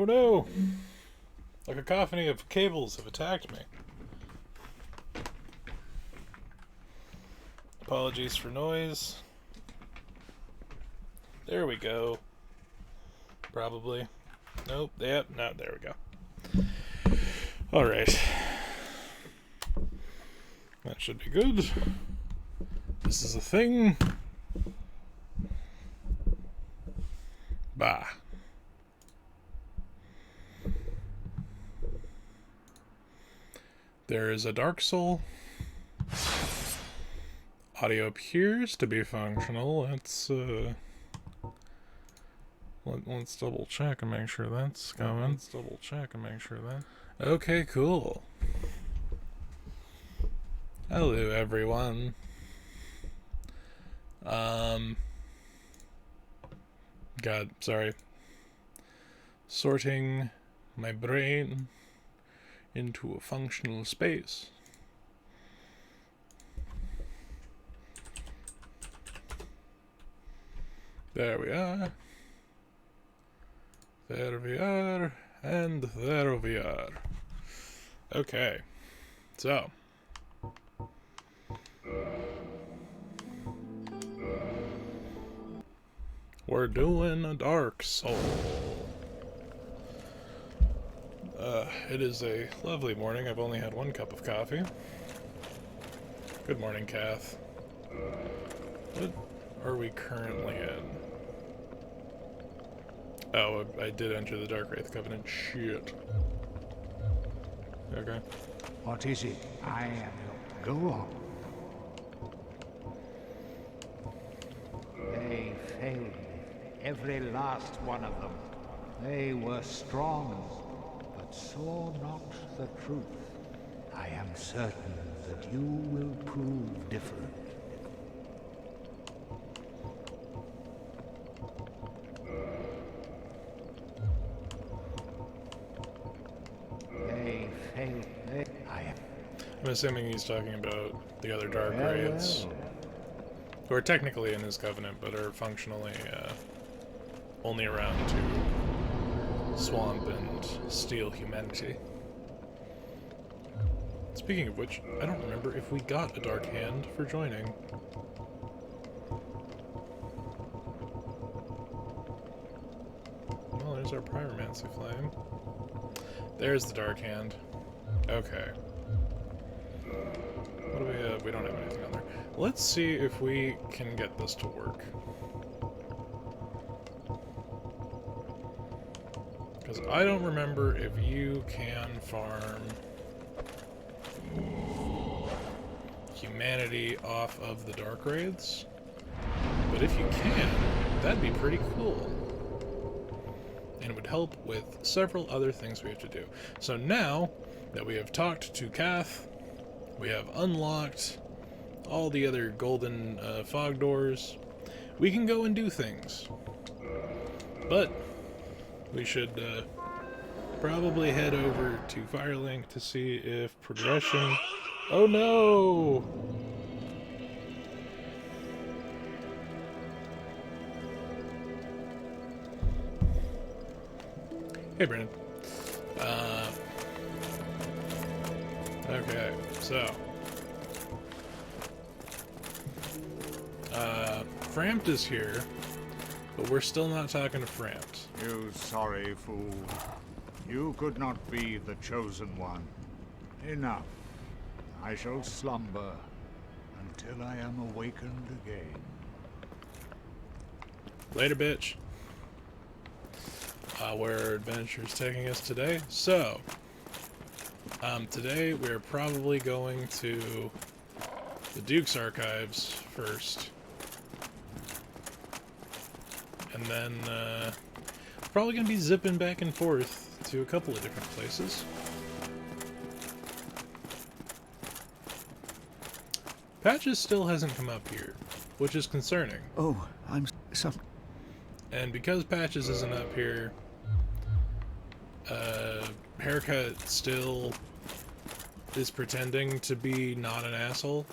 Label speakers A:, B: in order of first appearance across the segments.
A: Oh no! A cacophony of cables have attacked me. Apologies for noise. There we go. Probably. Nope. Yep. No, there we go. Alright. That should be good. This is a thing. Bah. There is a Dark Soul. Audio appears to be functional. Let's double check and make sure that's going. Okay, cool. Hello, everyone. God, sorry. Sorting my brain into a functional space. There we are. There we are. And there we are. Okay. So. We're doing a Dark Soul. It is a lovely morning. I've only had one cup of coffee. Good morning, Kath. What are we currently in? Oh, I did enter the Dark Wraith Covenant. Shit. Okay.
B: What is it? I am your... Go on. They failed me. Every last one of them. They were strong, but saw not the truth. I am certain that you will prove different. They failed me.
A: I'm assuming he's talking about the other Dark Wraiths. Who are technically in his covenant, but are functionally only around to swamp and steal humanity. Speaking of which, I don't remember if we got a Dark Hand for joining. Well, there's our Pyromancy Flame. There's the Dark Hand. Okay. What do we have? We don't have anything on there. Let's see if we can get this to work. Because I don't remember if you can farm humanity off of the Dark Wraiths. But if you can, that'd be pretty cool. And it would help with several other things we have to do. So now that we have talked to Kath, we have unlocked all the other golden fog doors, we can go and do things. But we should probably head over to Firelink to see if progression... Oh no! Hey, Brandon. Okay, so... Frampt is here, but we're still not talking to Frampt.
B: You sorry fool. You could not be the chosen one. Enough. I shall slumber until I am awakened again.
A: Later, bitch. Where our adventure is taking us today. So, today we're probably going to the Duke's Archives first. And then, probably going to be zipping back and forth to a couple of different places. Patches still hasn't come up here, which is concerning.
B: Oh, I'm some...
A: And because Patches isn't up here, Haircut still is pretending to be not an asshole.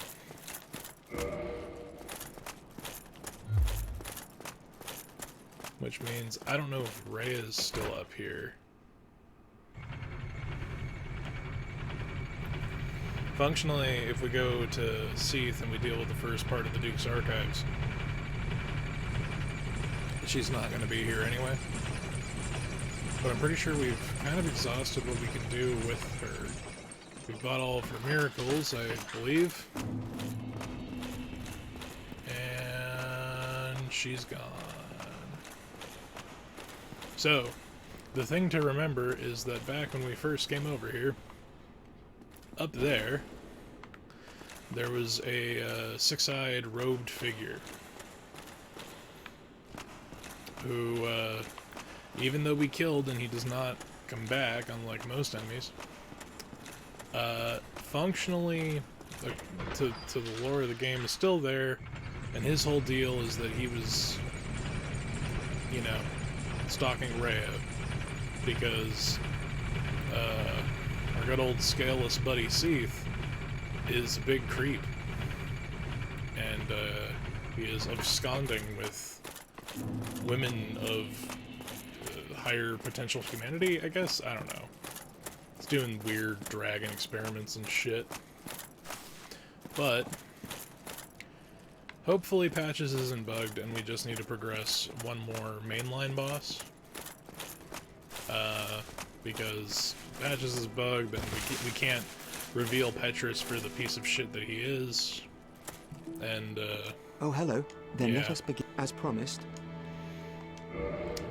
A: Which means I don't know if Ray is still up here. Functionally, if we go to Seath and we deal with the first part of the Duke's Archives, she's not going to be here anyway. But I'm pretty sure we've kind of exhausted what we can do with her. We've got all of her miracles, I believe. And she's gone. So, the thing to remember is that back when we first came over here, up there was a six-eyed robed figure who, even though we killed and he does not come back, unlike most enemies, functionally, to the lore of the game, is still there, and his whole deal is that he was, you know, stalking Rhea, because our good old scaleless buddy Seath is a big creep, and he is absconding with women of higher potential humanity, I guess? I don't know. He's doing weird dragon experiments and shit. But hopefully Patches isn't bugged and we just need to progress one more mainline boss. Because Patches is bugged and we can't reveal Petrus for the piece of shit that he is. And,
C: Oh, hello. Then
A: yeah.
C: let us begin as promised.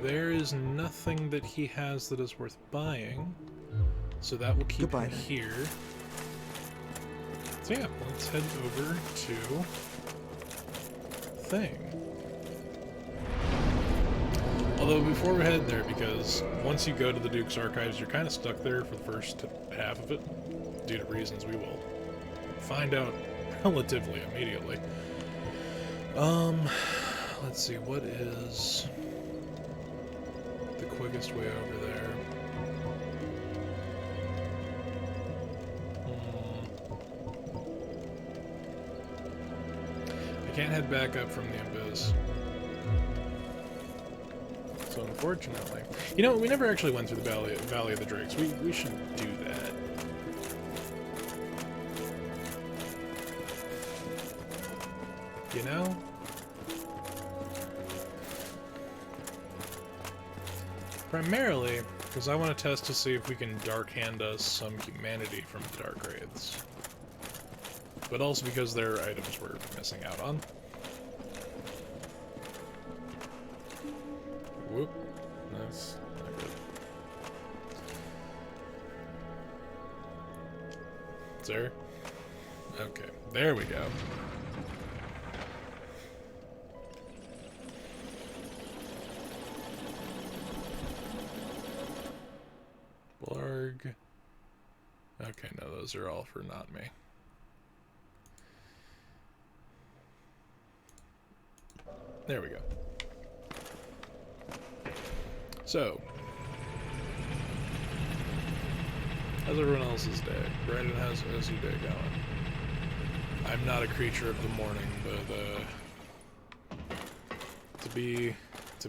A: There is nothing that he has that is worth buying, so that will keep
C: Goodbye,
A: him
C: then.
A: here. So yeah, let's head over to Thing. Although before we head there, because once you go to the Duke's Archives, you're kind of stuck there for the first half of it, due to reasons we will find out relatively immediately. Let's see, what is the quickest way over there? I can't head back up from the Abyss. So unfortunately... You know, we never actually went through the Valley of the Drakes. We should do that. You know? Primarily, because I want to test to see if we can Dark Hand us some humanity from the Dark Wraiths. But also because there are items we're missing out on. Whoop. That's not good. Sir? Okay, there we go. Blarg. Okay, no, those are all for not me. There we go. So, how's everyone else's day? Brandon, how's your day going? I'm not a creature of the morning, but to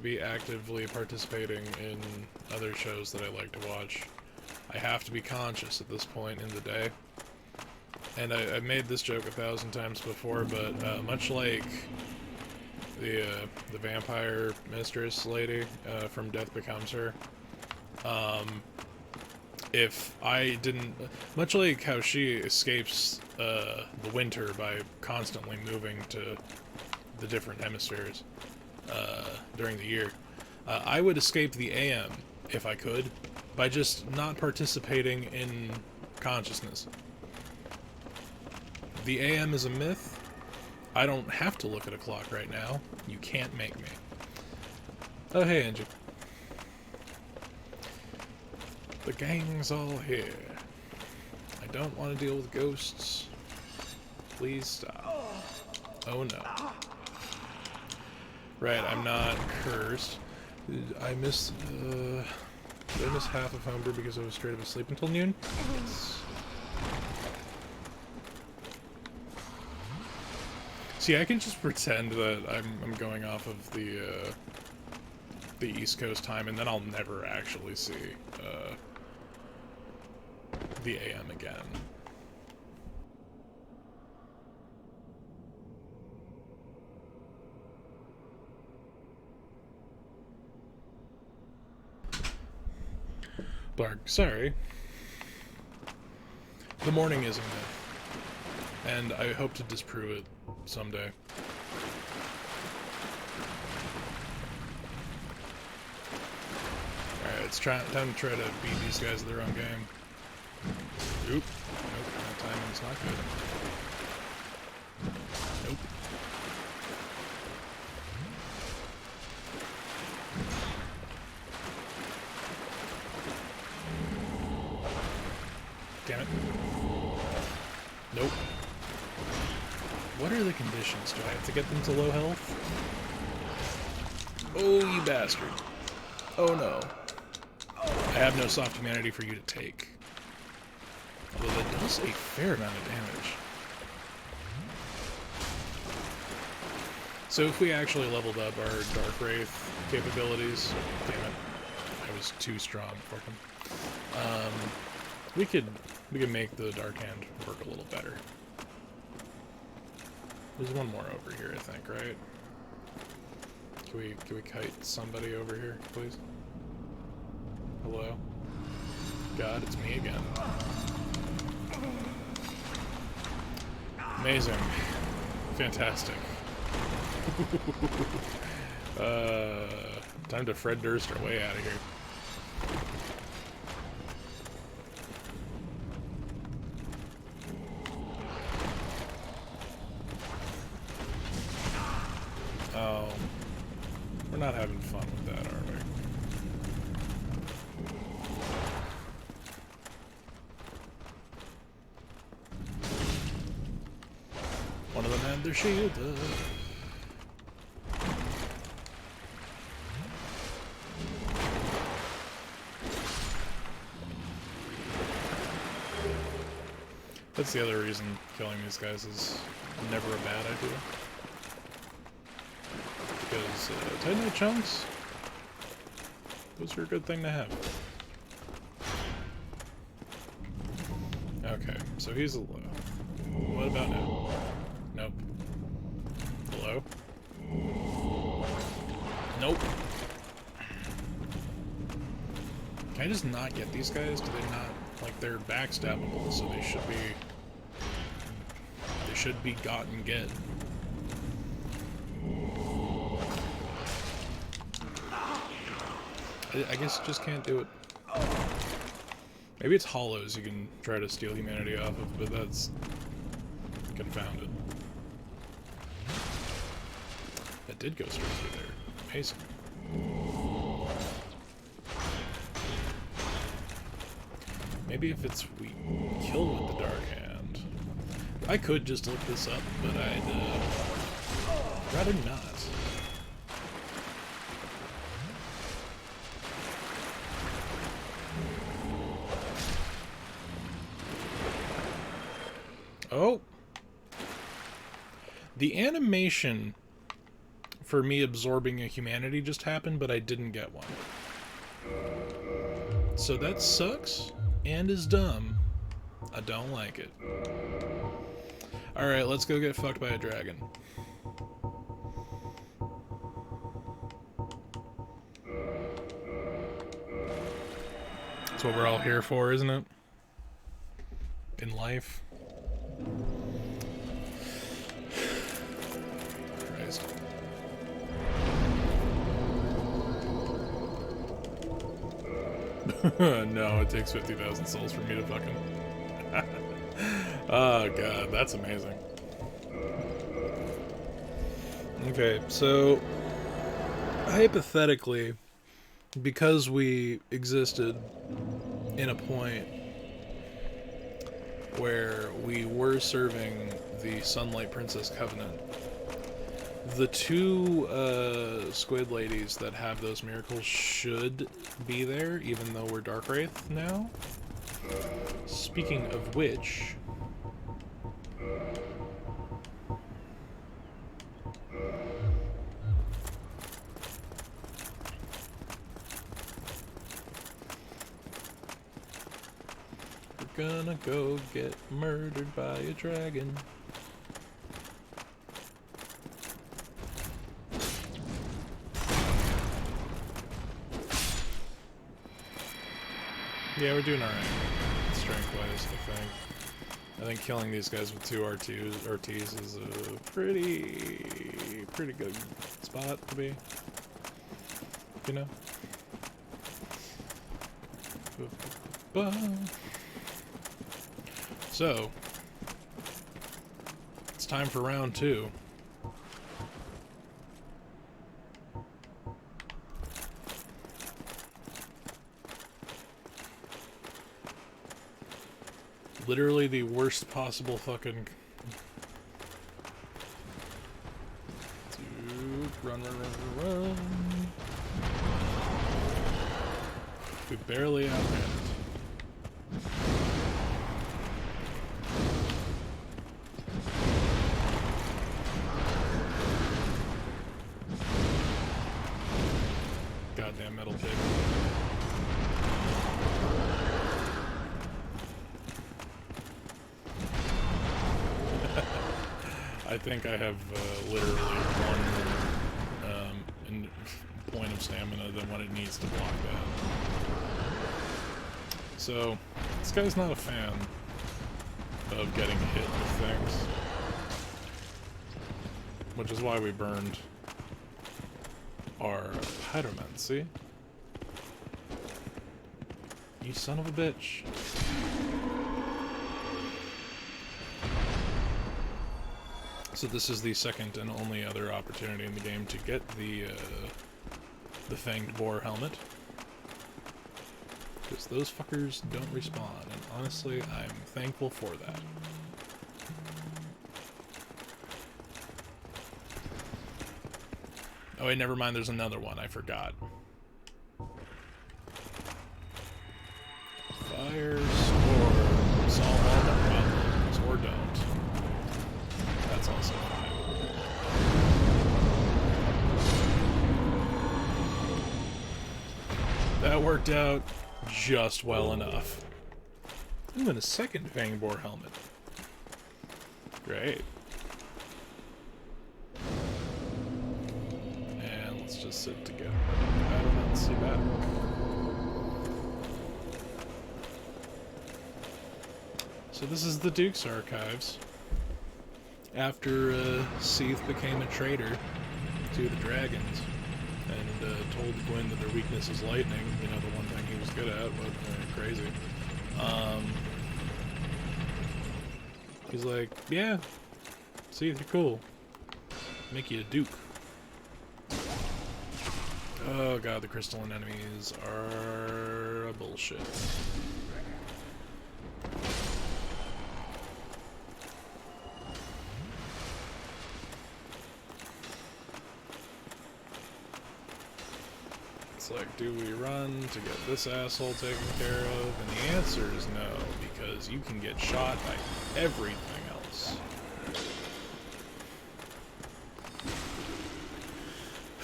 A: be actively participating in other shows that I like to watch, I have to be conscious at this point in the day. And I've made this joke 1,000 times before, but much like the vampire mistress lady from Death Becomes Her, if I didn't... Much like how she escapes the winter by constantly moving to the different hemispheres during the year, I would escape the AM, if I could, by just not participating in consciousness. The AM is a myth. I don't have to look at a clock right now. You can't make me. Oh, hey, Angie. The gang's all here. I don't want to deal with ghosts. Please stop. Oh, no. Right, I'm not cursed. I missed, did I miss half of Homebrew because I was straight up asleep until noon? Yes. See, I can just pretend that I'm going off of the East Coast time, and then I'll never actually see the AM again. Blarg, sorry. The morning is a myth. And I hope to disprove it someday. Alright, it's time to try to beat these guys at their own game. Oop. Nope, that timing's not good. Nope. Damn it. Nope. What are the conditions? Do I have to get them to low health? Oh, you bastard. Oh no. I have no soft humanity for you to take. Although that does a fair amount of damage. So if we actually leveled up our Dark Wraith capabilities... Damn it. I was too strong for him. We could make the Dark Hand work a little better. There's one more over here, I think, right? Can we kite somebody over here, please? Hello? God, it's me again. Amazing. Fantastic. Time to Fred Durst our way out of here. Oh. We're not having fun with that, are we? One of them had their shield up. That's the other reason killing these guys is never a bad idea. Because Titanite chunks, those are a good thing to have. Okay, so he's a low. What about now? Nope. Hello? Nope. Can I just not get these guys? Do they not, like, they're backstabbable, so they should be gotten get. I guess you just can't do it. Maybe it's hollows you can try to steal humanity off of, but that's confounded. That did go straight through there. Amazing. Maybe if it's we kill with the Dark Hand. I could just look this up, but I'd rather not. Oh! The animation for me absorbing a humanity just happened, but I didn't get one. So that sucks and is dumb. I don't like it. Alright, let's go get fucked by a dragon. That's what we're all here for, isn't it? In life. Christ. No, it takes 50,000 souls for me to fucking... Oh god, that's amazing. Okay, so... hypothetically, because we existed in a point where we were serving the Sunlight Princess Covenant, the two squid ladies that have those miracles should be there, even though we're Dark Wraith now. Speaking of which... we're gonna go get murdered by a dragon. Yeah, we're doing alright. Strength-wise, I think killing these guys with 2 RTs is a pretty good spot to be. You know? So, it's time for round 2. Literally the worst possible fucking... Dude, run. We barely outran it. Goddamn metal pig. I think I have literally one point of stamina than what it needs to block that. So, this guy's not a fan of getting hit with things. Which is why we burned our Hyderman, see? You son of a bitch. So this is the second and only other opportunity in the game to get the Fanged Boar helmet. Because those fuckers don't respawn, and honestly, I'm thankful for that. Oh wait, never mind, there's another one, I forgot. Fire, or solve all the problems, or don't. That's also fine. That worked out just well enough. Ooh, and a second Fanged Boar helmet. Great. And let's just sit together. I do not see that. So this is the Duke's Archives. After Seath became a traitor to the dragons and told Gwyn that their weakness is lightning, you know, the one thing he was good at, but crazy. He's like, yeah, Seath, you're cool. Make you a duke. Oh god, the crystalline enemies are a bullshit. Like, do we run to get this asshole taken care of? And the answer is no, because you can get shot by everything else.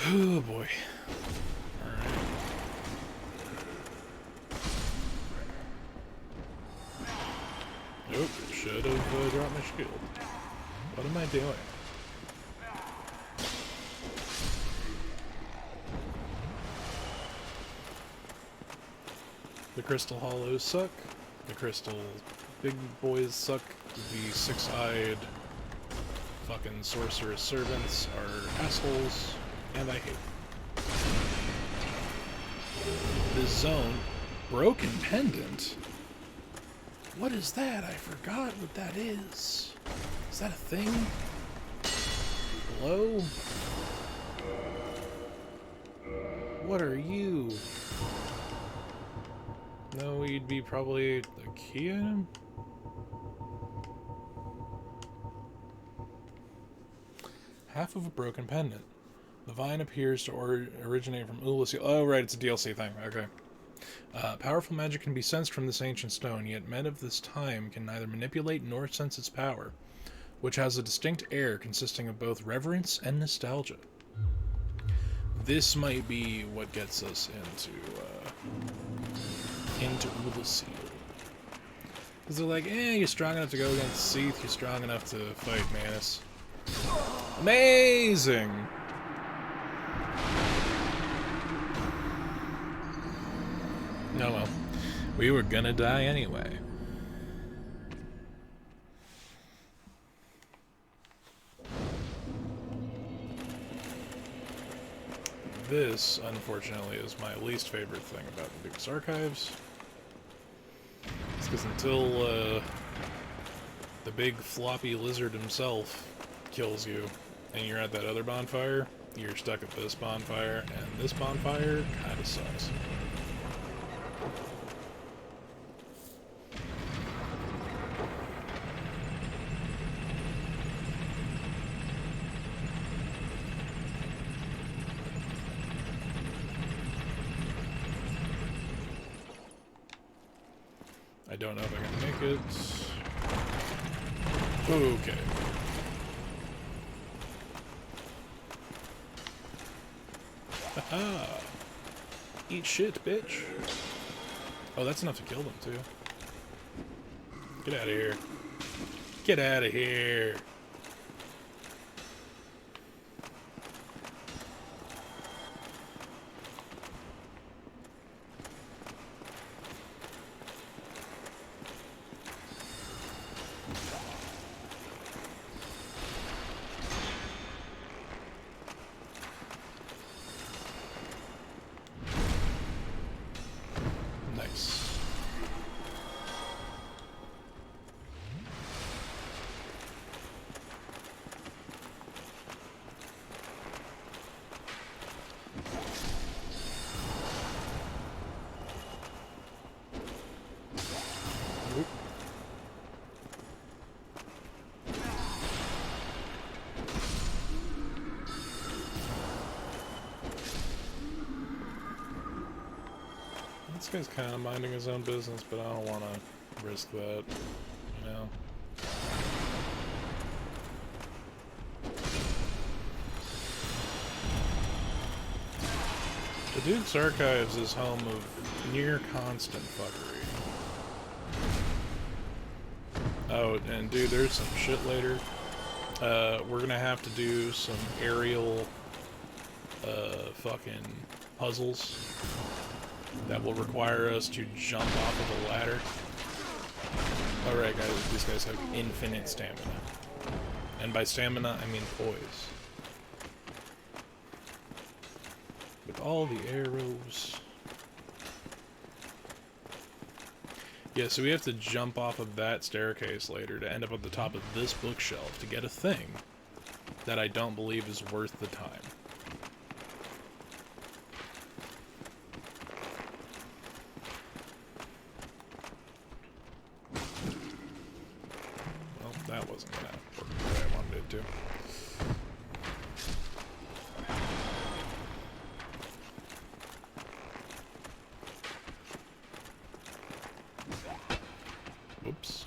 A: Oh boy. Alright. Nope, should have dropped my shield. What am I doing? The Crystal Hollows suck. The Crystal Big Boys suck. The six-eyed fucking Sorceress Servants are assholes, and I hate them. This zone... Broken Pendant? What is that? I forgot what that is. Is that a thing? Hello? What are you? No, he'd be probably a key item? Half of a broken pendant. The vine appears to originate from Ulasil. Oh, right, it's a DLC thing. Okay. Powerful magic can be sensed from this ancient stone, yet men of this time can neither manipulate nor sense its power, which has a distinct air consisting of both reverence and nostalgia. This might be what gets us into Ulasil. Because they're like, you're strong enough to go against Seath, you're strong enough to fight Manus. Amazing! Oh well. We were gonna die anyway. This, unfortunately, is my least favorite thing about the Duke's Archives. It's because until the big floppy lizard himself kills you and you're at that other bonfire, you're stuck at this bonfire, and this bonfire kinda sucks. I don't know if I can make it. Okay. Haha! Eat shit, bitch! Oh, that's enough to kill them, too. Get out of here. Get out of here! Nice. Oop. This guy's kind of minding his own business, but I don't want to risk that, you know? The Duke's Archives is home of near constant fuckery. Oh, and dude, there's some shit later. We're gonna have to do some aerial, fucking puzzles that will require us to jump off of a ladder. Alright guys, these guys have infinite stamina. And by stamina, I mean poise. With all the arrows. Yeah, so we have to jump off of that staircase later to end up at the top of this bookshelf to get a thing that I don't believe is worth the time. Well, that wasn't gonna work the way I wanted it to. Oops.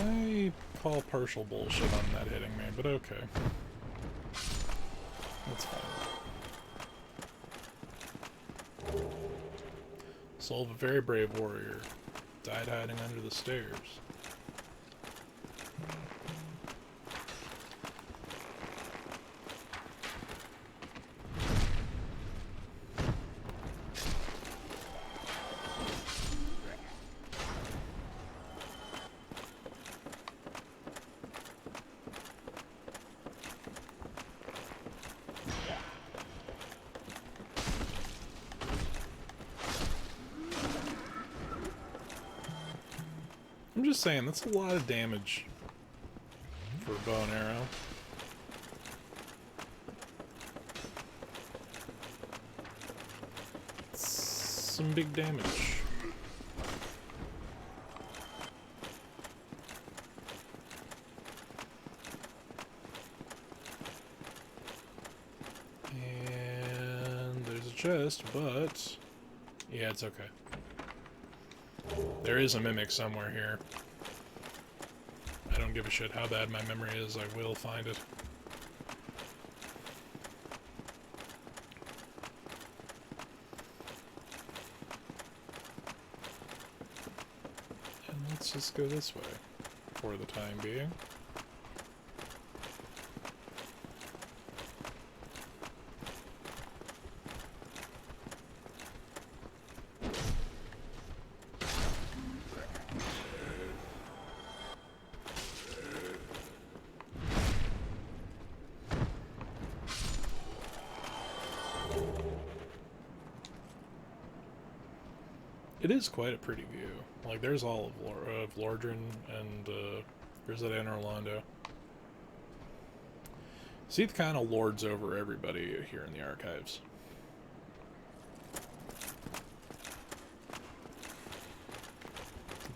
A: I call partial bullshit on that hitting me, but okay. That's fine. Soul of a very brave warrior. Died hiding under the stairs. I'm just saying, that's a lot of damage for a bow and arrow. It's some big damage. And there's a chest, but yeah, it's okay. There is a mimic somewhere here. I don't give a shit how bad my memory is, I will find it. And let's just go this way, for the time being. It is quite a pretty view. Like, there's all of Lordran and Grizzled and Orlando. Seath kind of lords over everybody here in the archives.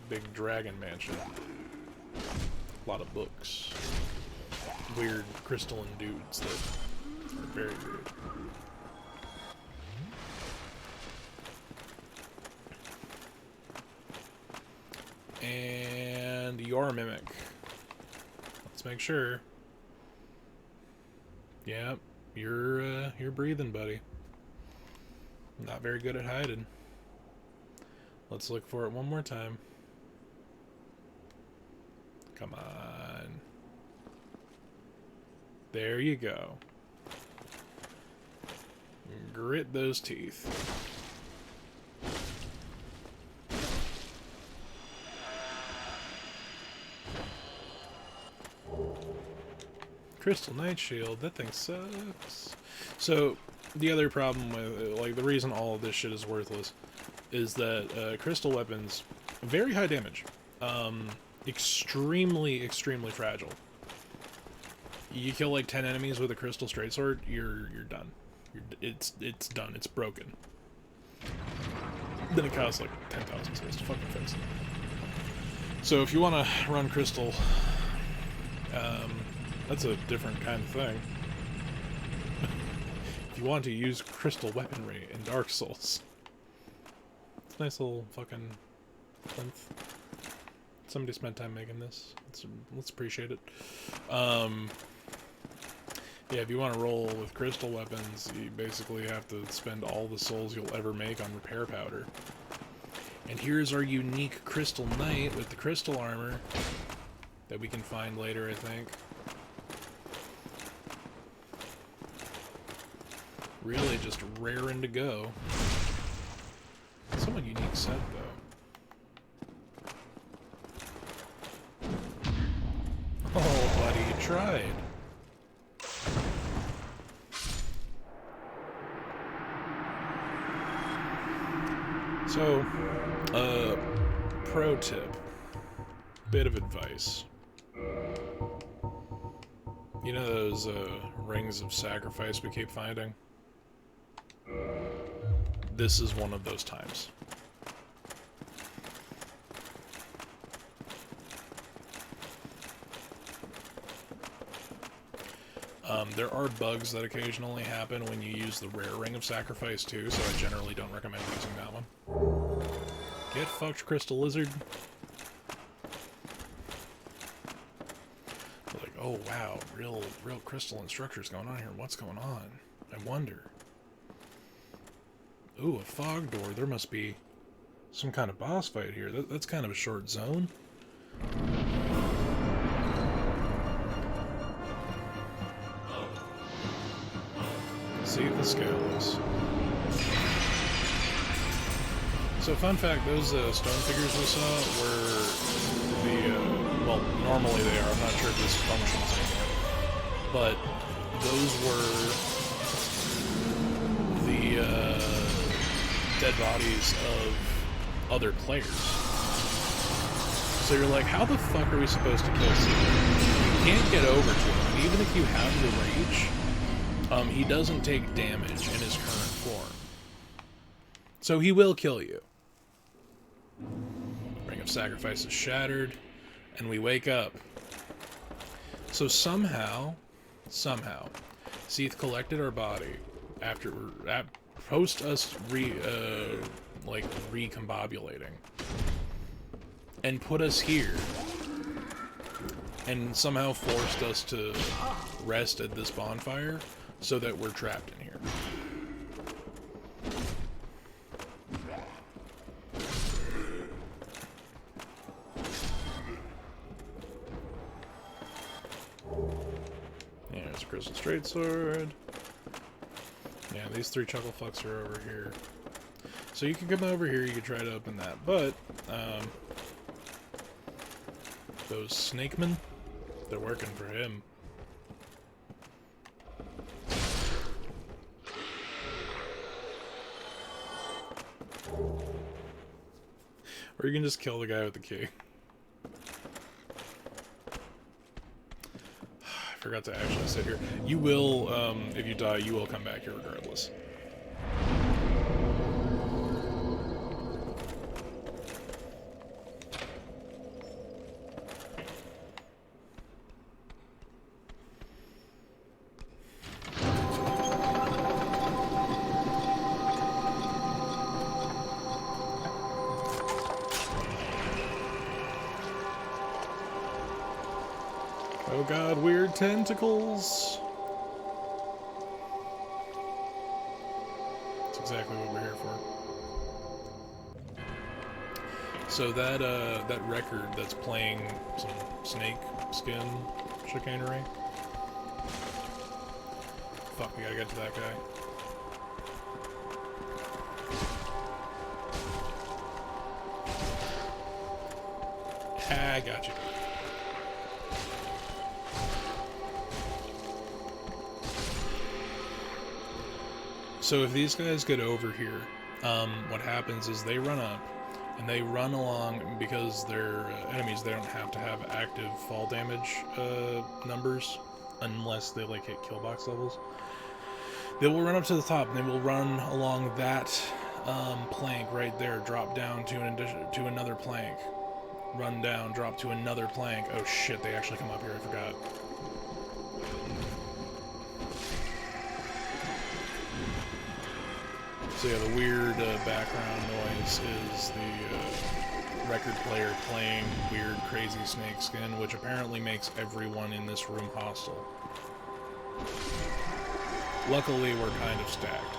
A: Big dragon mansion. A lot of books. Weird crystalline dudes that are very weird. And you're a mimic. Let's make sure. Yep, you're breathing, buddy. Not very good at hiding. Let's look for it one more time. Come on. There you go. Grit those teeth. Crystal Knight Shield, that thing sucks. So, the other problem with, like, the reason all of this shit is worthless is that crystal weapons, very high damage. Extremely, extremely fragile. You kill like 10 enemies with a crystal straight sword, you're done. It's done. It's broken. Then it costs like 10,000 souls to fucking fix it. So if you want to run crystal, that's a different kind of thing. If you want to use crystal weaponry in Dark Souls, it's a nice little fucking plinth. Somebody spent time making this. Let's appreciate it. Yeah, if you want to roll with crystal weapons, you basically have to spend all the souls you'll ever make on repair powder. And here's our unique Crystal Knight with the crystal armor that we can find later, I think. Really just raring to go. Somewhat unique set, though. Oh, buddy, you tried. So, pro tip, bit of advice. You know those rings of sacrifice we keep finding? This is one of those times. There are bugs that occasionally happen when you use the rare ring of sacrifice too, so I generally don't recommend using that one. Get fucked, Crystal Lizard. Like, oh wow, real crystalline structures going on here. What's going on? I wonder. Ooh, a fog door. There must be some kind of boss fight here. That's kind of a short zone. See the scales. So, fun fact, those stone figures we saw were the, well, normally they are. I'm not sure if this functions anymore. But those were the dead bodies of other players. So you're like, how the fuck are we supposed to kill Caesar? You can't get over to him. Even if you have the rage, he doesn't take damage in his current form. So he will kill you. Ring of Sacrifice is shattered, and we wake up. So somehow, Seath collected our body after, post us recombobulating, and put us here, and somehow forced us to rest at this bonfire, so that we're trapped in here. Yeah, there's a crystal straight sword. Yeah, these three chuckle fucks are over here. So you can come over here, you can try to open that, but those snakemen, they're working for him. Or you can just kill the guy with the key. I forgot to actually sit here. You will, if you die, you will come back here regardless. Oh god, weird tentacles! That's exactly what we're here for. So that record that's playing some snake skin chicanery. Fuck, we gotta get to that guy. I got you. So if these guys get over here, what happens is they run up, and they run along, because they're enemies, they don't have to have active fall damage numbers, unless they like hit kill box levels. They will run up to the top, and they will run along that plank right there, drop down to another plank, run down, drop to another plank. Oh shit, they actually come up here, I forgot. So yeah, the weird background noise is the record player playing weird, crazy snakeskin, which apparently makes everyone in this room hostile. Luckily, we're kind of stacked.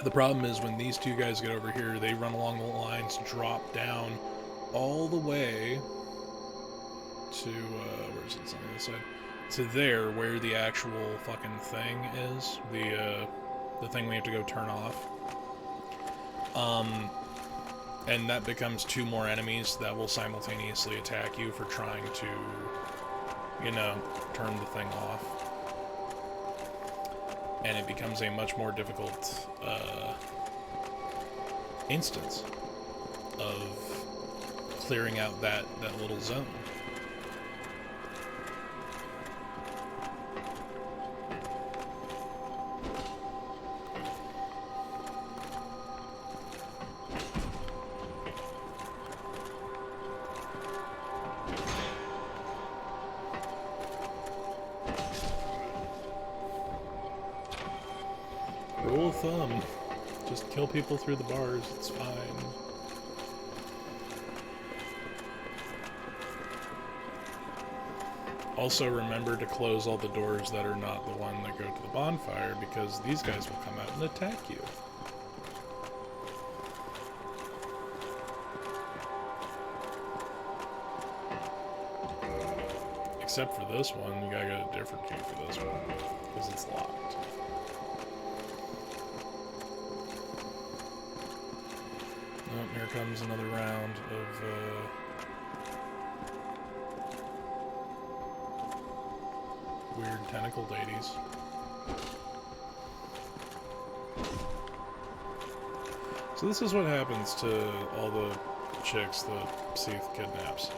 A: The problem is when these two guys get over here, they run along the lines, drop down all the way to, where is it? It's on the other side. To there, where the actual fucking thing is, the thing we have to go turn off. And that becomes two more enemies that will simultaneously attack you for trying to, you know, turn the thing off. And it becomes a much more difficult instance of clearing out that little zone. Rule of thumb, just kill people through the bars, it's fine. Also remember to close all the doors that are not the one that go to the bonfire, because these guys will come out and attack you. Except for this one, you gotta get a different key for this one, because it's locked. Oh, here comes another round of, weird tentacle ladies. So this is what happens to all the chicks that Seath kidnaps.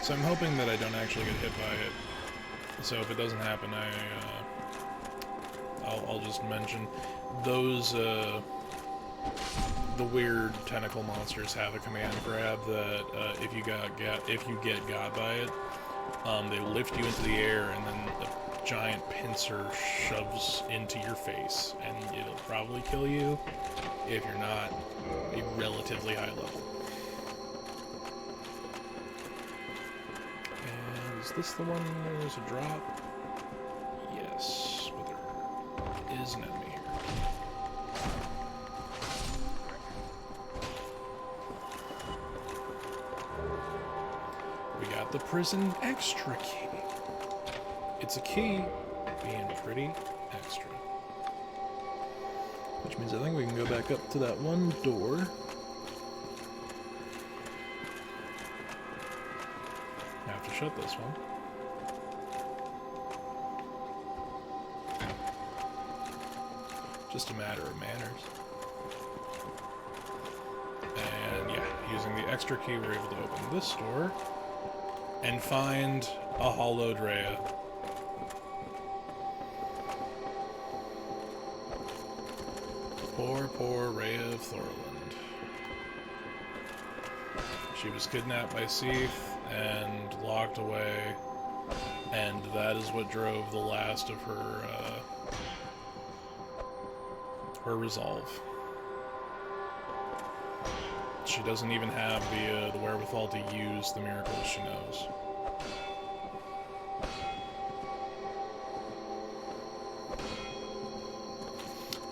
A: So I'm hoping that I don't actually get hit by it. So if it doesn't happen, I'll just mention those, the weird tentacle monsters have a command grab that if you get got by it, they lift you into the air and then a giant pincer shoves into your face, and it'll probably kill you if you're not a relatively high level. And is this the one where there's a drop? Yes, but there is an enemy here. We got the prison extra key. It's a key being pretty extra. Which means I think we can go back up to that one door. I have to shut this one. Just a matter of manners. And yeah, using the extra key, we're able to open this door and find a hollowed Rhea. Poor, poor Rhea of Thorland. She was kidnapped by Seath and locked away, and that is what drove the last of her resolve. She doesn't even have the wherewithal to use the miracles she knows.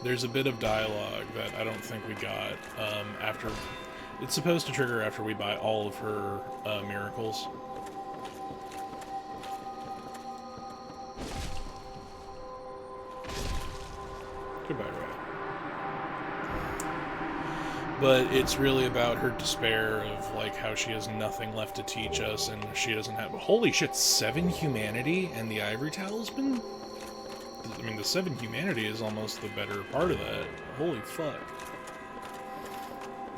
A: There's a bit of dialogue that I don't think we got after. It's supposed to trigger after we buy all of her miracles. Goodbye, Ray. But it's really about her despair of like how she has nothing left to teach us, and she doesn't have. Holy shit! 7 humanity and the ivory talisman. I mean, the 7 humanity is almost the better part of that. Holy fuck.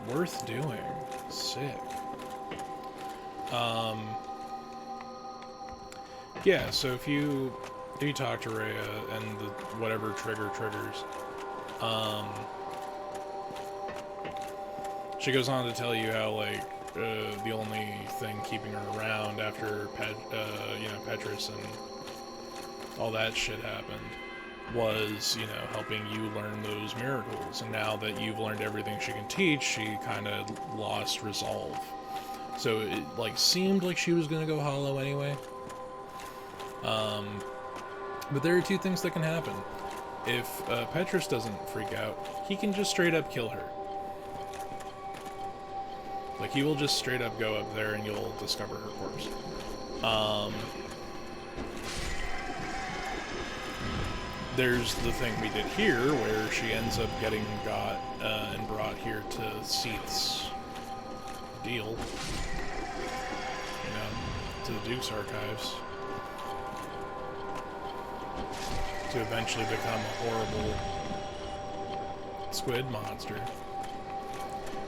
A: Worth doing. Sick. Yeah, so if you talk to Rhea and whatever triggers, she goes on to tell you how, like, the only thing keeping her around after, Petrus and all that shit happened was, helping you learn those miracles. And now that you've learned everything she can teach, she kind of lost resolve. So it, like, seemed like she was going to go hollow anyway. But there are 2 things that can happen. If Petrus doesn't freak out, he can just straight up kill her. Like, he will just straight up go up there and you'll discover her corpse. There's the thing we did here, where she ends up getting got and brought here to Seath's deal. To the Duke's archives. To eventually become a horrible squid monster.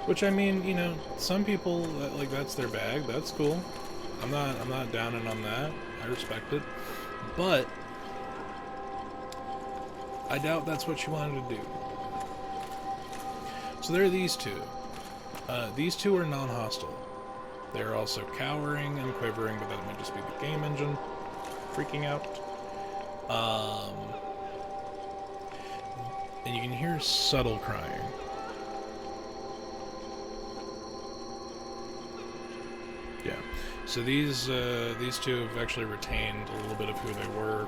A: Which, I mean, some people, like, that's their bag. That's cool. I'm not downing on that. I respect it. But I doubt that's what she wanted to do. So there are these 2. These 2 are non-hostile. They're also cowering and quivering, but that might just be the game engine freaking out. And you can hear subtle crying. Yeah. So these 2 have actually retained a little bit of who they were.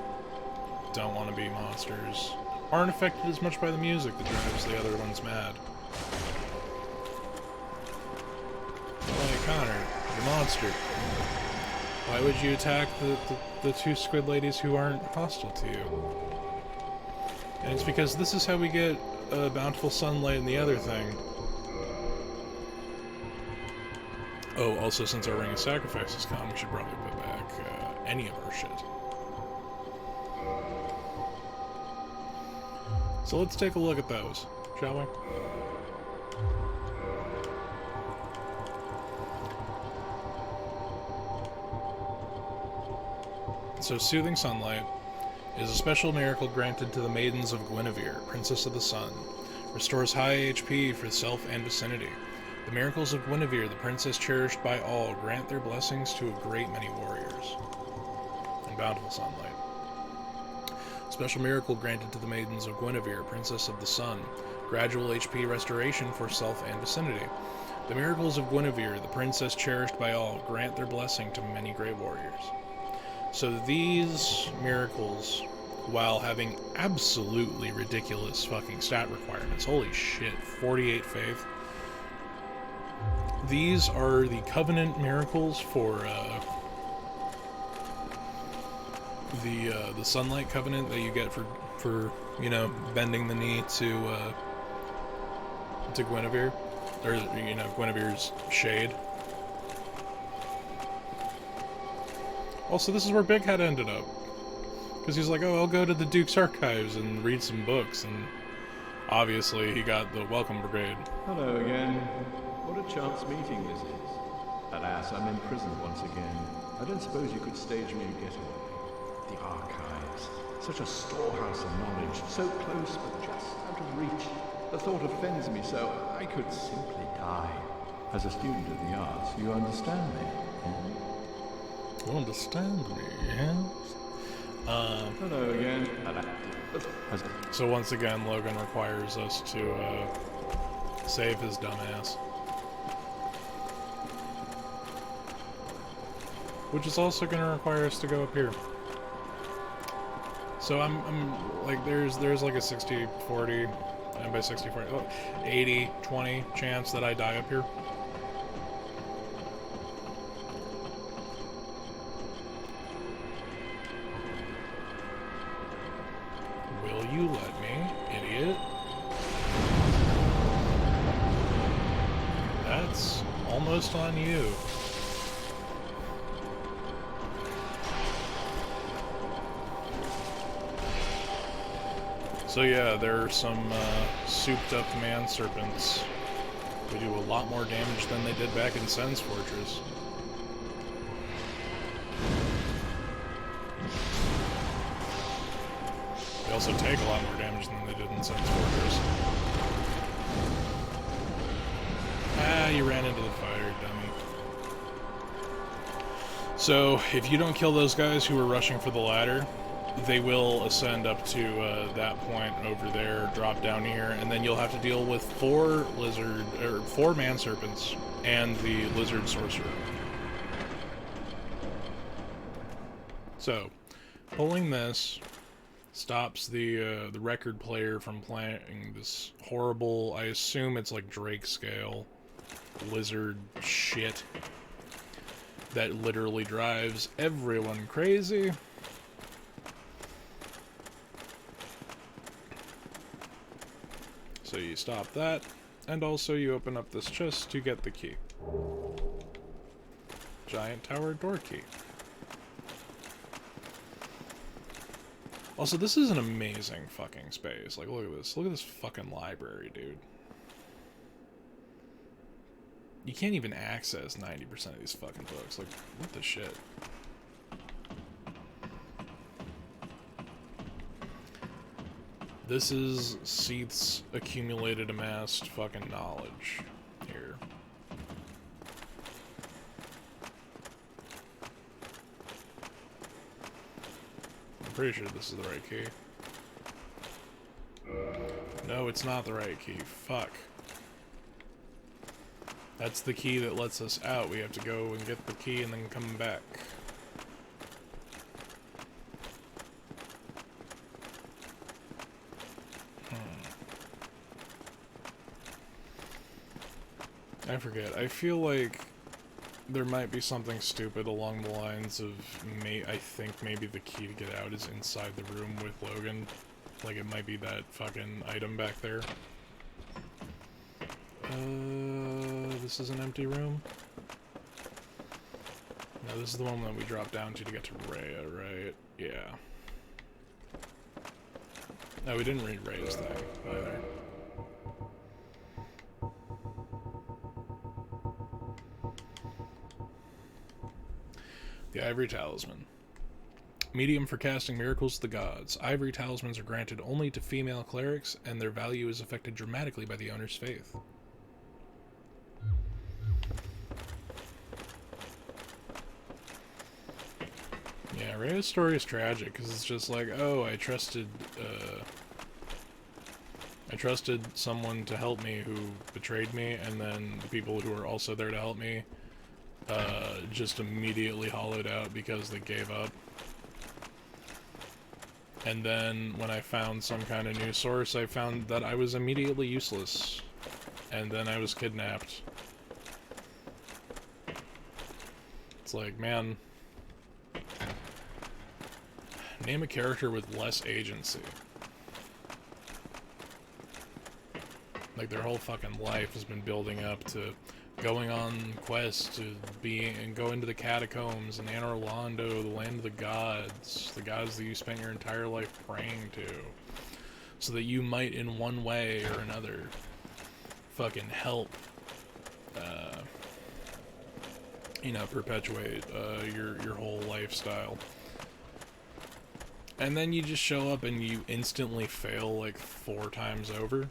A: Don't want to be monsters. Aren't affected as much by the music that drives the other ones mad. Hey, Connor, the monster. Why would you attack the 2 squid ladies who aren't hostile to you? And it's because this is how we get bountiful sunlight and the other thing. Oh, also, since our Ring of Sacrifice has come, we should probably put back any of our shit. So let's take a look at those, shall we? So, Soothing Sunlight is a special miracle granted to the Maidens of Guinevere, Princess of the Sun. Restores high HP for self and vicinity. The miracles of Guinevere, the princess cherished by all, grant their blessings to a great many warriors. And Bountiful Sunlight. Special miracle granted to the Maidens of Guinevere, Princess of the Sun. Gradual HP restoration for self and vicinity. The miracles of Guinevere, the princess cherished by all, grant their blessing to many great warriors. So these miracles, while having absolutely ridiculous fucking stat requirements, holy shit, 48 faith. These are the Covenant miracles for the Sunlight Covenant that you get for bending the knee to Guinevere, or Guinevere's shade. Also, this is where Big Head ended up, because he's like, oh, I'll go to the Duke's archives and read some books, and Obviously, he got the welcome brigade.
D: Hello again. What a chance meeting this is. Alas, I'm imprisoned once again. I don't suppose you could stage me a getaway. The archives. Such a storehouse of knowledge. So close, but just out of reach. The thought offends me so. I could simply die. As a student of the arts, you understand me?
A: You understand me, yes?
D: Hello again.
A: So once again, Logan requires us to save his dumbass. Which is also going to require us to go up here. So I'm like, there's like a 60-40, and by 60-40, 80-20 chance that I die up here. Will you let me, idiot? That's almost on you. So yeah, there are some souped-up man serpents who do a lot more damage than they did back in Sen's Fortress. They also take a lot more damage than they did in Sen's Fortress. Ah, you ran into the fire, dummy. So, if you don't kill those guys who are rushing for the ladder, they will ascend up to that point over there, drop down here, and then you'll have to deal with 4 man serpents and the lizard sorcerer. So, pulling this stops the record player from playing this horrible, I assume it's like Drake scale lizard shit that literally drives everyone crazy. So you stop that, and also you open up this chest to get the key. Giant tower door key. Also, this is an amazing fucking space. Like, look at this. Look at this fucking library, dude. You can't even access 90% of these fucking books. Like, what the shit? This is Seath's accumulated, amassed fucking knowledge here. I'm pretty sure this is the right key. No, it's not the right key. Fuck. That's the key that lets us out. We have to go and get the key and then come back. I forget. I feel like there might be something stupid along the lines of, I think maybe the key to get out is inside the room with Logan. Like, it might be that fucking item back there. This is an empty room? No, this is the one that we dropped down to get to Rhea, right? Yeah. No, we didn't read Rhea's thing, either. The Ivory Talisman. Medium for casting miracles to the gods. Ivory talismans are granted only to female clerics, and their value is affected dramatically by the owner's faith. Yeah, Rhea's story is tragic, because it's just like, oh, I trusted someone to help me who betrayed me, and then the people who were also there to help me just immediately hollowed out because they gave up. And then when I found some kind of new source, I found that I was immediately useless. And then I was kidnapped. It's like, man, name a character with less agency. Like, their whole fucking life has been building up to going on quests to go into the catacombs in Anor Londo, the land of the gods that you spent your entire life praying to. so that you might in one way or another fucking help you know, perpetuate your whole lifestyle. And then you just show up and you instantly fail like 4 times over.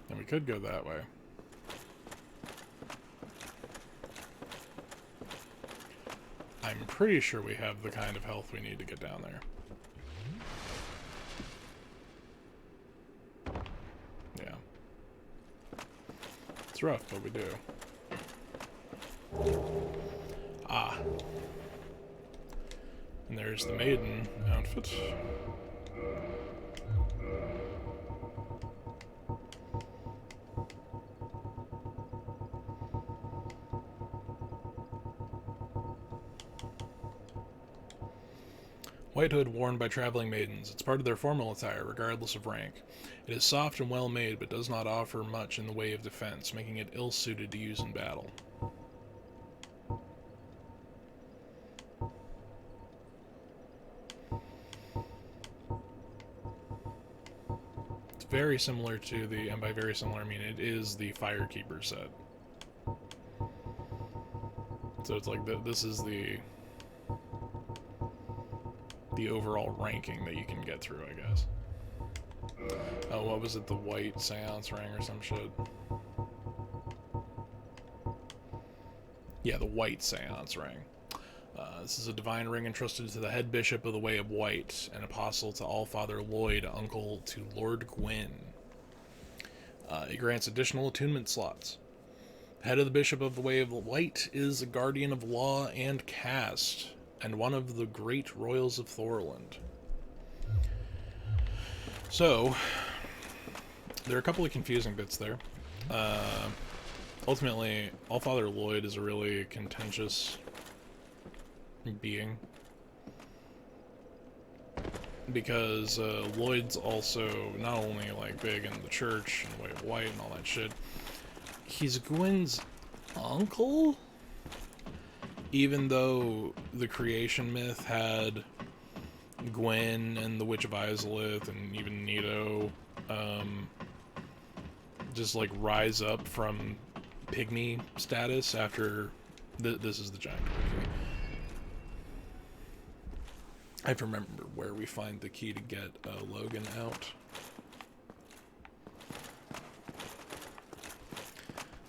A: And we could go that way. I'm pretty sure we have the kind of health we need to get down there. Yeah. It's rough, but we do. Ah. And there's the maiden outfit. White hood worn by traveling maidens. It's part of their formal attire, regardless of rank. It is soft and well made, but does not offer much in the way of defense, making it ill-suited to use in battle. It's very similar to the, and by very similar I mean it is the Firekeeper set. So it's like this is the overall ranking that you can get through, I guess. Oh, what was it? The white seance ring or some shit? Yeah, the white seance ring. This is a divine ring entrusted to the head bishop of the Way of White, an apostle to Allfather Lloyd, uncle to Lord Gwyn. It grants additional attunement slots. Head of the Bishop of the Way of White is a guardian of law and caste, and one of the great royals of Thorland. So, there are a couple of confusing bits there. Ultimately, Allfather Lloyd is a really contentious being. Because Lloyd's also not only like big in the church and the Way of White and all that shit, he's Gwyn's uncle? Even though the creation myth had Gwyn and the Witch of Izalith and even Nito just like rise up from pygmy status after this is the giant movie. I have to remember where we find the key to get Logan out.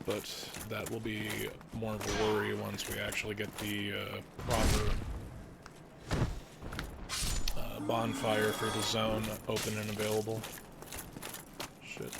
A: But that will be more of a worry once we actually get the proper bonfire for the zone open and available. Shit.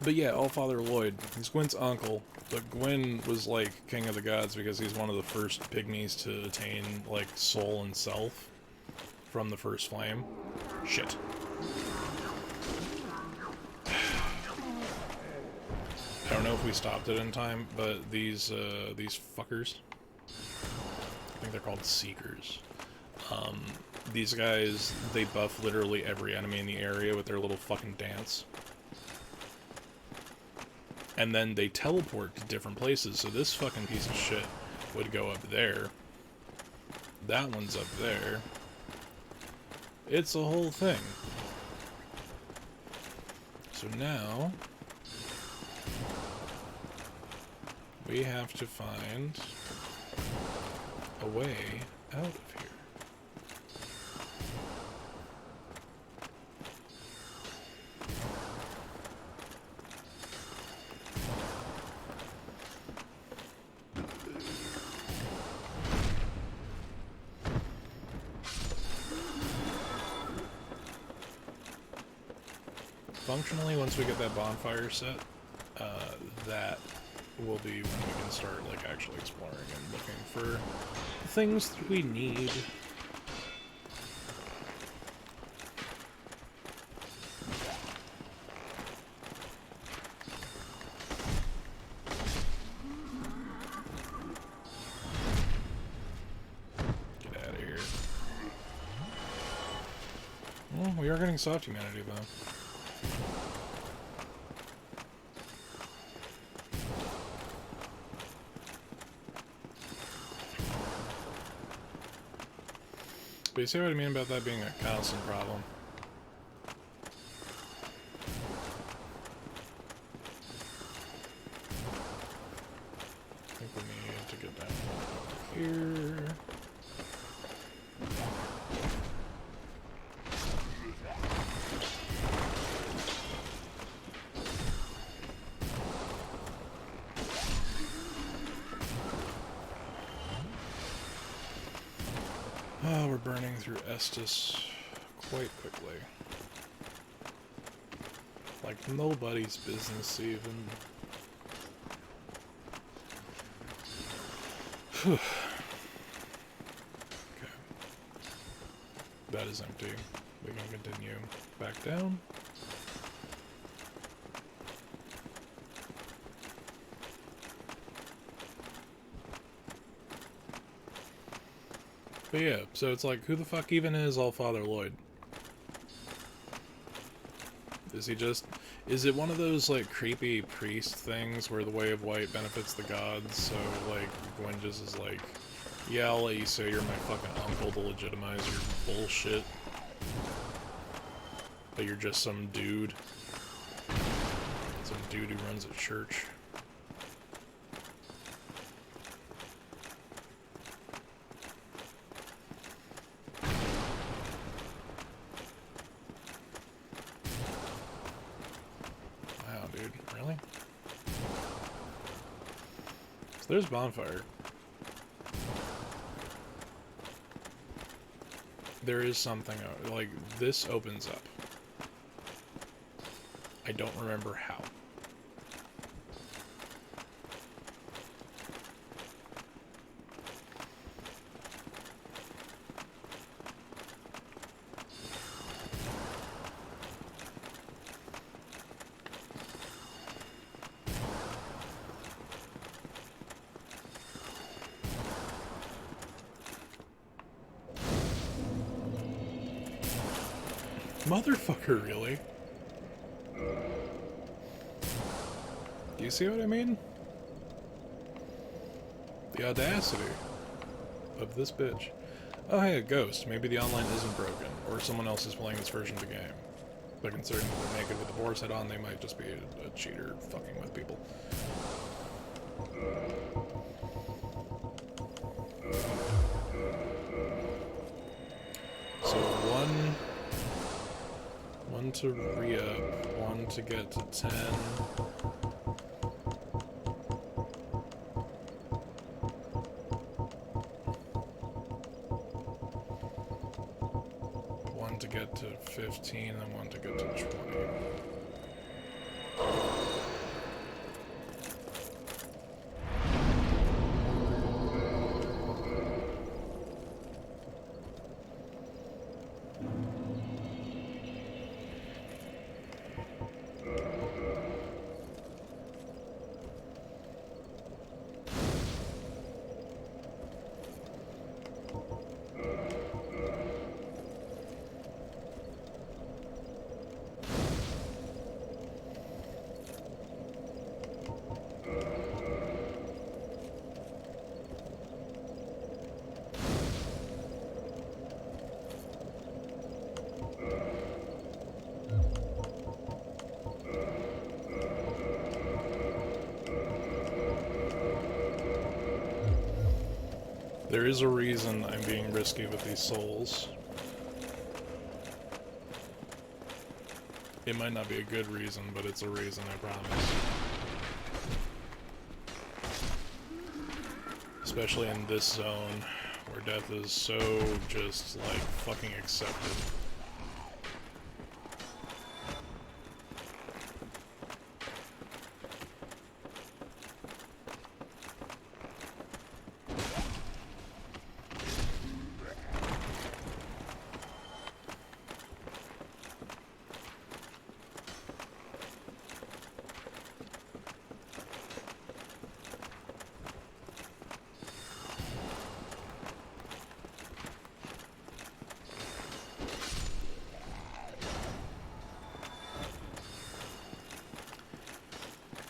A: But yeah, Allfather Lloyd, he's Gwyn's uncle, but Gwyn was like king of the gods because he's one of the first pygmies to attain like soul and self from the first flame. Shit. I don't know if we stopped it in time, but these fuckers, I think they're called Seekers. These guys, they buff literally every enemy in the area with their little fucking dance. And then they teleport to different places, so this fucking piece of shit would go up there. That one's up there. It's a whole thing. So now we have to find a way out of here. Functionally, once we get that bonfire set, that will be when we can start like actually exploring and looking for the things that we need. Well, we are getting soft humanity, though. But you see what I mean about that being a constant problem? I think we need to get down here. Oh, we're burning through Estus quite quickly. Like nobody's business even. Okay. That is empty. We can continue back down. But yeah, so it's like, who the fuck even is Allfather Lloyd? Is he just... Is it one of those, like, creepy priest things where the way of white benefits the gods, so, like, Gwen just is like, yeah, I'll let you say you're my fucking uncle to legitimize your bullshit. But you're just some dude. Some dude who runs a church. Really? So there's bonfire. There is something, like, this opens up. I don't remember how. Motherfucker, really? Do you see what I mean? The audacity of this bitch. Oh hey, a ghost. Maybe the online isn't broken, or someone else is playing this version of the game. But considering that they're naked with the boar's head on, they might just be a cheater fucking with people. So one to re-up, one to get to 10. One to get to 15, and one to get to 20. There is a reason I'm being risky with these souls. It might not be a good reason, but it's a reason, I promise. Especially in this zone, where death is so just, like, fucking accepted.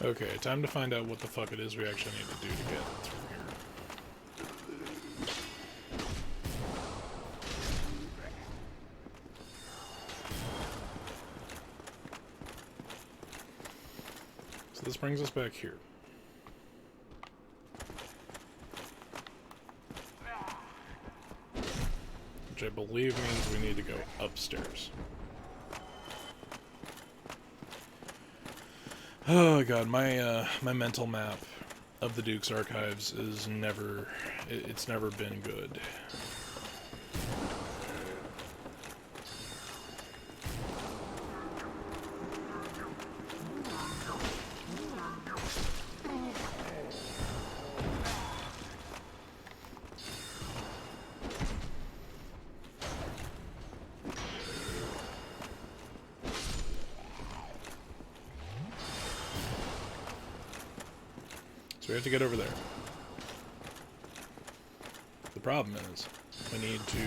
A: Okay, time to find out what the fuck it is we actually need to do to get through here. So this brings us back here. Which I believe means we need to go upstairs. Oh god, my mental map of the Duke's archives is it's never been good. So we have to get over there. The problem is, we need to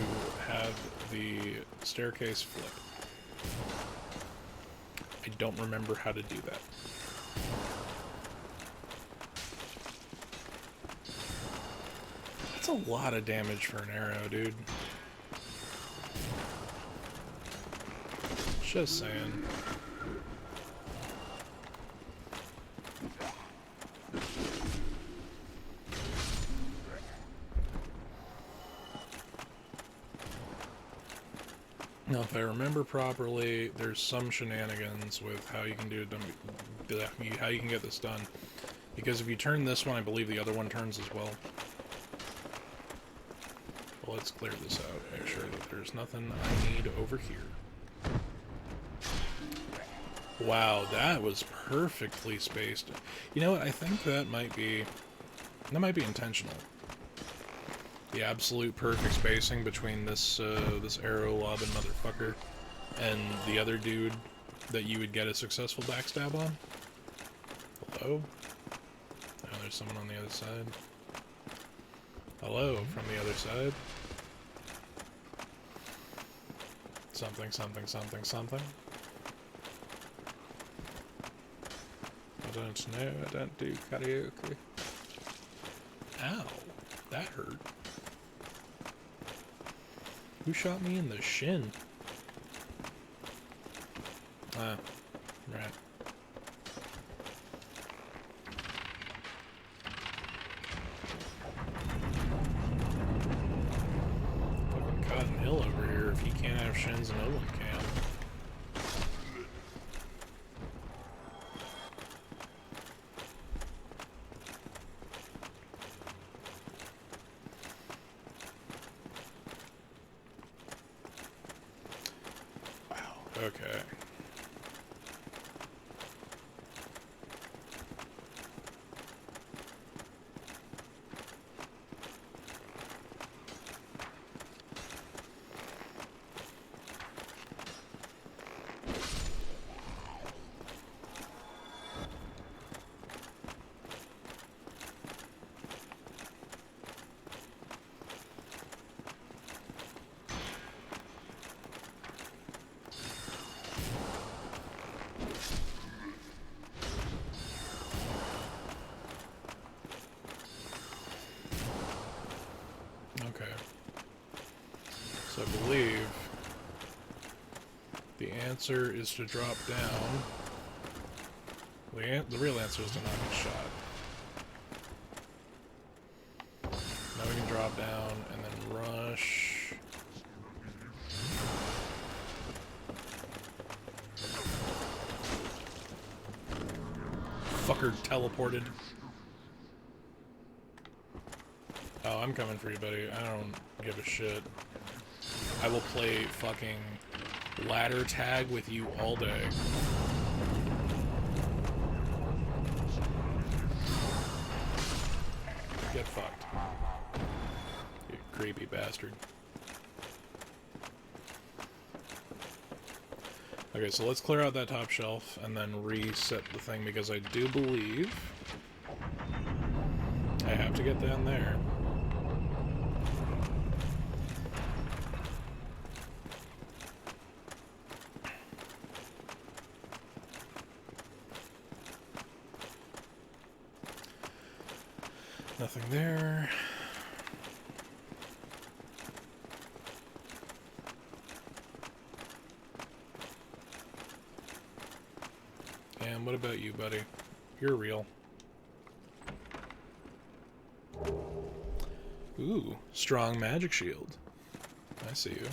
A: have the staircase flip. I don't remember how to do that. That's a lot of damage for an arrow, dude. Just saying. Now, if I remember properly, there's some shenanigans with how you can how you can get this done. Because if you turn this one, I believe the other one turns as well. Well, let's clear this out. Make sure that there's nothing I need over here. Wow, that was perfectly spaced. You know what? I think that might be intentional. The absolute perfect spacing between this this arrow lobbing motherfucker and the other dude that you would get a successful backstab on. Hello? Oh, there's someone on the other side. Hello, from the other side. Something, something, something, something. I don't know, I don't do karaoke. Ow, that hurt. Who shot me in the shin? Ah, right. Fucking Cotton Hill over here. If he can't have shins, no one can. Okay. Okay. So I believe the answer is to drop down. The real answer is to not get shot. Now we can drop down and then rush. Fucker teleported. Oh, I'm coming for you, buddy. I don't give a shit. I will play fucking ladder tag with you all day. Get fucked. You creepy bastard. Okay, so let's clear out that top shelf and then reset the thing because I do believe I have to get down there. Nothing there. And what about you, buddy? You're real. Ooh, strong magic shield. I see you.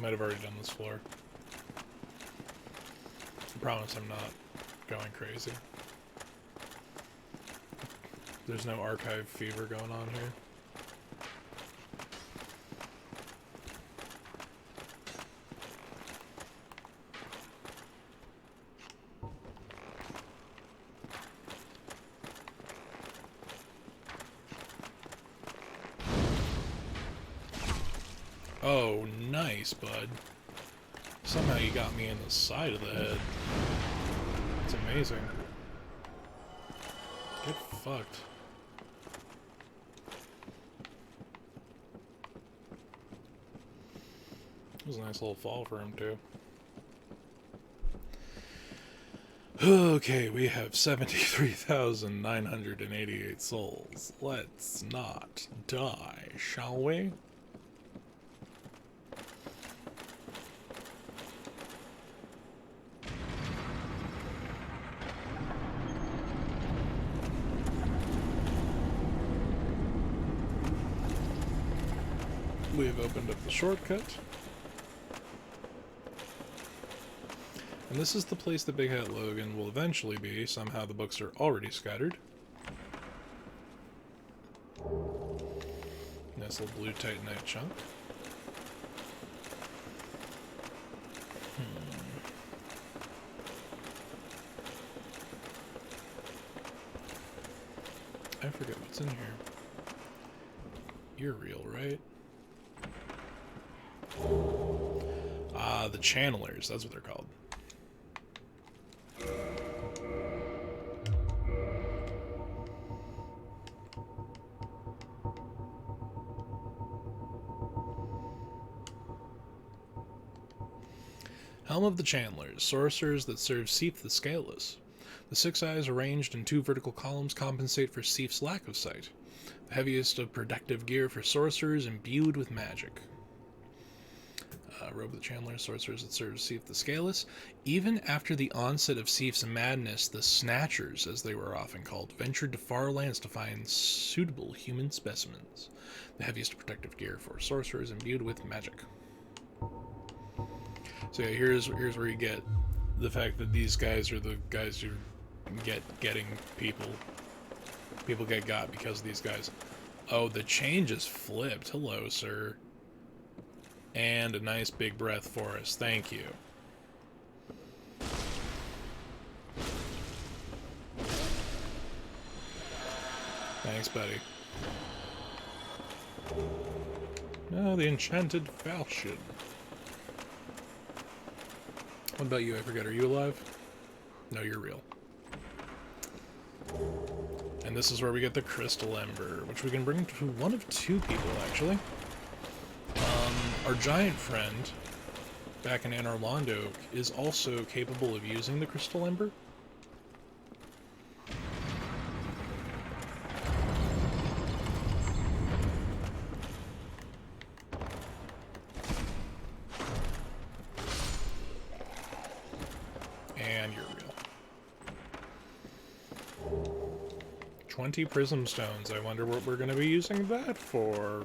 A: Might have already done this floor. I promise I'm not going crazy. There's no archive fever going on here. Oh, nice, bud. Somehow you got me in the side of the head. It's amazing. Get fucked. It was a nice little fall for him, too. Okay, we have 73,988 souls. Let's not die, shall we? We've opened up the shortcut. And this is the place that Big Hat Logan will eventually be. Somehow the books are already scattered. Nice little blue titanite chunk. I forget what's in here. You're real, right? Ah, the channelers, that's what they're called. Helm of the Channelers, sorcerers that serve Seif the Scaleless. The 6 eyes arranged in 2 vertical columns compensate for Seif's lack of sight. The heaviest of protective gear for sorcerers imbued with magic. Robe of the Channelers, sorcerers that serve Seif the Scaleless. Even after the onset of Seif's madness, the Snatchers, as they were often called, ventured to far lands to find suitable human specimens. The heaviest of protective gear for sorcerers imbued with magic. So yeah, here's where you get the fact that these guys are the guys who getting people. People get got because of these guys. Oh, the chain just flipped. Hello, sir. And a nice big breath for us. Thank you. Thanks, buddy. Oh, the enchanted falchion. What about you? I forget. Are you alive? No, you're real. And this is where we get the crystal ember, which we can bring to one of 2 people, actually. Our giant friend, back in Anor Londo, is also capable of using the crystal ember. And you're real. 20 prism stones. I wonder what we're going to be using that for.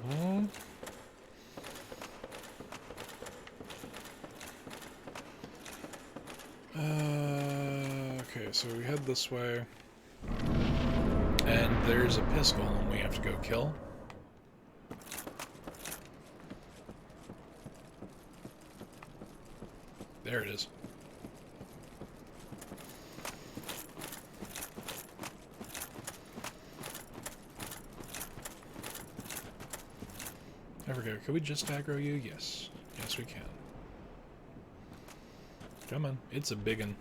A: Okay, so we head this way. And there's a pistol we have to go kill. There it is. forget. Can we just aggro you? Yes. Yes, we can. Come on. It's a biggin.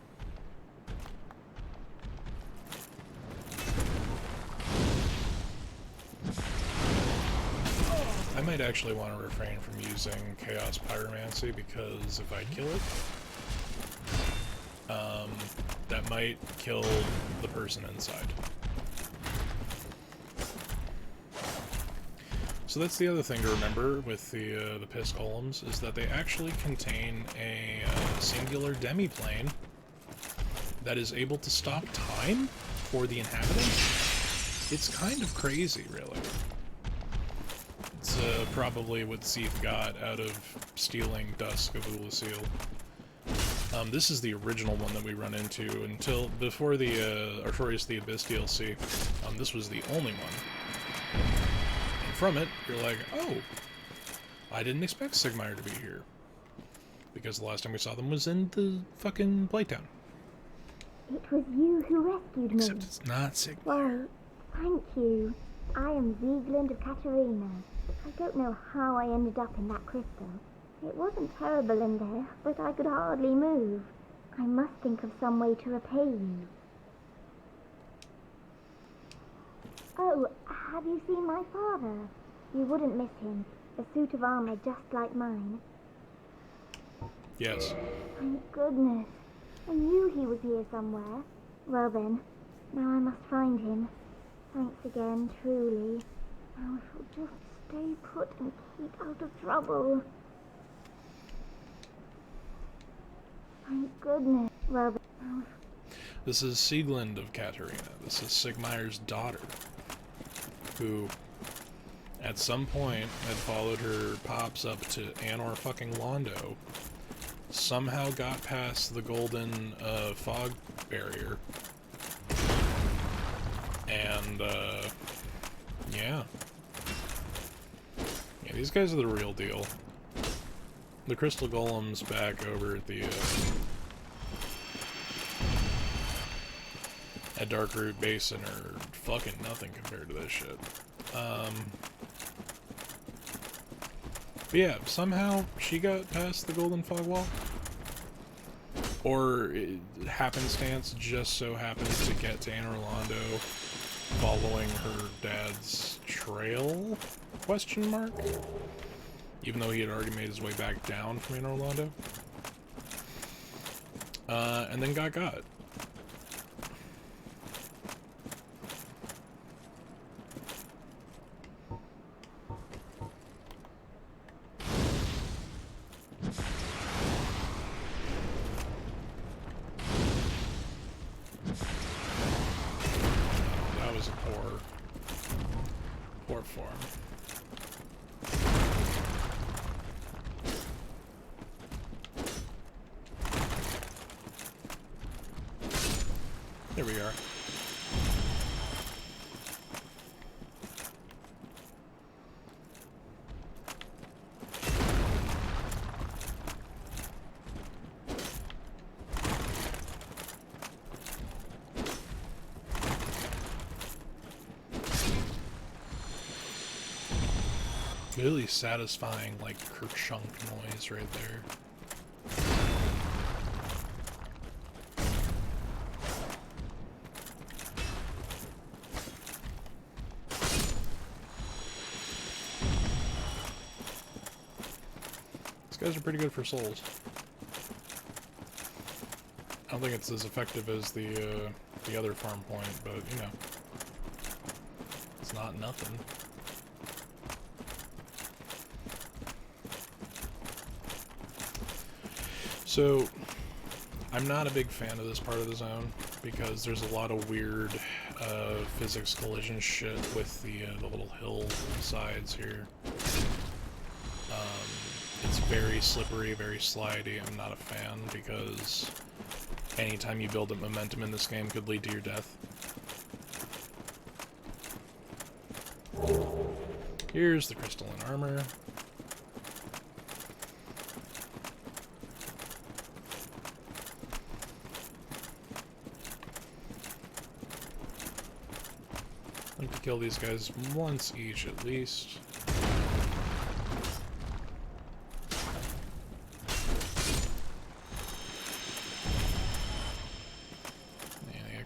A: I might actually want to refrain from using Chaos Pyromancy, because if I kill it, that might kill the person inside. So that's the other thing to remember with the Piss Golems, is that they actually contain a singular demiplane that is able to stop time for the inhabitants. It's kind of crazy, really. It's probably what Seath got out of stealing Dusk of Ulasil. This is the original one that we run into until before the Artorias the Abyss DLC. This was the only one. And from it, you're like, oh, I didn't expect Sigmire to be here, because the last time we saw them was in the fucking Playtown.
E: It was you who rescued me.
A: Except it's not Sigmire.
E: Well, thank you. I am Ziegland of Katarina. I don't know how I ended up in that crystal. It wasn't terrible in there, but I could hardly move. I must think of some way to repay you. Oh, have you seen my father? You wouldn't miss him. A suit of armor just like mine.
A: Yes.
E: Thank goodness. I knew he was here somewhere. Well then, now I must find him. Thanks again, truly. Now if we'll just stay put and keep out of trouble. Thank goodness. Well then, now
A: This is Siegland of Katarina. This is Sigmire's daughter, who at some point had followed her pops up to Anor fucking Londo, somehow got past the golden fog barrier, and yeah. Yeah, these guys are the real deal. The Crystal Golems back over at the at Darkroot Basin are fucking nothing compared to this shit. But yeah, somehow she got past the Golden Fog Wall. Or happenstance just so happened to get to Anor Londo following her dad's trail? Question mark? Even though he had already made his way back down from Anor Londo. And then got. That was a poor form. There we are. Really satisfying, like, kerchunk noise right there. These guys are pretty good for souls. I don't think it's as effective as the other farm point, but, you know, it's not nothing. So, I'm not a big fan of this part of the zone, because there's a lot of weird physics collision shit with the little hill sides here. It's very slippery, very slidey. I'm not a fan, because anytime you build up momentum in this game could lead to your death. Here's the crystalline armor. I like to kill these guys once each at least.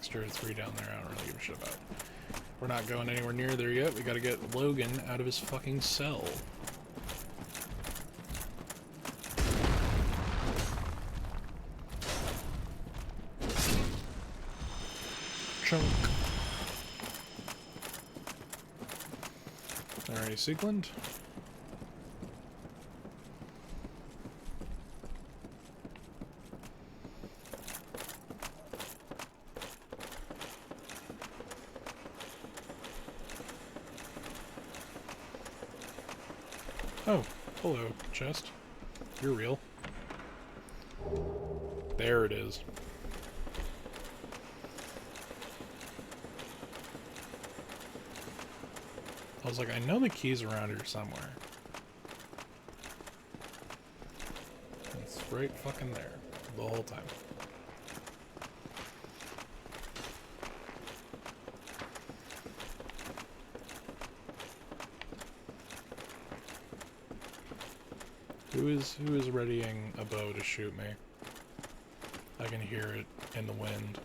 A: extra 3 down there. I don't really give a shit about. We're not going anywhere near there yet. We gotta get Logan out of his fucking cell. Chunk. Alright, Siegland. Oh, hello, chest. You're real. There it is. I was like, I know the key's around here somewhere. It's right fucking there. The whole time. Who is readying a bow to shoot me? I can hear it in the wind.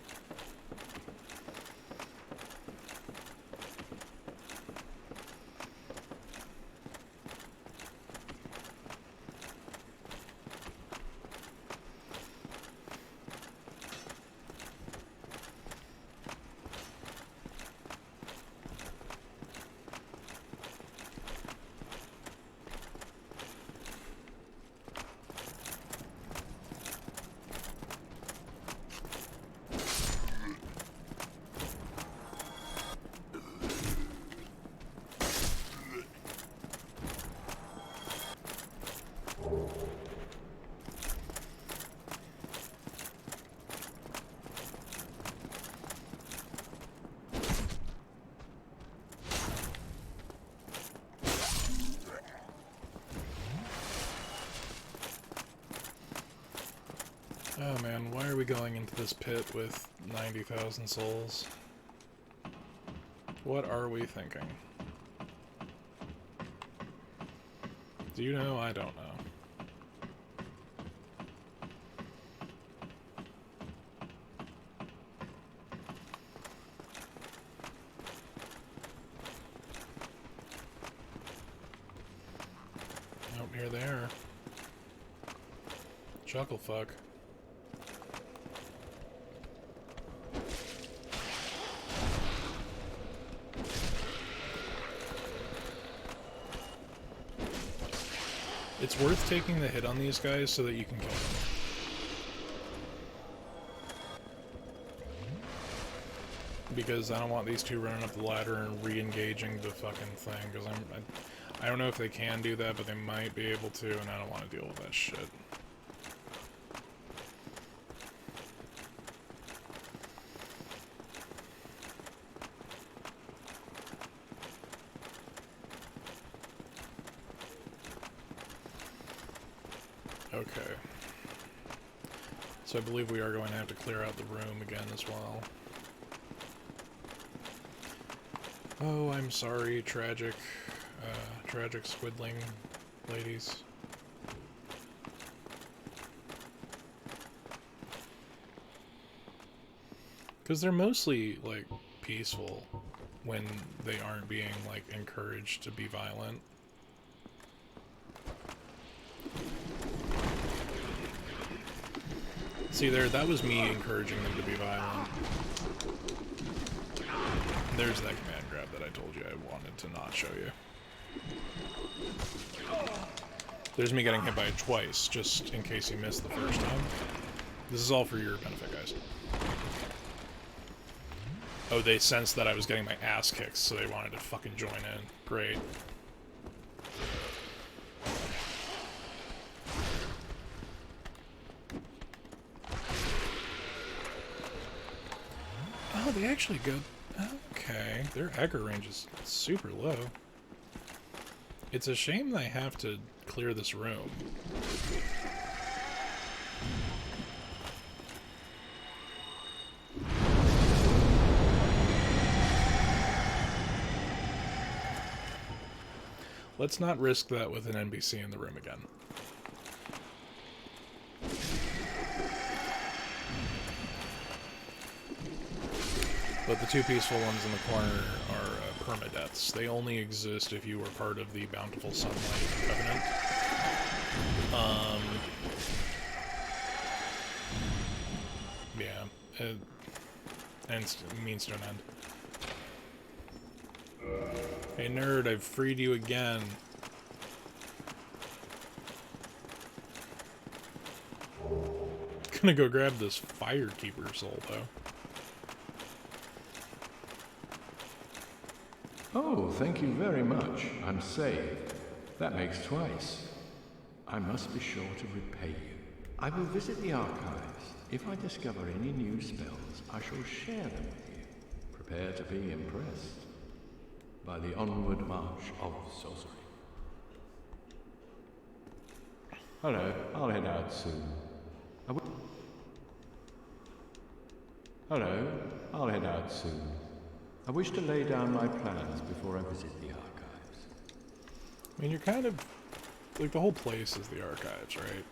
A: Oh man, why are we going into this pit with 90,000 souls? What are we thinking? Do you know? I don't know. Oh, here they are. Chuckle fuck. It's worth taking the hit on these guys so that you can kill them. Because I don't want these two running up the ladder and re-engaging the fucking thing, because I don't know if they can do that, but they might be able to, and I don't want to deal with that shit. Okay. So I believe we are going to have to clear out the room again as well. Oh, I'm sorry, tragic squidling ladies. Because they're mostly, like, peaceful when they aren't being, like, encouraged to be violent. See there, that was me encouraging them to be violent. There's that command grab that I told you I wanted to not show you. There's me getting hit by it twice, just in case you missed the first time. This is all for your benefit, guys. Oh, they sensed that I was getting my ass kicked, so they wanted to fucking join in. Great. Oh, they actually go... Okay, their aggro range is super low. It's a shame they have to clear this room. Let's not risk that with an NPC in the room again. But the two peaceful ones in the corner are permadeaths. They only exist if you were part of the Bountiful Sunlight Covenant. Yeah. And it means to an end. Hey nerd, I've freed you again. Gonna go grab this Firekeeper soul, though.
D: Oh, thank you very much. I'm saved. That makes twice. I must be sure to repay you. I will visit the archives. If I discover any new spells, I shall share them with you. Prepare to be impressed by the onward march of sorcery. Hello, I'll head out soon. Hello, I'll head out soon. I wish to lay down my plans before I visit the archives.
A: I mean, you're kind of... like, the whole place is the archives, right?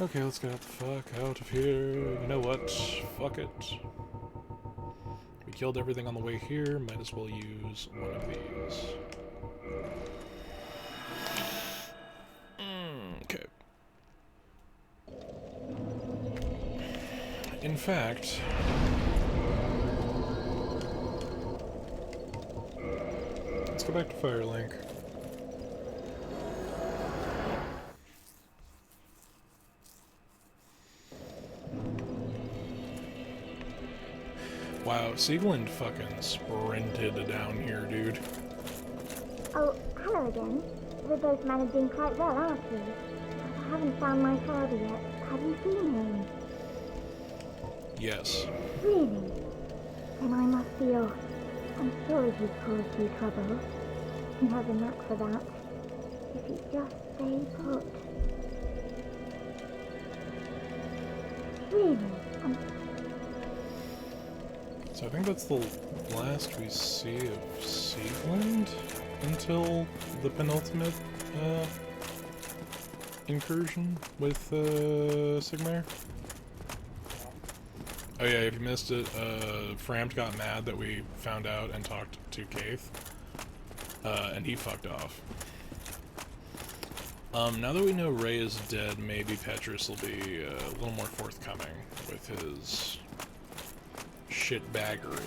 A: Okay, let's get the fuck out of here. You know what? Fuck it. We killed everything on the way here. Might as well use one of these. Okay. In fact... let's go back to Firelink. Wow, Sieglund fucking sprinted down here, dude.
E: Oh, hello again. We're both managing quite well, aren't we? I haven't found my father yet. Have you seen him?
A: Yes.
E: Really? Then I must be off. I'm sorry he's caused you trouble. He has a knack for that. If you just stay put. Really?
A: So I think that's the last we see of Sieglund until the penultimate incursion with Sigmar. Oh yeah, if you missed it, Frampt got mad that we found out and talked to Kaith, and he fucked off. Now that we know Ray is dead, maybe Petrus will be a little more forthcoming with his shitbaggery.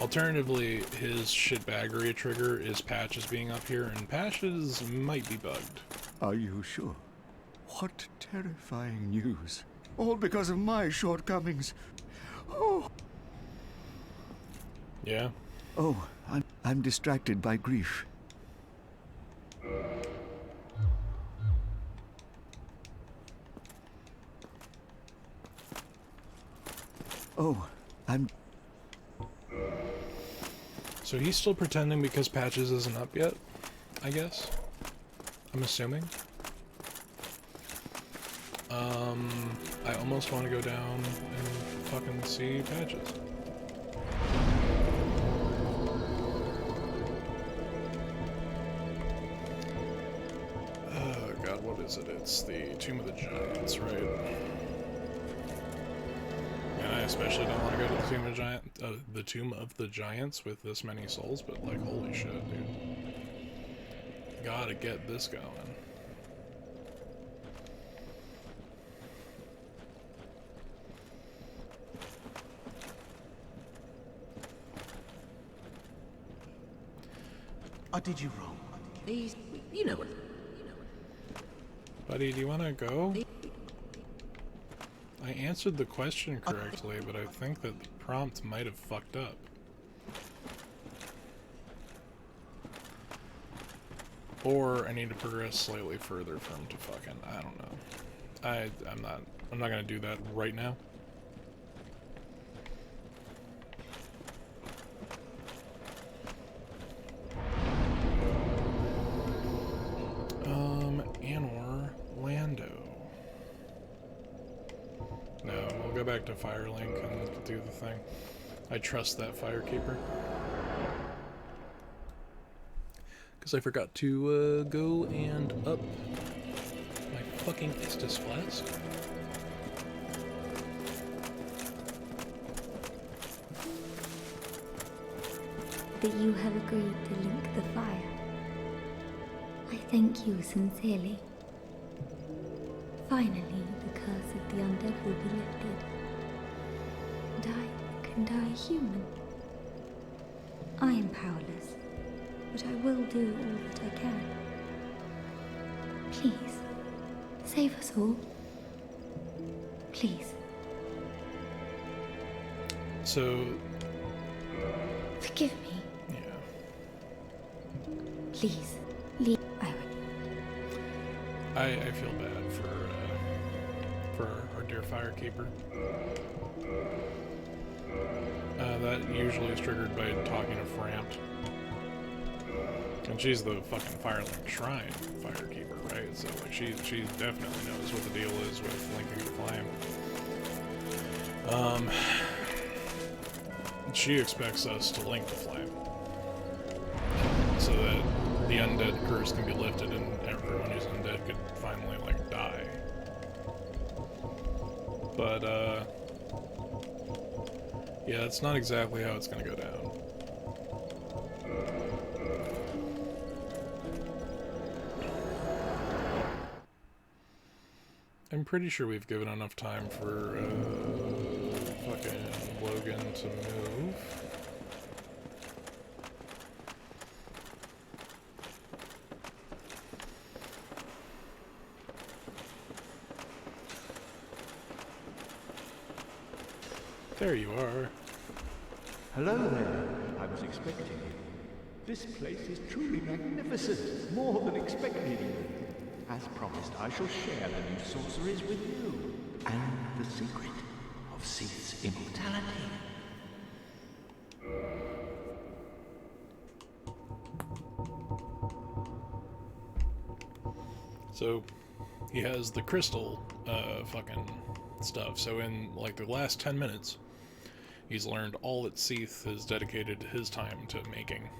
A: Alternatively, his shitbaggery trigger is Patches being up here, and Patches might be bugged.
F: Are you sure? What terrifying news. All because of my shortcomings. Oh.
A: Yeah?
F: Oh, I'm distracted by grief. Oh,
A: So he's still pretending because Patches isn't up yet, I guess? I'm assuming. I almost want to go down and fucking see Patches. Oh god, what is it? It's the Tomb of the Giants, right? And I especially don't want to go to the Tomb of the Giants with this many souls, but like, holy shit, dude. Gotta get this going.
B: I did you wrong.
G: These, you know what.
A: Buddy, do you want to go? I answered the question correctly, but I think that the prompt might have fucked up. Or I need to progress slightly further for him to fucking, I don't know. I'm not gonna do that right now. Anor Lando. No, we'll go back to Firelink and do the thing. I trust that Firekeeper. Because I forgot to go and up my fucking Estus Flask.
H: that you have agreed to link the fire. I thank you sincerely. Finally, the curse of the undead will be lifted. And I can die human. I am powerless, but I will do all that I can. Please, save us all. Please.
A: So,
H: Forgive me.
A: yeah.
H: Please, leave.
A: I feel bad for our dear Firekeeper. That usually is triggered by talking to Frampt. And she's the fucking Firelink Shrine Firekeeper, right? So, like, she definitely knows what the deal is with linking the flame. She expects us to link the flame. So that the undead curse can be lifted and everyone who's undead could finally, like, die. But, yeah, that's not exactly how it's gonna go down. I'm pretty sure we've given enough time for, fucking Logan to move. There you are.
D: Hello there. I was expecting you. This place is truly magnificent, more than expected. As promised, I shall share the new sorceries with you, and the secret of Sith's immortality.
A: So, he has the crystal, fucking stuff. So in, like, the last 10 minutes, he's learned all that Sith has dedicated his time to making.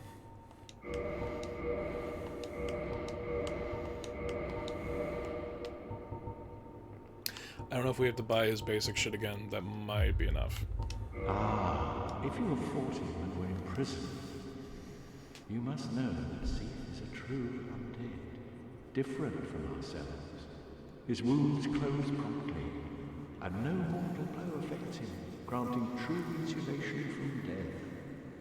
A: I don't know if we have to buy his basic shit again. That might be enough.
D: Ah, if you have fought him and were imprisoned, you must know that Sith is a true undead, different from ourselves. His wounds close promptly, and no mortal blow affects him, granting true insulation from death.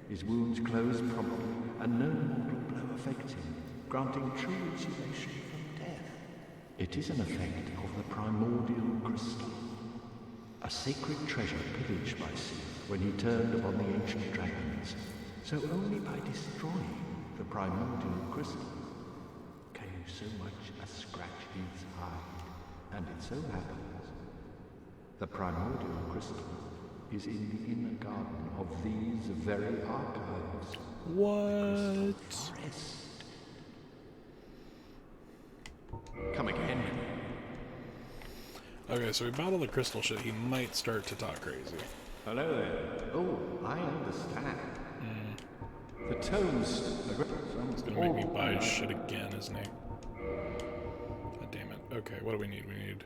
D: His wounds close promptly, and no mortal blow affects him, granting true insulation from death. It is an effect of the primordial crystal, a sacred treasure pillaged by Sith when he turned upon the ancient dragons. So only by destroying the primordial crystal can you so much as scratch his hide. And it so happens, the primordial crystal is in the inner garden of these very archives.
A: What?
D: Forest. Come again.
A: Okay, so we battle the crystal shit. He might start to talk crazy.
D: Hello there. Oh, I understand. The tones are
A: He's gonna make me buy his shit again, isn't he? God damn it. Okay, what do we need? We need...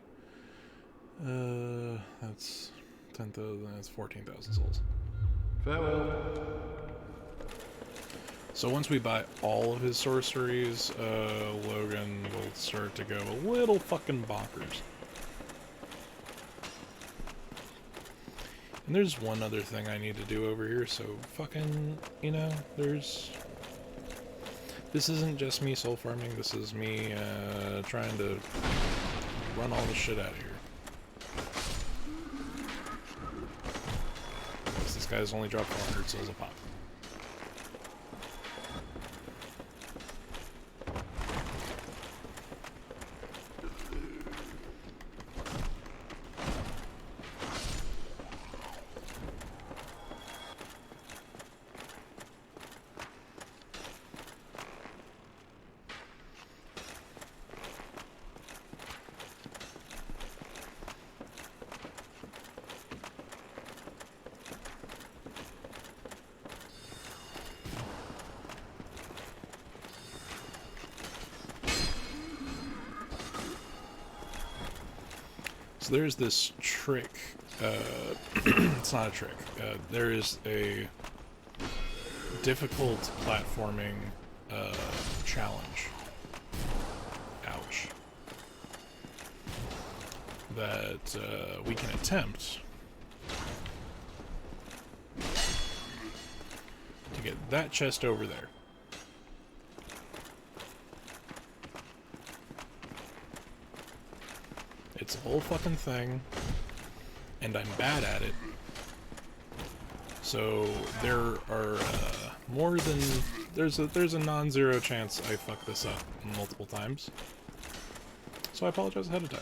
A: that's 10,000, that's 14,000 souls.
D: Farewell.
A: So once we buy all of his sorceries, Logan will start to go a little fucking bonkers. And there's one other thing I need to do over here, so fucking, you know, there's... This isn't just me soul farming, this is me, trying to run all the shit out of here. Because this guy's only dropped 400 souls a pop. So there's this trick, it's not a trick, there is a difficult platforming challenge. Ouch. That we can attempt to get that chest over there. It's a whole fucking thing, and I'm bad at it. So there are more than there's a non-zero chance I fuck this up multiple times. So I apologize ahead of time.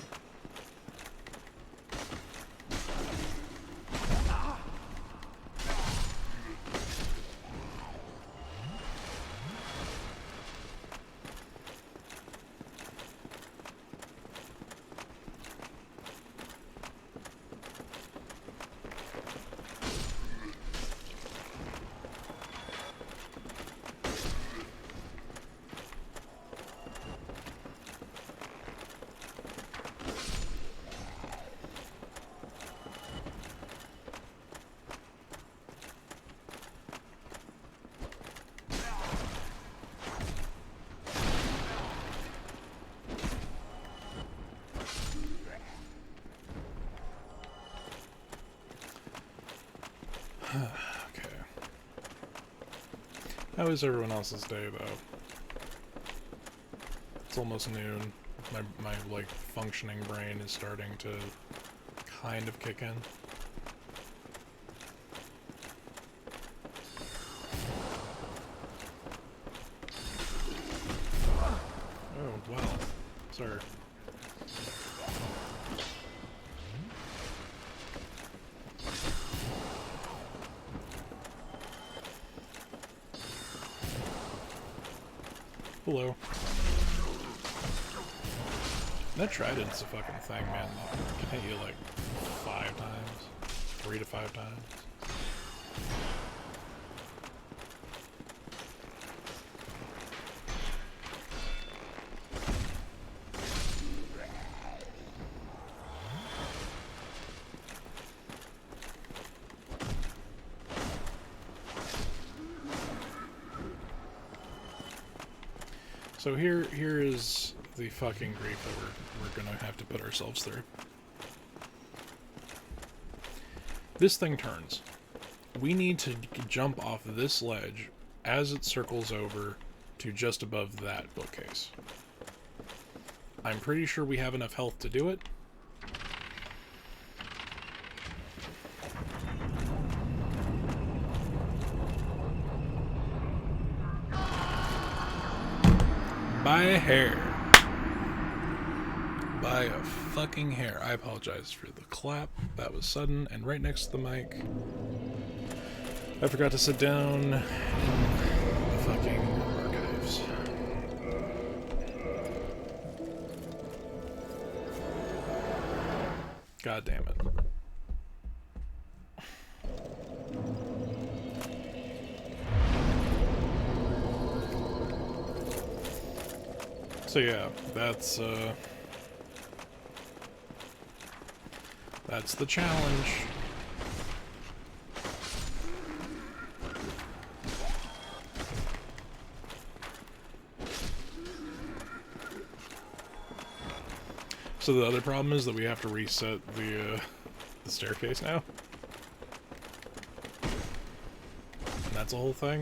A: Okay. How is everyone else's day, though? It's almost noon. My like, functioning brain is starting to kind of kick in. Oh, wow. Sorry. Hello. That trident's a fucking thing, man. It can hit you like 5 times. 3 to 5 times. So here is the fucking grief that we're gonna have to put ourselves through. This thing turns. We need to jump off this ledge as it circles over to just above that bookcase. I'm pretty sure we have enough health to do it. By a hair. By a fucking hair. I apologize for the clap. That was sudden and right next to the mic. I forgot to sit down in the fucking archives. God damn it. So yeah, that's the challenge. So the other problem is that we have to reset the staircase now. And that's a whole thing.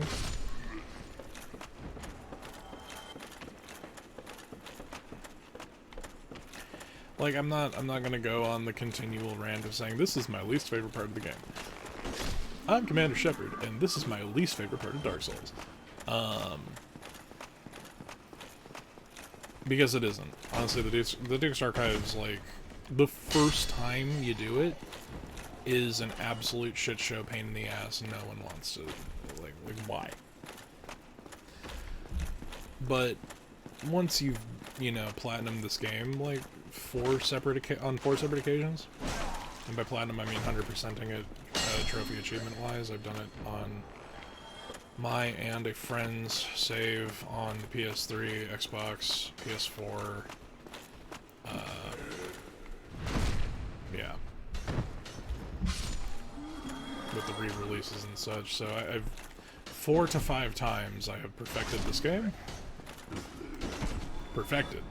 A: Like, I'm not gonna go on the continual rant of saying this is my least favorite part of the game. I'm Commander Shepard, and this is my least favorite part of Dark Souls. Because it isn't. Honestly, the Duke's Archives, like, the first time you do it is an absolute shit show pain in the ass, and no one wants to, like why? But once you've, you know, platinumed this game, like, on 4 separate occasions, and by platinum I mean 100%ing it trophy achievement wise. I've done it on my and a friend's save on the PS3, Xbox, PS4, yeah, with the re-releases and such. So I've 4 to 5 times I have perfected this game. Perfected.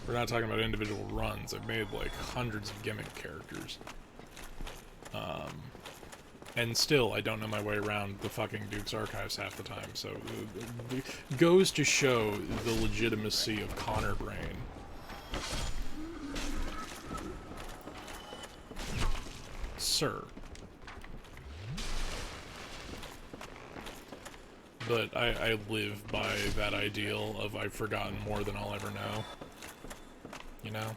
A: We're not talking about individual runs. I've made like hundreds of gimmick characters. And still, I don't know my way around the fucking Duke's Archives half the time, so it goes to show the legitimacy of Connor Brain. Sir. But I live by that ideal of I've forgotten more than I'll ever know. You know?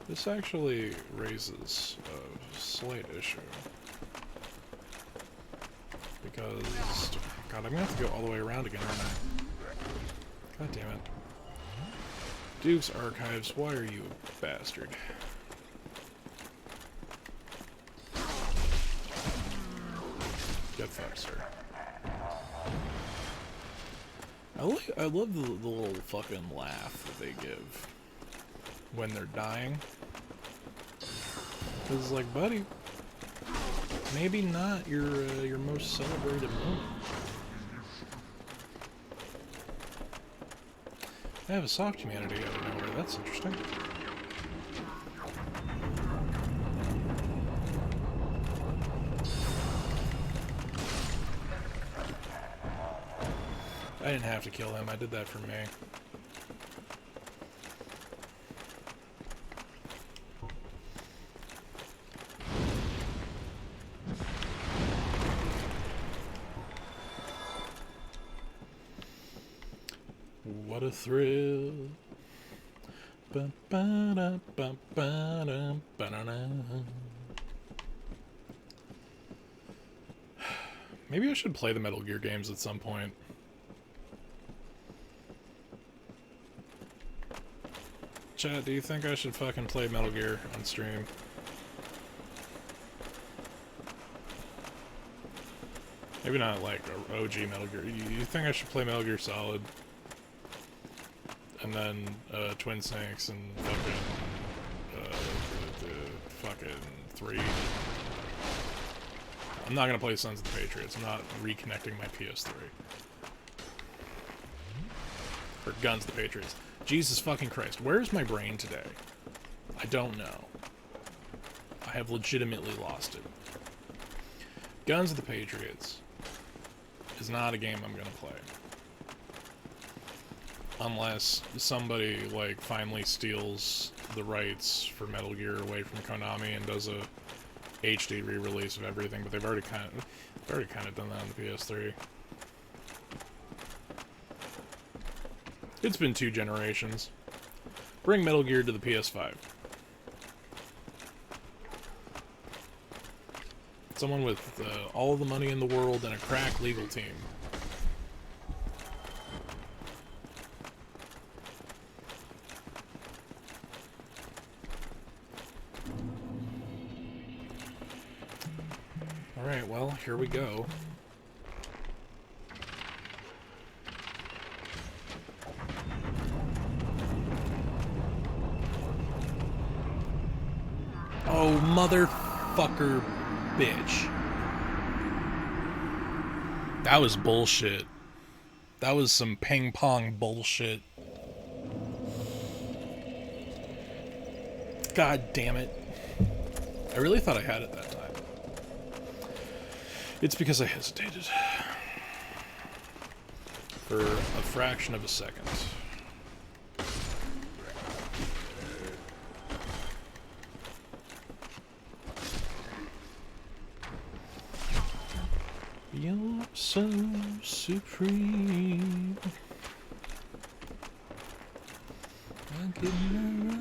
A: This actually raises a slight issue. Because... God, I'm gonna have to go all the way around again, aren't I? God damn it. Duke's Archives, why are you a bastard? Get fucked, sir. I love the little fucking laugh that they give when they're dying. Cause it's like, buddy, maybe not your most celebrated moment. I have a soft humanity out of nowhere. That's interesting. I didn't have to kill him. I did that for me. What a thrill. Maybe I should play the Metal Gear games at some point. Chat, do you think I should fucking play Metal Gear on stream? Maybe not like OG Metal Gear. You think I should play Metal Gear Solid? And then Twin Snakes and fucking 3. I'm not gonna play Sons of the Patriots. I'm not reconnecting my PS3. Or Guns of the Patriots. Jesus fucking Christ. Where's my brain today? I don't know. I have legitimately lost it. Guns of the Patriots is not a game I'm gonna play. Unless somebody, like, finally steals the rights for Metal Gear away from Konami and does a HD re-release of everything, but they've already kind of done that on the PS3. It's been 2 generations. Bring Metal Gear to the PS5. Someone with all the money in the world and a crack legal team. Alright, well, here we go. Oh, motherfucker, bitch. That was bullshit. That was some ping-pong bullshit. God damn it. I really thought I had it that time. It's because I hesitated. For a fraction of a second. You're so supreme. I get my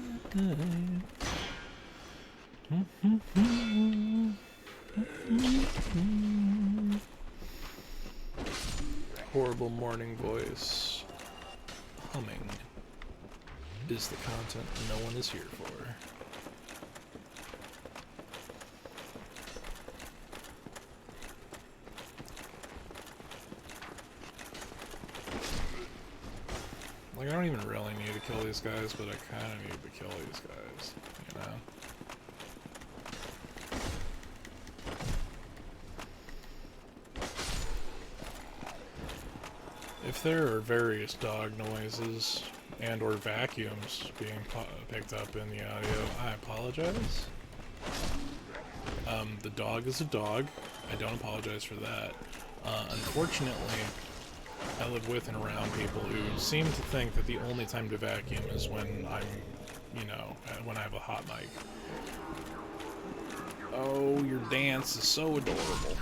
A: Horrible morning voice. Humming is the content no one is here for. Like Like, I don't even really need to kill these guys, but I kind of need to kill these guys, you know? If there are various dog noises and or vacuums being picked up in the audio, I apologize. The dog is a dog. I don't apologize for that. Unfortunately, I live with and around people who seem to think that the only time to vacuum is when I'm, you know, when I have a hot mic. Oh, your dance is so adorable.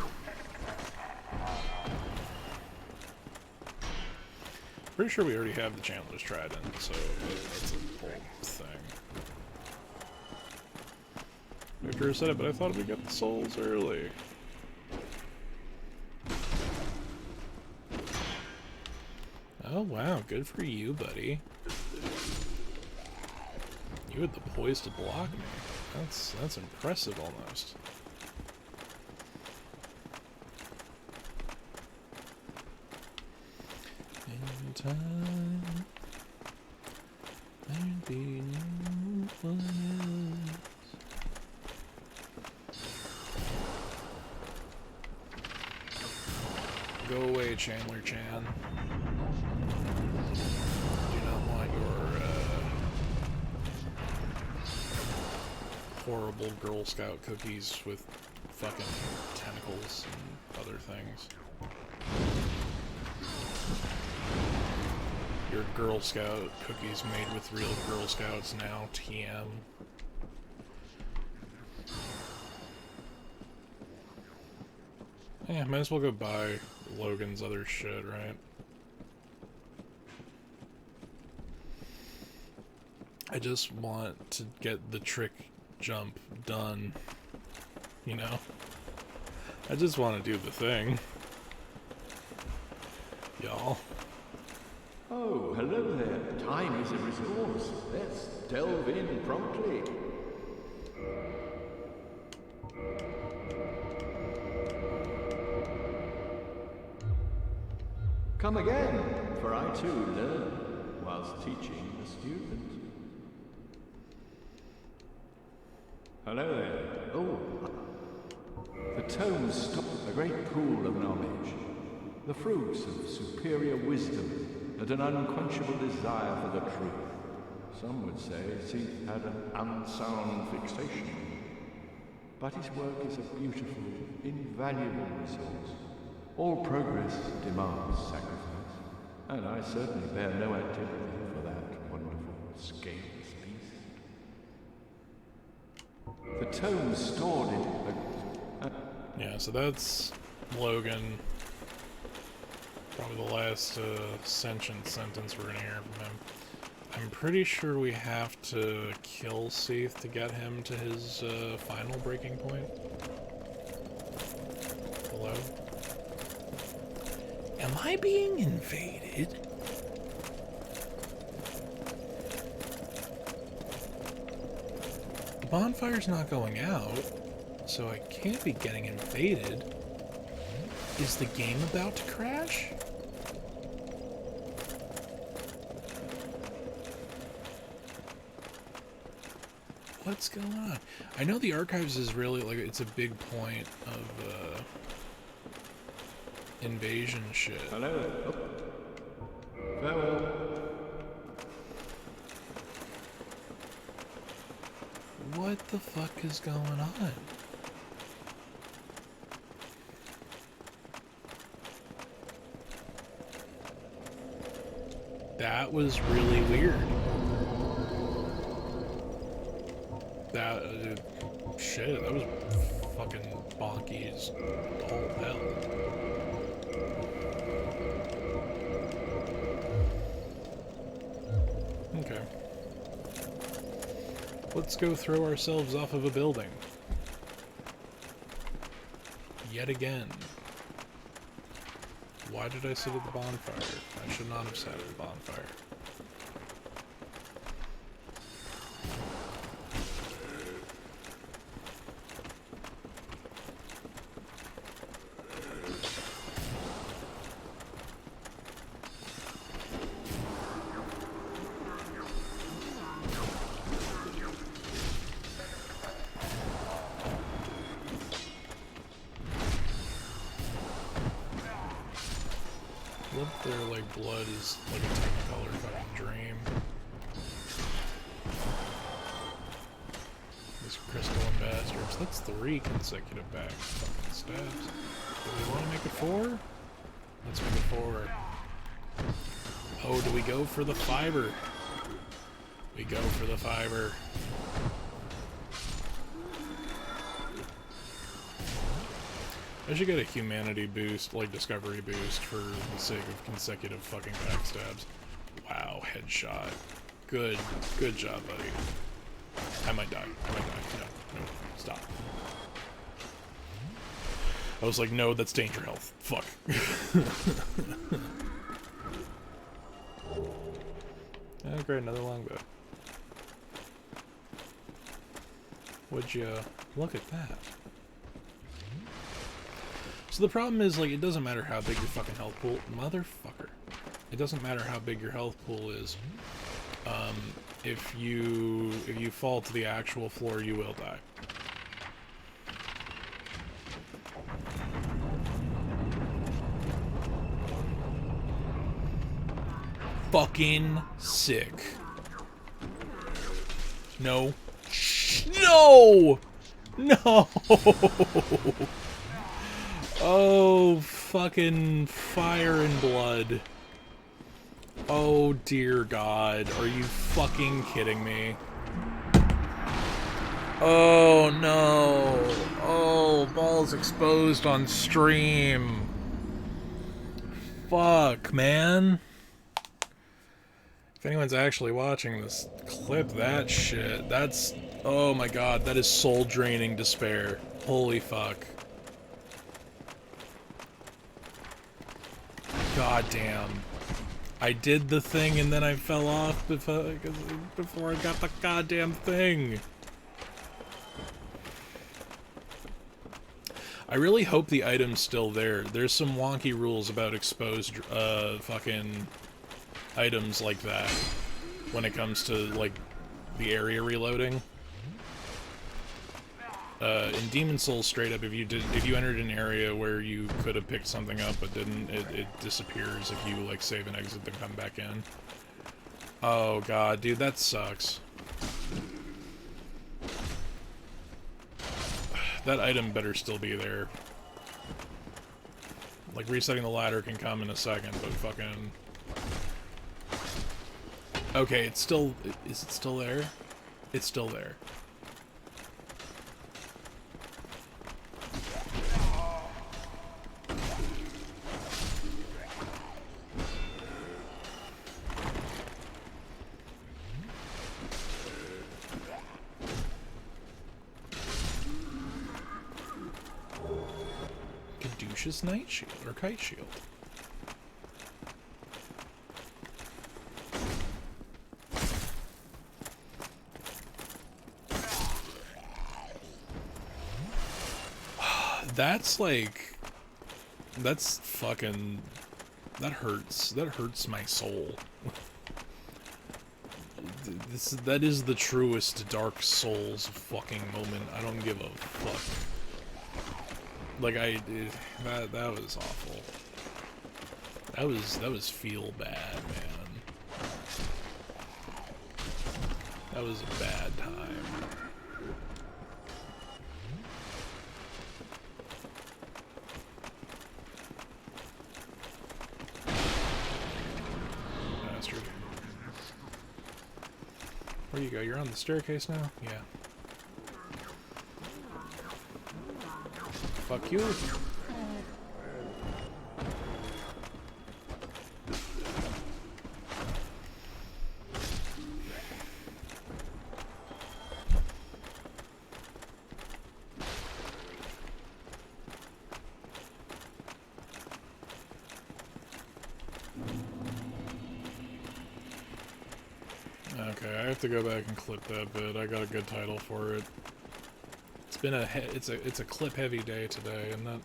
A: Pretty sure we already have the Chandler's Trident, so that's a whole thing. Victor said it, but I thought we got the souls early. Oh wow, good for you, buddy. You had the poise to block me. That's impressive almost. In time, there'd be no one else. Go away, Chandler Chan. Do not want your horrible Girl Scout cookies with fucking tentacles and other things. Your Girl Scout cookies made with real Girl Scouts now, TM. Yeah, might as well go buy Logan's other shit, right? I just want to get the trick jump done, you know? I just want to do the thing. Y'all.
D: Oh, hello there. Time is a resource. Let's delve in promptly. Come again, for I too learn whilst teaching a student. Hello there. Oh, the tomes stop a great pool of knowledge, the fruits of superior wisdom, and an unquenchable desire for the truth. Some would say Seath had an unsound fixation, but his work is a beautiful, invaluable resource. All progress demands sacrifice, and I certainly bear no antipathy for that wonderful, scaleless beast. The tomes stored in
A: Yeah, so that's Logan. Probably the last sentient sentence we're gonna hear from him. I'm pretty sure we have to kill Seath to get him to his final breaking point. Hello? Am I being invaded? The bonfire's not going out, so I can't be getting invaded. Is the game about to crash? What's going on? I know the archives is really, like, it's a big point of, invasion shit.
D: Hello. Oh. Farewell.
A: What the fuck is going on? That was really weird. That, shit, that was fucking bonky as all hell. Okay. Let's go throw ourselves off of a building. Yet again. Why did I sit at the bonfire? I should not have sat at the bonfire. love that their, like, blood is like a technicolor fucking dream. These crystalline bastards. That's 3 consecutive back fucking stabs. Do we want to make it 4? Let's make it 4. Oh, do we go for the fiber? We go for the fiber. I should get a humanity boost, like discovery boost, for the sake of consecutive fucking backstabs. Wow, headshot. Good job, buddy. I might die. No, stop. I was like, no, that's danger health. Fuck. Oh, great, another longbow. Would you look at that? So the problem is, like, it doesn't matter how big your fucking health pool... Motherfucker. It doesn't matter how big your health pool is. If you fall to the actual floor, you will die. Fucking sick. No. No! No! Oh, fucking fire and blood. Oh, dear God. Are you fucking kidding me? Oh, no. Oh, balls exposed on stream. Fuck, man. If anyone's actually watching this, clip that shit. That's... Oh my God, that is soul-draining despair. Holy fuck. God damn. I did the thing and then I fell off before I got the goddamn thing. I really hope the item's still there. There's some wonky rules about exposed fucking items like that when it comes to, like, the area reloading. In Demon Souls, straight up, if you entered an area where you could have picked something up but didn't, it disappears if you, like, save and exit then come back in. Oh God, dude, that sucks. That item better still be there. Like, resetting the ladder can come in a second, but fucking... Okay, it's still... Is it still there? It's still there. Caduceus Night Shield, or Kite Shield. That's like... That's fucking... That hurts. That hurts my soul. That is the truest Dark Souls fucking moment. I don't give a fuck. Like, that was awful. That was feel bad, man. That was a bad time. Bastard. Where you go? You're on the staircase now? Yeah. Fuck you. Okay, I have to go back and clip that bit. I got a good title for it. It's been it's a clip heavy day today, and that...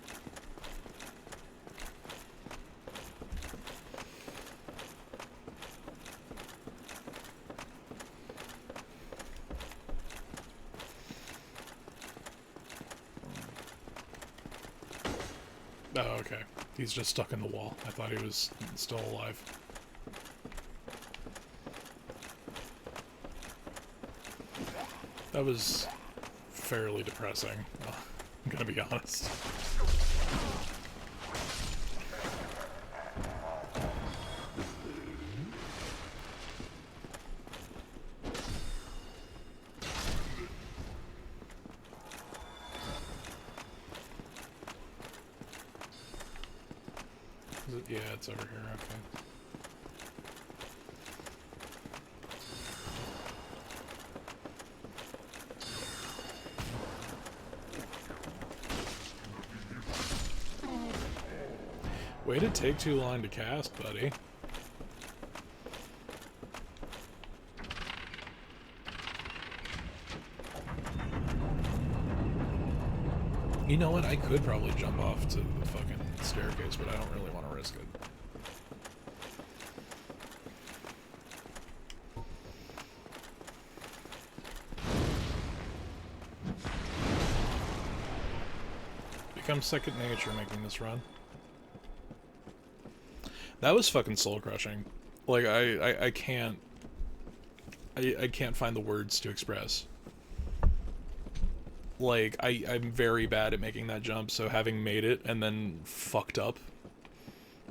A: Oh, okay. He's just stuck in the wall. I thought he was still alive. That was fairly depressing. I'm gonna be honest. Yeah, it's over here, okay. Way to take too long to cast, buddy. You know what? I could probably jump off to the fucking staircase, but I don't really want to risk it. Becomes second nature making this run. That was fucking soul crushing. Like I can't find the words to express. Like I'm very bad at making that jump, so having made it and then fucked up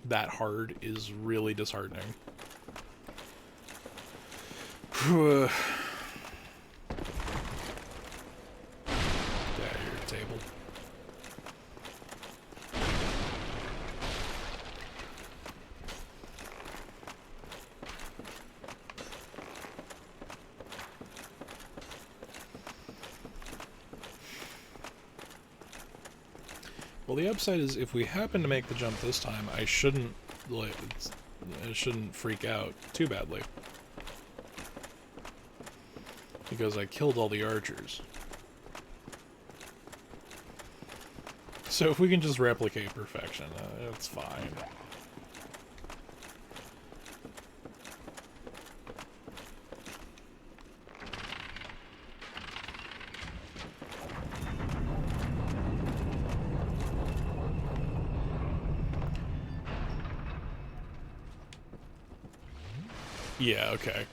A: that hard is really disheartening. Yeah, your table. Well, the upside is if we happen to make the jump this time, I shouldn't freak out too badly. Because I killed all the archers. So if we can just replicate perfection, it's fine. Yeah, okay.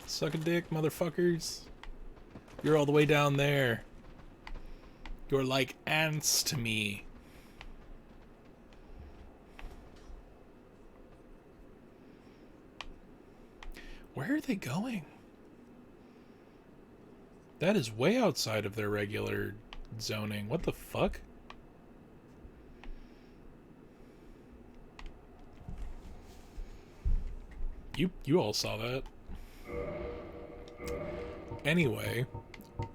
A: Suck a dick, motherfuckers. You're all the way down there. You're like ants to me. Where are they going? That is way outside of their regular zoning. What the fuck? You all saw that. Anyway,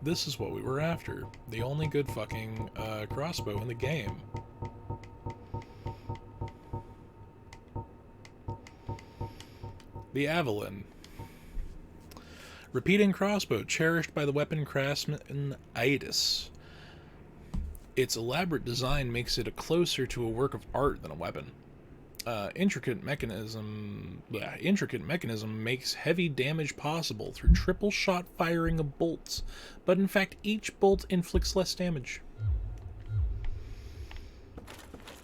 A: this is what we were after. The only good fucking crossbow in the game. The Avalon. Repeating crossbow, cherished by the weapon craftsman Itis. Its elaborate design makes it closer to a work of art than a weapon. Intricate mechanism makes heavy damage possible through triple shot firing of bolts, but in fact each bolt inflicts less damage.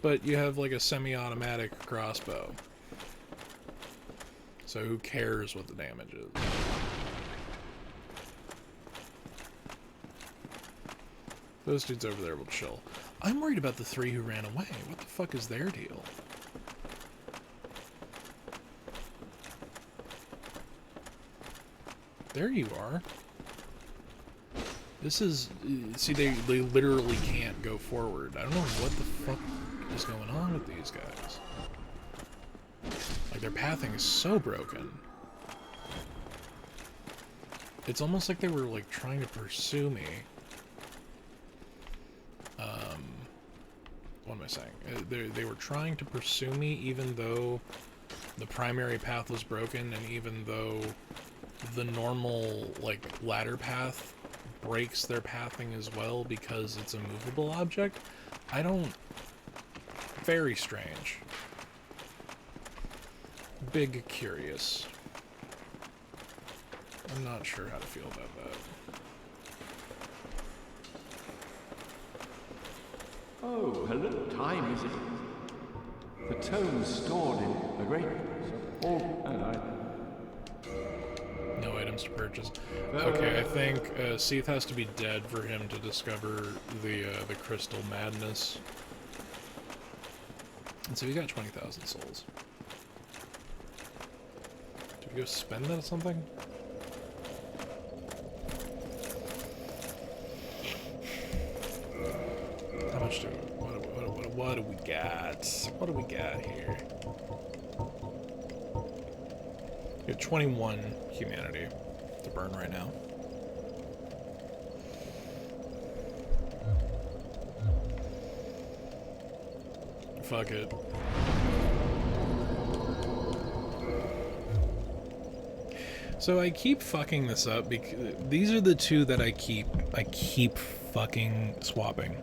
A: But you have like a semi-automatic crossbow, so who cares what the damage is? Those dudes over there will chill. I'm worried about the three who ran away. What the fuck is their deal? There you are. This is... See, they literally can't go forward. I don't know what the fuck is going on with these guys. Like, their pathing is so broken. It's almost like they were, like, trying to pursue me. What am I saying? They were trying to pursue me even though the primary path was broken and even though the normal, like, ladder path breaks their pathing as well because it's a movable object. I don't... Very strange. Big curious. I'm not sure how to feel about that.
D: Oh, hello. Time, is it? The tomes stored in a great... Oh, and I...
A: No items to purchase. Okay, I think Seath has to be dead for him to discover the crystal madness. And so we got 20,000 souls. Did we go spend that on something? How much do what do we got? What do we got here? We have 21 humanity to burn right now. Fuck it. So I keep fucking this up because these are the two that I keep fucking swapping.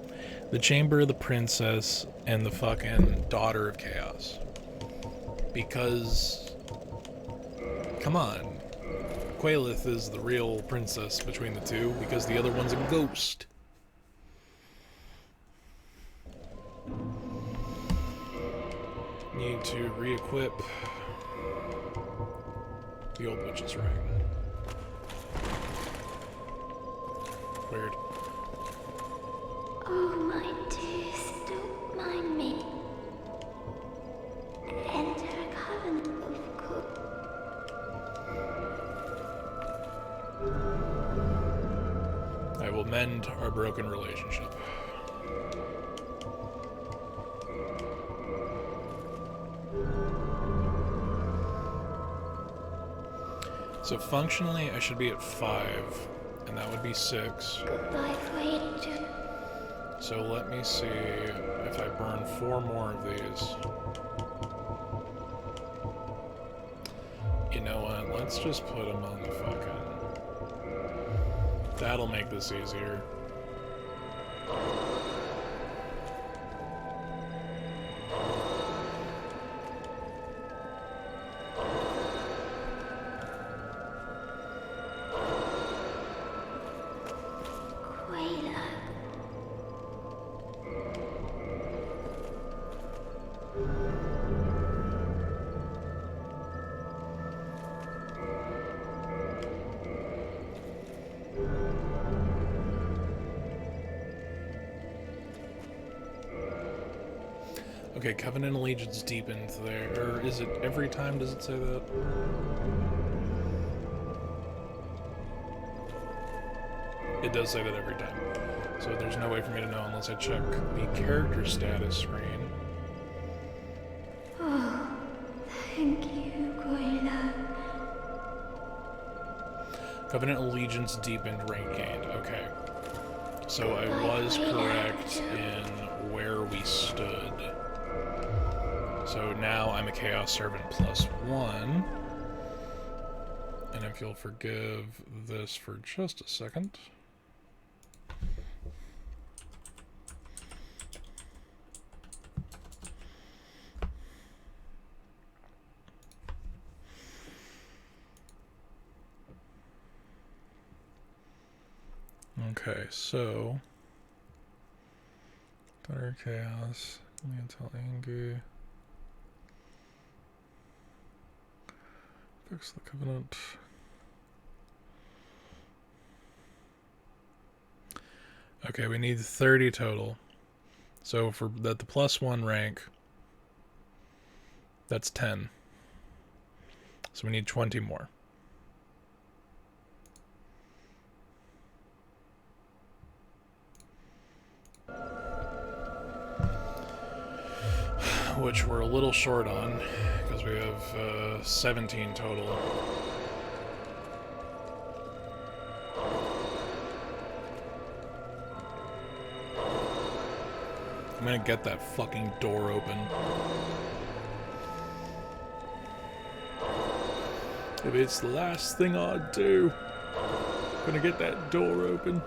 A: The Chamber of the Princess and the fucking Daughter of Chaos. Because come on. Quaelith is the real princess between the two because the other one's a ghost. Need to re-equip the old witch's ring. Weird.
E: Oh, my dears, don't mind me. Enter a covenant of course.
A: I will mend our broken relationship. So functionally, I should be at 5, and that would be 6.
E: Goodbye, Voyager.
A: So let me see if I burn 4 more of these. You know what? Let's just put them on the fucking... That'll make this easier. Okay, Covenant Allegiance deepened there. Or is it every time, does it say that? It does say that every time. So there's no way for me to know unless I check the character status screen.
E: Oh, thank you, Goyla.
A: Covenant Allegiance deepened, rank gained. Okay. So I was correct in where we stood. So now I'm a Chaos Servant +1. And if you'll forgive this for just a second. Okay, so Daughter of Chaos, Leontel Angu. Fix the Covenant. Okay, we need 30 total. So for that, the +1 rank, that's 10. So we need 20 more. Which we're a little short on, because we have 17 total. I'm gonna get that fucking door open. If it's the last thing I'd do, I'm gonna get that door open.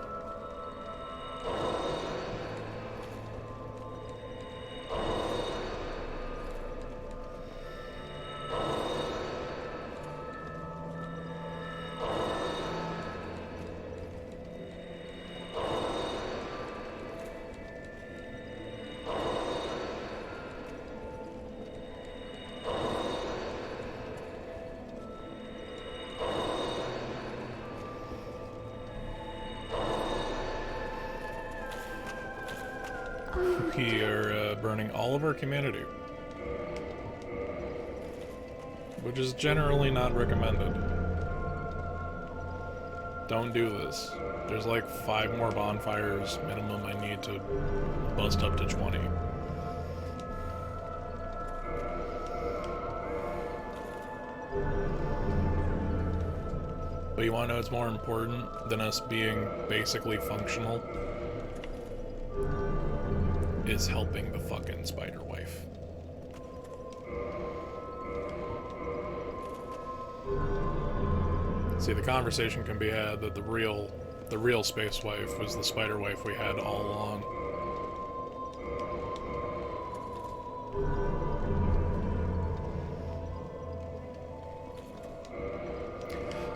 A: We are burning all of our humanity. Which is generally not recommended. Don't do this. There's like 5 more bonfires minimum I need to bust up to 20. But you want to know what's more important than us being basically functional? Is helping the fucking spider wife. See, the conversation can be had that the real space wife was the spider wife we had all along.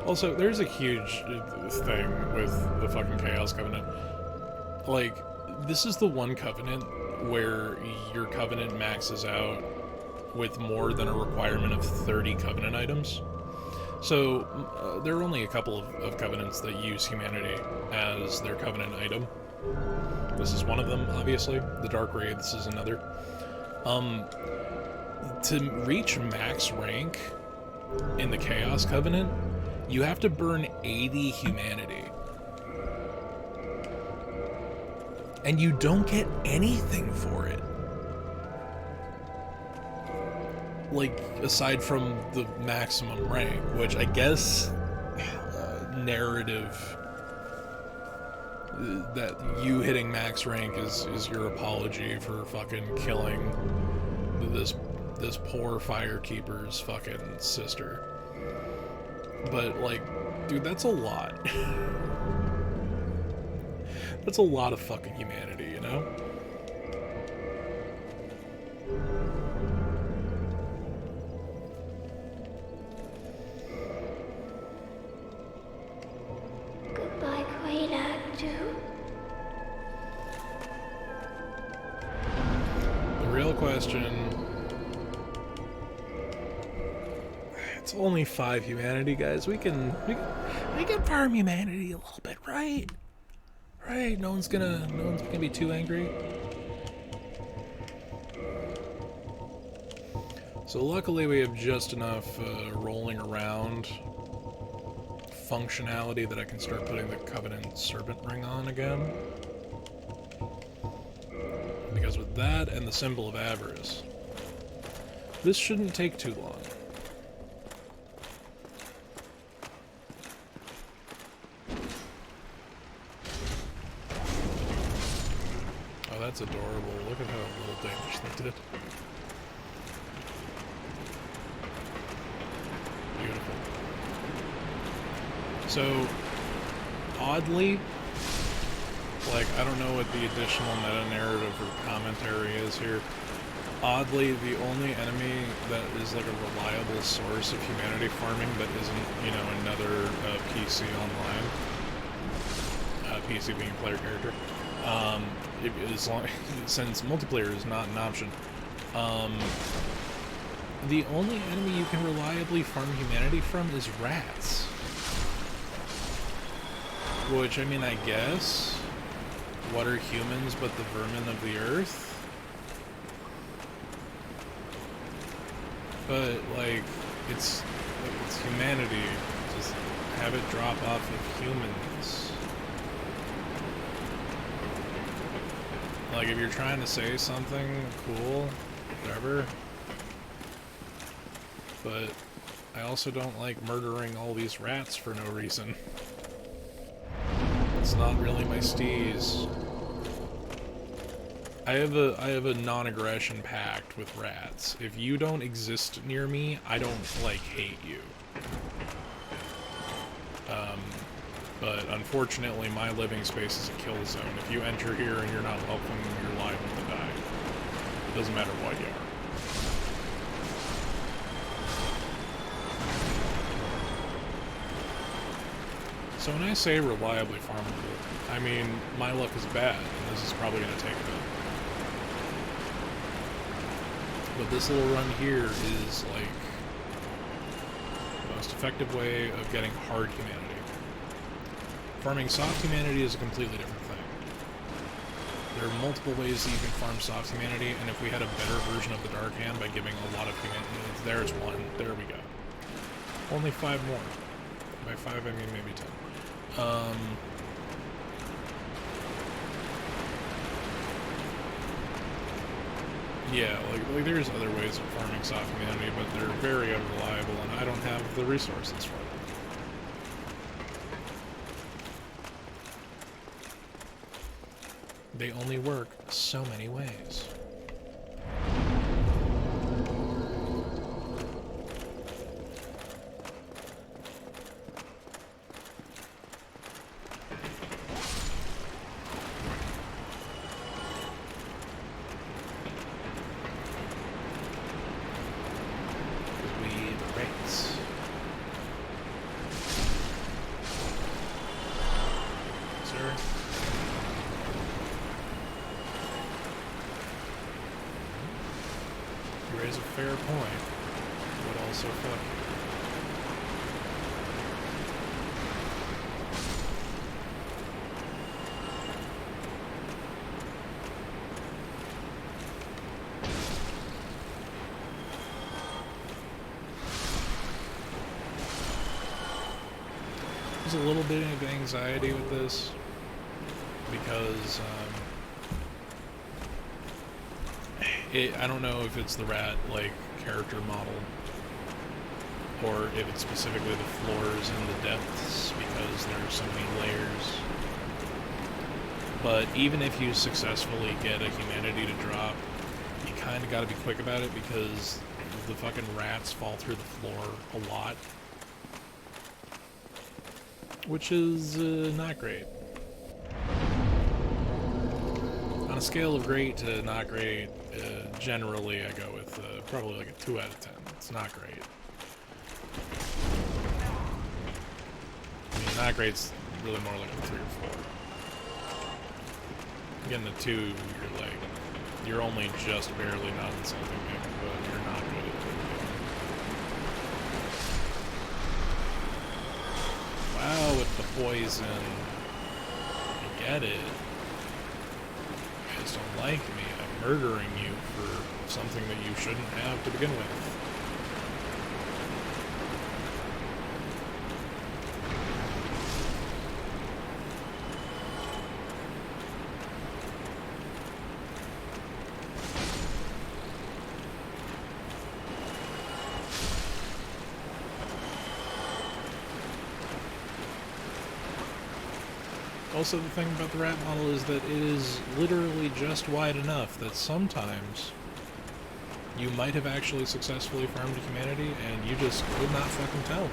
A: Also, there's a huge thing with the fucking Chaos Covenant. Like, this is the one covenant where your covenant maxes out with more than a requirement of 30 covenant items. So, there are only a couple of covenants that use humanity as their covenant item. This is one of them, obviously. The Dark Wraiths is another. To reach max rank in the Chaos Covenant, you have to burn 80 humanity. And you don't get anything for it. Like, aside from the maximum rank, which I guess narrative that you hitting max rank is your apology for fucking killing this poor firekeeper's fucking sister. But, like, dude, that's a lot. That's a lot of fucking humanity, you know?
E: Goodbye, Quayla, too.
A: The real question... It's only 5 humanity, guys. We can farm humanity a little bit, right? Right? No one's gonna be too angry. So luckily we have just enough rolling around functionality that I can start putting the Covenant Serpent Ring on again. Because with that and the Symbol of Avarice, this shouldn't take too long. Oh, that's adorable. Look at how little damage they did. Beautiful. So, oddly, like, I don't know what the additional meta-narrative or commentary is here. Oddly, the only enemy that is like a reliable source of humanity farming that isn't, you know, another PC online, PC being a player character, since multiplayer is not an option, the only enemy you can reliably farm humanity from is rats. Which, I mean, I guess, what are humans but the vermin of the earth? But, like, it's humanity. Just have it drop off of humans. Like, if you're trying to say something cool, whatever. But I also don't like murdering all these rats for no reason. It's not really my steez. I have a non-aggression pact with rats. If you don't exist near me, I don't, like, hate you. But unfortunately, my living space is a kill zone. If you enter here and you're not welcome, you're liable to die. It doesn't matter what you are. So when I say reliably farmable, I mean my luck is bad, and this is probably going to take a bit. But this little run here is, like, the most effective way of getting hard humanity. Farming soft humanity is a completely different thing. There are multiple ways that you can farm soft humanity, and if we had a better version of the Dark Hand by giving a lot of humanity, there's one. There we go. Only 5 more. By 5, I mean maybe 10. Yeah, like there's other ways of farming soft humanity, but they're very unreliable, and I don't have the resources for them. They only work so many ways. Raise a fair point, but also fuck. There's a little bit of anxiety with this because I don't know if it's the rat, like, character model, or if it's specifically the floors and the depths, because there are so many layers. But even if you successfully get a humanity to drop, you kind of got to be quick about it, because the fucking rats fall through the floor a lot. Which is not great. On a scale of great to not great, generally I go with probably like a 2 out of 10. It's not great. I mean, not great's really more like a 3 or 4. Getting a 2, you're like, you're only just barely not insulting me, but you're not good at it. Wow, with the poison. I get it. You guys don't like me. I'm murdering you for something that you shouldn't have to begin with. Also, the thing about the rat model is that it is literally just wide enough that sometimes you might have actually successfully farmed humanity and you just could not fucking tell.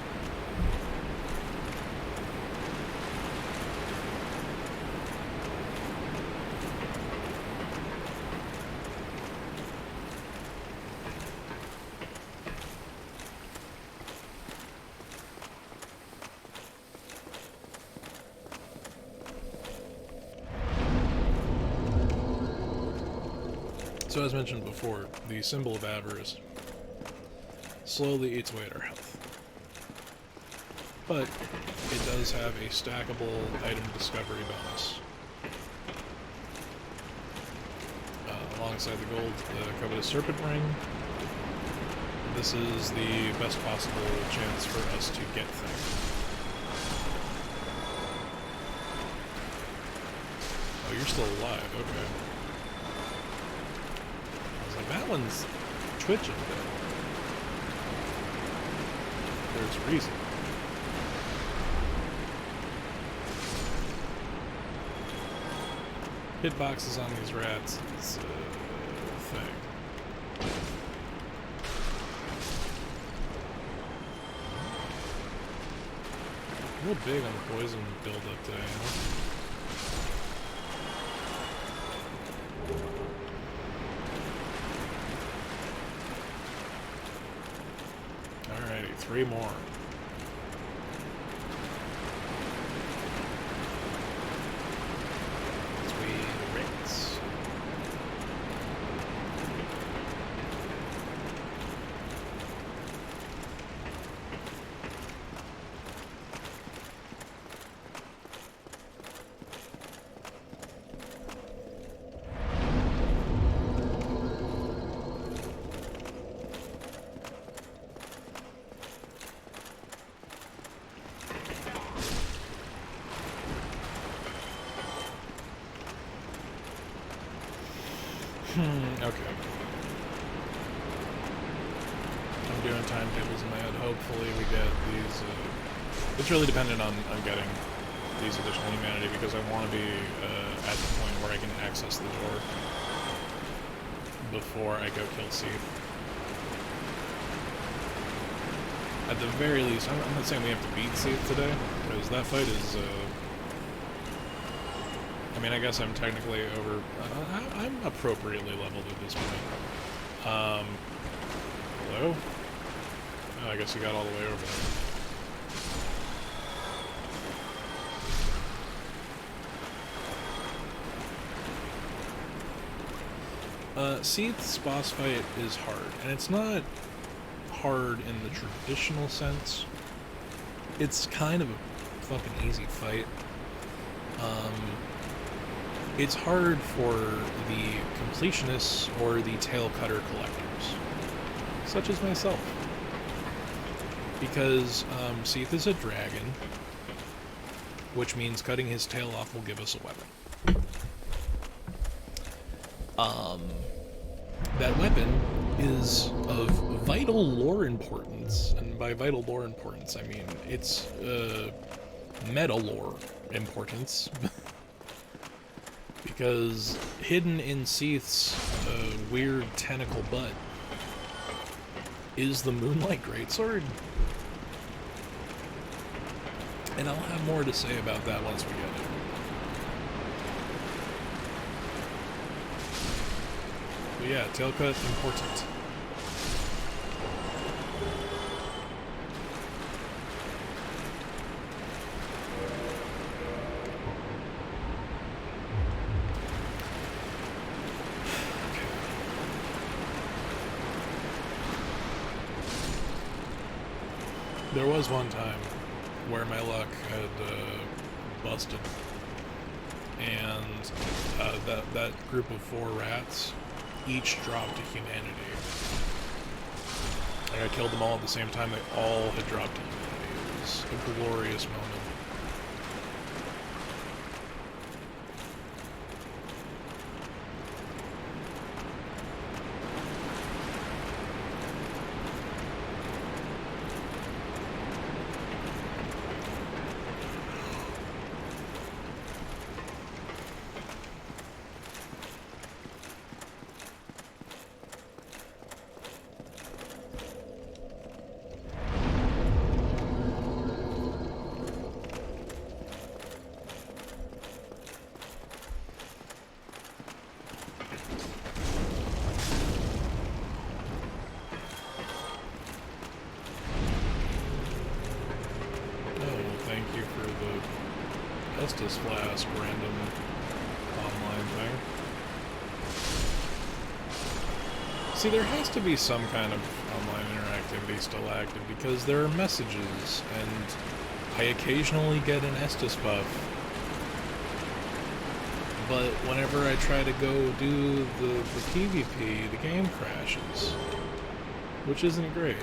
A: So as mentioned before, the symbol of avarice slowly eats away at our health. But it does have a stackable item discovery bonus. Alongside the gold, the covetous serpent ring. This is the best possible chance for us to get things. Oh, you're still alive, okay. That one's twitching, though. There's reason. Hitboxes on these rats is a thing. Real big on the poison build-up today, huh? Alrighty, 3 more. Sweet Ritz. Okay. I'm doing timetables in my head. Hopefully we get these, it's really dependent on getting these additional humanity, because I want to be at the point where I can access the door before I go kill Seath. At the very least, I'm not saying we have to beat Seath today, because that fight is, I mean, I guess I'm technically over, I'm appropriately leveled at this point. Hello? Oh, I guess you got all the way over there. Seath's boss fight is hard, and it's not hard in the traditional sense. It's kind of a fucking easy fight. It's hard for the completionists or the tail cutter collectors, such as myself. Because Seath is a dragon, which means cutting his tail off will give us a weapon. That weapon is of vital lore importance, and by vital lore importance, I mean it's meta lore importance. Because hidden in Seath's weird tentacle butt is the Moonlight Greatsword. And I'll have more to say about that once we get it. But yeah, tailcut important. There was one time where my luck had busted, and that group of 4 rats each dropped to humanity. Like, I killed them all at the same time. They all had dropped to humanity. It was a glorious moment. Estus Flask random online thing. See, there has to be some kind of online interactivity still active, because there are messages, and I occasionally get an Estus buff. But whenever I try to go do the PvP, the game crashes. Which isn't great.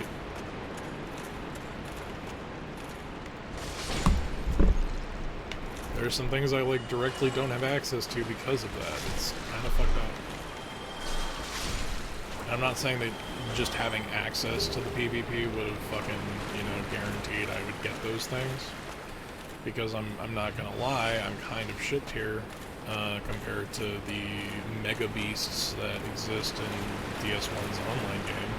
A: There's some things I, like, directly don't have access to because of that. It's kind of fucked up. And I'm not saying that just having access to the PvP would have fucking, you know, guaranteed I would get those things. Because I'm not gonna lie, I'm kind of shit tier compared to the mega beasts that exist in DS1's online game.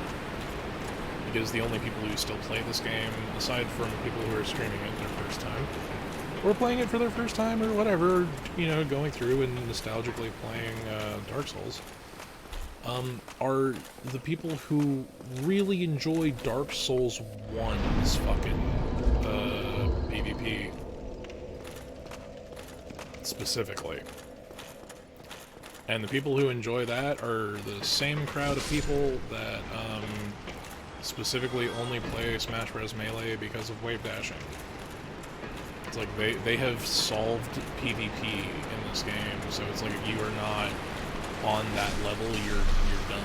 A: Because the only people who still play this game, aside from people who are streaming it their first time, or playing it for their first time, or whatever, you know, going through and nostalgically playing Dark Souls, are the people who really enjoy Dark Souls 1's fucking PvP, specifically. And the people who enjoy that are the same crowd of people that specifically only play Smash Bros. Melee because of wave dashing. It's like they have solved PvP in this game, so it's like if you are not on that level, you're done.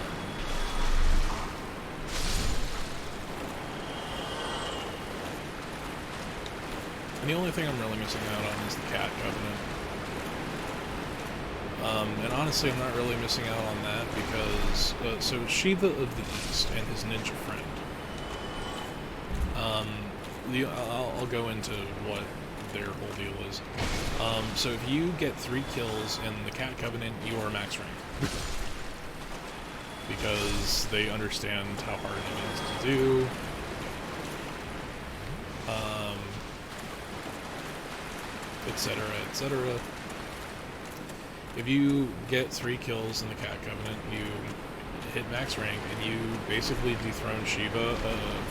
A: And the only thing I'm really missing out on is the Cat Covenant. And honestly, I'm not really missing out on that because so Shiva of the East and his ninja friend. I'll go into what their whole deal is. So if you get 3 kills in the Cat Covenant, you are max rank. Because they understand how hard it is to do. Etc., etc. If you get 3 kills in the Cat Covenant, you hit max rank, and you basically dethrone Shiva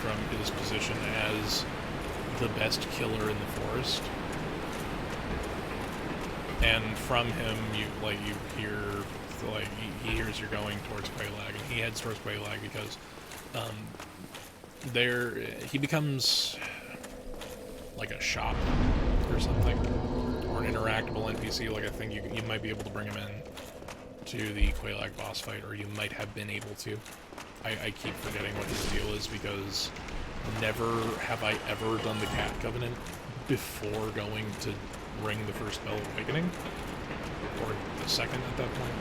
A: from his position as the best killer in the forest. And from him, you hear, he hears you're going towards Quelaag, and he heads towards Quelaag because he becomes like a shop or something, or an interactable NPC. Like, I think you might be able to bring him in to the Quelaag boss fight, or you might have been able to. I keep forgetting what his deal is because never have I ever done the Cat Covenant before going to ring the first Bell of Awakening, or the second at that point.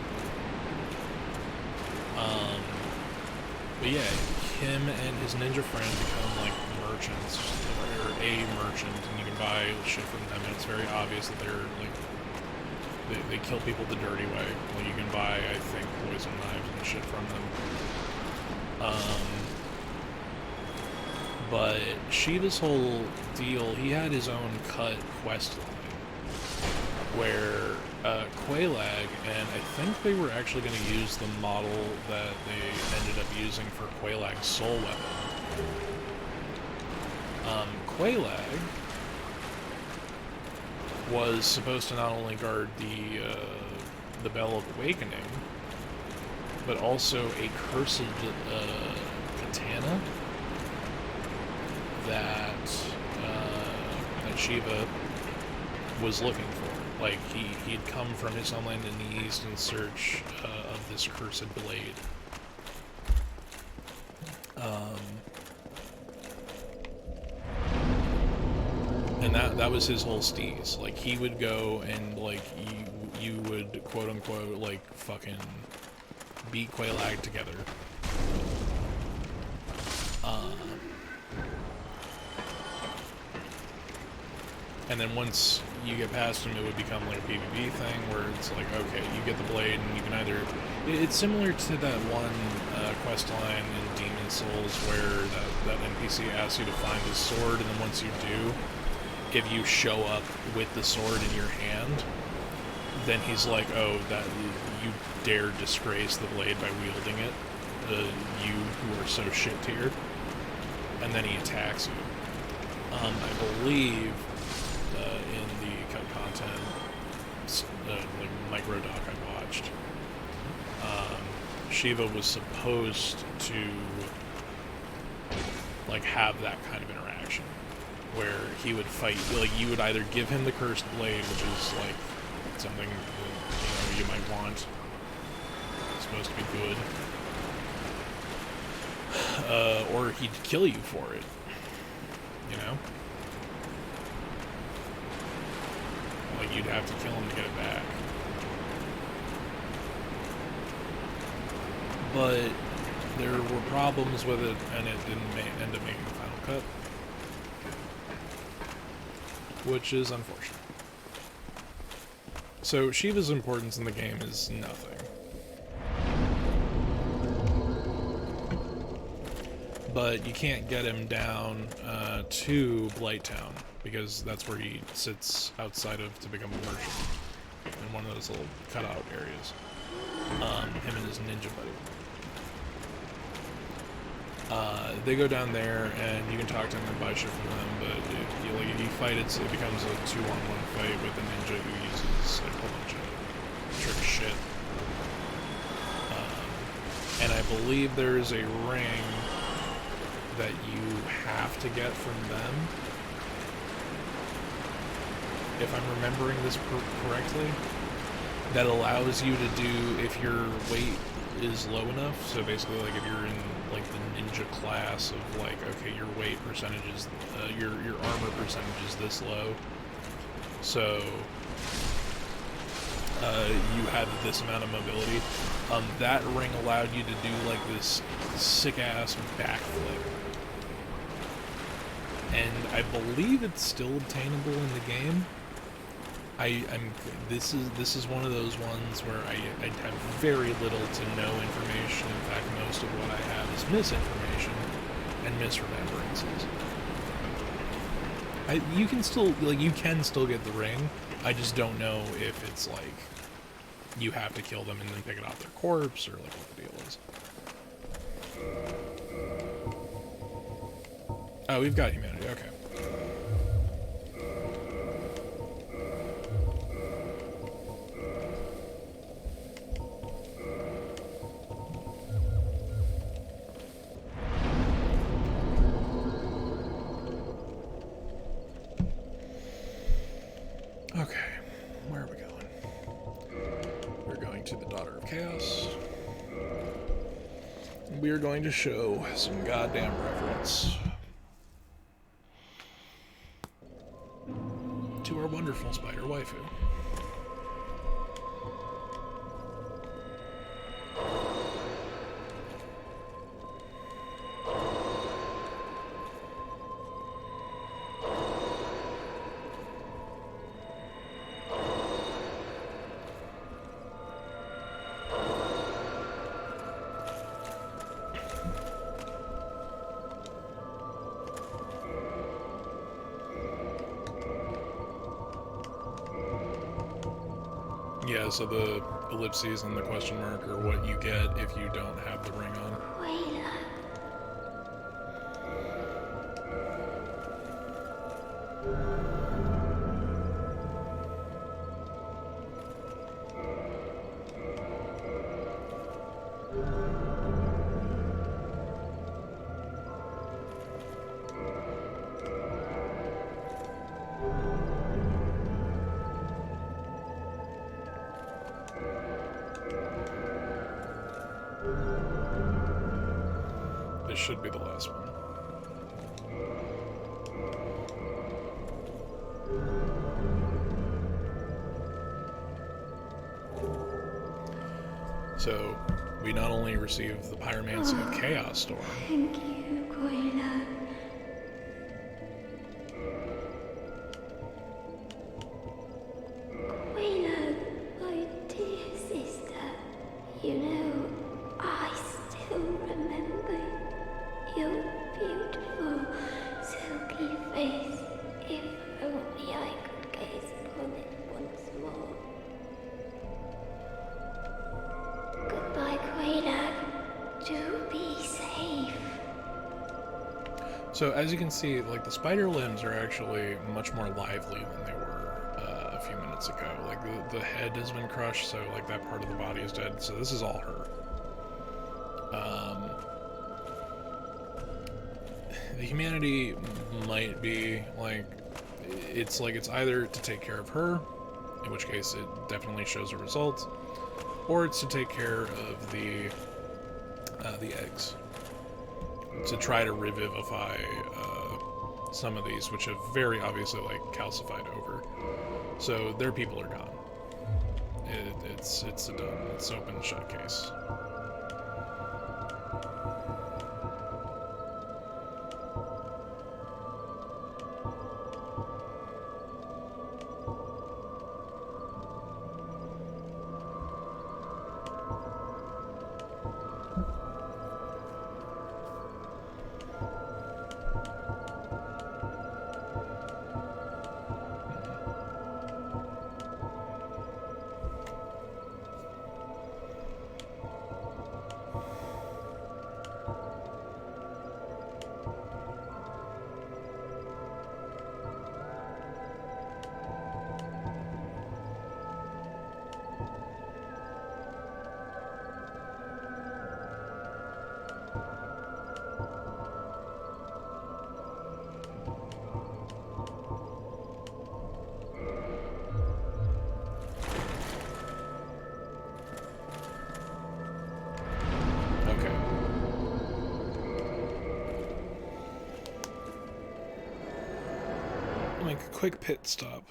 A: But yeah, him and his ninja friend become like merchants, or a merchant, and you can buy shit from them, and it's very obvious that they're like, they kill people the dirty way. Like, you can buy, I think, poison knives and shit from them. But Shiva's whole deal, he had his own cut quest line, where Quelaag, and I think they were actually going to use the model that they ended up using for Quelaag's soul weapon. Quelaag was supposed to not only guard the Bell of Awakening, but also a cursed katana that Shiva was looking for. Like, he'd come from his homeland in the east in search of this cursed blade. And that was his whole steez. Like, he would go and, like, you would, quote-unquote, like, fucking beat Quelaag together. And then once you get past him, it would become like a PvP thing, where it's like, okay, you get the blade, and you can either... It's similar to that one quest line in Demon Souls, where that NPC asks you to find his sword, and then once you do, if you show up with the sword in your hand, then he's like, oh, that you dare disgrace the blade by wielding it, you who are so shit-tiered, and then he attacks you. I believe... in the cut content, like micro doc I watched, Shiva was supposed to like have that kind of interaction where he would fight, like you would either give him the cursed blade, which is like something that, you might want, it's supposed to be good, or he'd kill you for it, Like, you'd have to kill him to get it back. But there were problems with it, and it didn't end up making the final cut. Which is unfortunate. So, Shiva's importance in the game is nothing. But you can't get him down to Blighttown, because that's where he sits outside of to become a merchant, in one of those little cutout areas. Him and his ninja buddy. They go down there, and you can talk to them and buy shit from them, but if you fight, it becomes a 2-on-1 fight with a ninja who uses a whole bunch of trick shit. And I believe there's a ring that you have to get from them, if I'm remembering this correctly, that allows you to do, if your weight is low enough, so basically like if you're in like the ninja class of like, okay, your weight percentage is, your armor percentage is this low, so you had this amount of mobility. That ring allowed you to do like this sick-ass backflip. And I believe it's still obtainable in the game. This is one of those ones where I have very little to no information. In fact, most of what I have is misinformation and misremembrances. You can still get the ring. I just don't know if it's like you have to kill them and then pick it off their corpse, or like what the deal is. Oh, we've got humanity. Okay. Okay, where are we going? We're going to the Daughter of Chaos. We are going to show some goddamn reverence to our wonderful spider waifu. Yeah, so the ellipses and the question mark are what you get if you don't have the ring on. This should be the last one. So, we not only receive the Pyromancy of Chaos Storm.
H: Thank you, Koila. Koila, my dear sister, you know, I still remember your beautiful, silky face. If only I could gaze upon it once more. Goodbye, Koila. Do be safe.
A: So as you can see, like the spider limbs are actually much more lively than they were a few minutes ago. Like the head has been crushed, so like that part of the body is dead. So this is all her. The humanity might be like it's either to take care of her, in which case it definitely shows a result, or it's to take care of the eggs, to try to revivify some of these, which have very obviously like calcified over. So their people are gone. It's a done. It's open and shut case. Make a quick pit stop.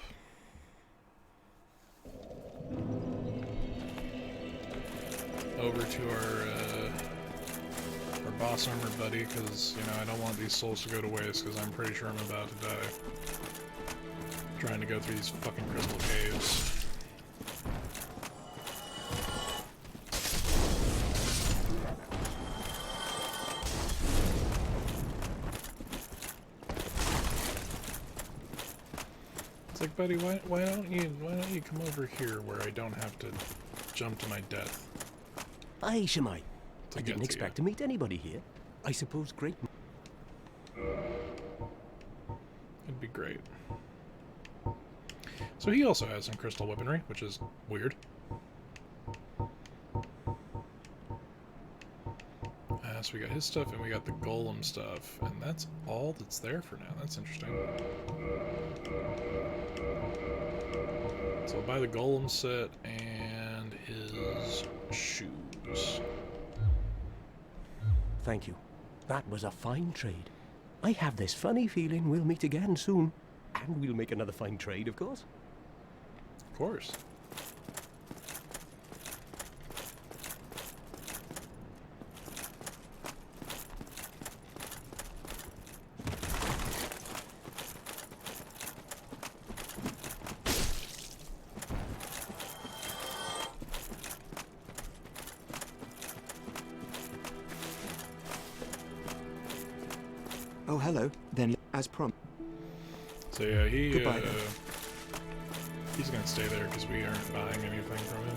A: over to our boss armor buddy, because, you know, I don't want these souls to go to waste, because I'm pretty sure I'm about to die. Trying to go through these fucking crystal caves. It's like, buddy, why don't you come over here where I don't have to jump to my death?
I: Aye, Shemai.
A: To
I: I
A: get
I: didn't
A: to
I: expect
A: you.
I: to meet anybody here. I suppose great.
A: It'd be great. So he also has some crystal weaponry, which is weird. So we got his stuff, and we got the golem stuff, and that's all that's there for now. That's interesting. So I'll buy the golem set and his shoes.
I: Thank you. That was a fine trade. I have this funny feeling we'll meet again soon. And we'll make another fine trade, of course.
A: Of course.
C: Oh, hello. Then, as promised.
A: So yeah,
C: Goodbye, then.
A: he's gonna stay there because we aren't buying anything from him.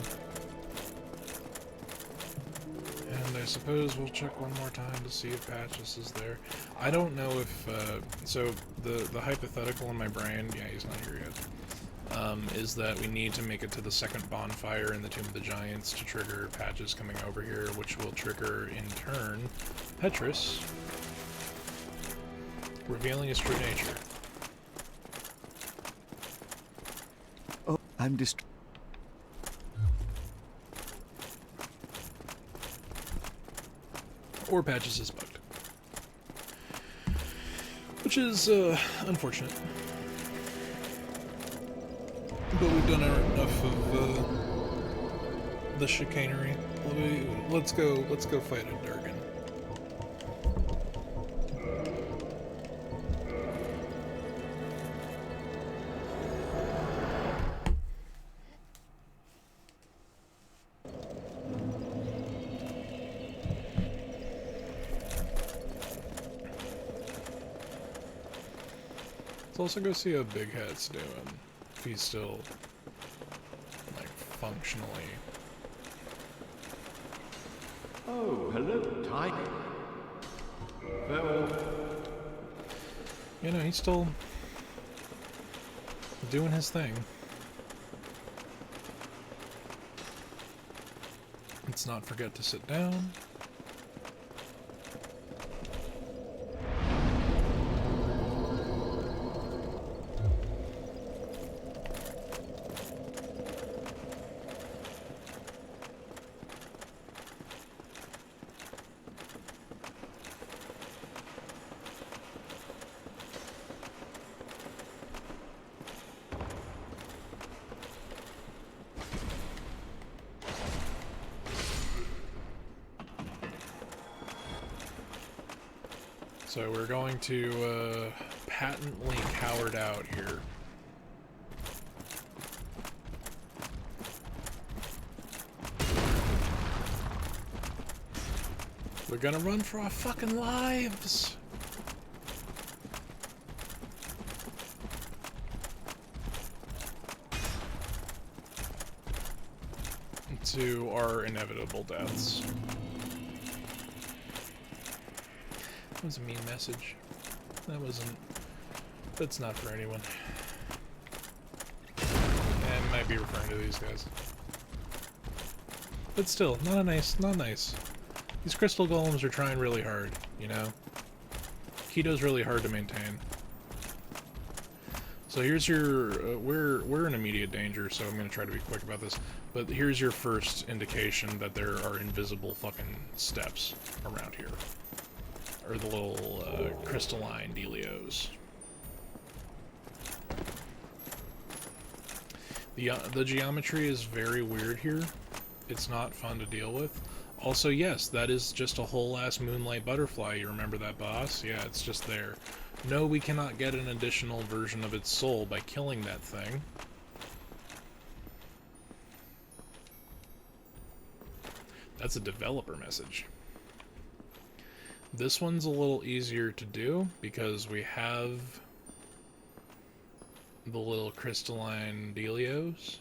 A: And I suppose we'll check one more time to see if Patches is there. I don't know if so the hypothetical in my brain, yeah, he's not here yet. Is that we need to make it to the second bonfire in the Tomb of the Giants to trigger Patches coming over here, which will trigger in turn Petrus revealing his true nature.
F: Oh, I'm
A: Or Patches is bugged. Which is unfortunate. But we've done enough of the chicanery. Let's go fight a Durgan. Let's also go see how Big Hat's doing. If he's still, like, functionally.
D: Oh, hello, Ty. Farewell.
A: You know, he's still doing his thing. Let's not forget to sit down. So we're going to patently cowered out here. We're gonna run for our fucking lives! To our inevitable deaths. That was a mean message. That's not for anyone. And might be referring to these guys. But still, not nice. These crystal golems are trying really hard, you know? Keto's really hard to maintain. So here's your, we're in immediate danger, so I'm gonna try to be quick about this. But here's your first indication that there are invisible fucking steps around here. Or the little crystalline dealios. The geometry is very weird here. It's not fun to deal with. Also, yes, that is just a whole ass moonlight butterfly. You remember that boss? Yeah, it's just there. No, we cannot get an additional version of its soul by killing that thing. That's a developer message. This one's a little easier to do because we have the little crystalline dealios.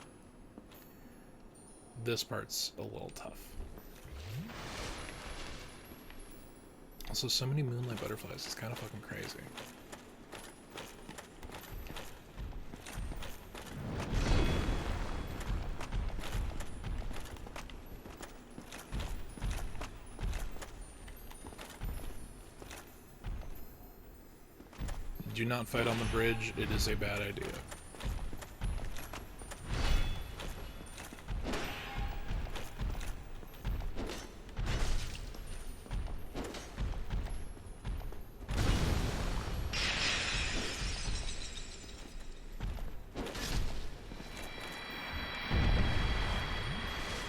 A: This part's a little tough. Also, so many moonlight butterflies, it's kind of fucking crazy. Do not fight on the bridge, it is a bad idea.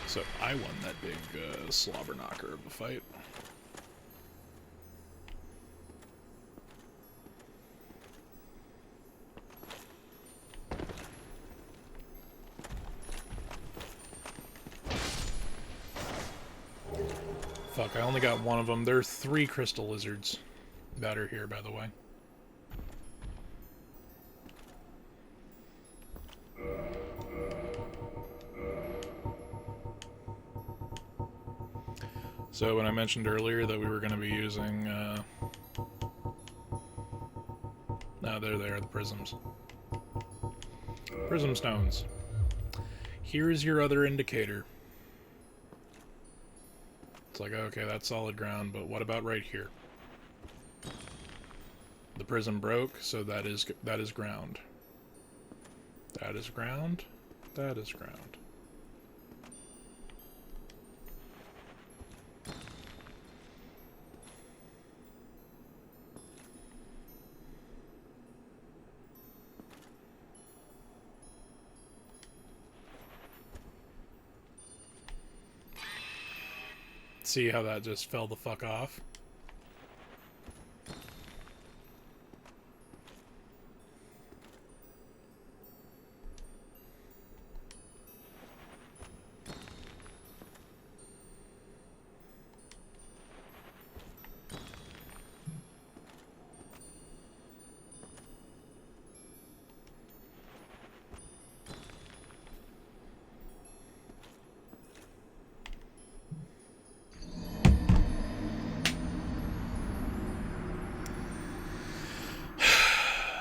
A: So I won that big slobber knocker of a fight. Fuck, I only got one of them. There are 3 crystal lizards that are here, by the way. So when I mentioned earlier that we were going to be using, no, there they are, the prisms. Prism stones. Here's your other indicator. It's like, okay, that's solid ground, but what about right here? The prism broke, so that is ground. That is ground. That is ground. See how that just fell the fuck off?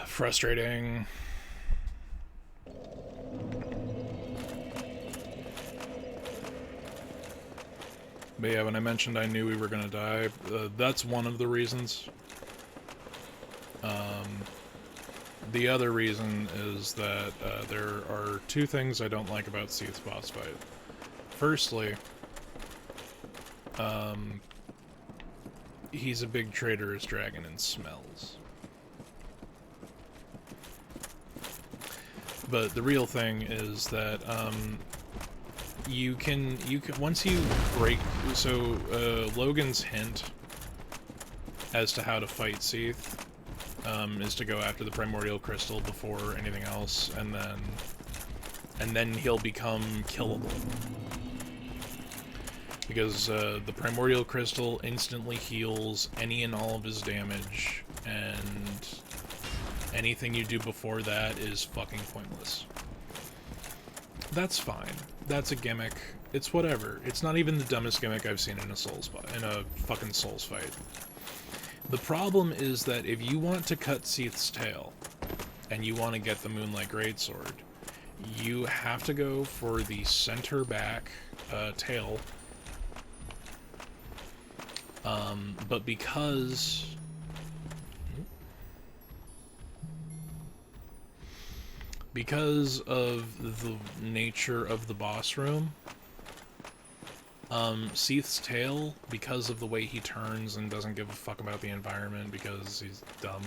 A: Frustrating. But yeah, when I mentioned I knew we were gonna die, that's one of the reasons. The other reason is that there are 2 things I don't like about Seath's boss fight. Firstly, he's a big traitorous dragon and smells. But the real thing is that you can once you break, so Logan's hint as to how to fight Seath is to go after the primordial crystal before anything else, and then he'll become killable. Because the primordial crystal instantly heals any and all of his damage, and anything you do before that is fucking pointless. That's fine. That's a gimmick. It's whatever. It's not even the dumbest gimmick I've seen in a fucking Souls fight. The problem is that if you want to cut Seath's tail, and you want to get the Moonlight Greatsword, you have to go for the center back tail. But because of the nature of the boss room, Seath's tail, because of the way he turns and doesn't give a fuck about the environment because he's dumb,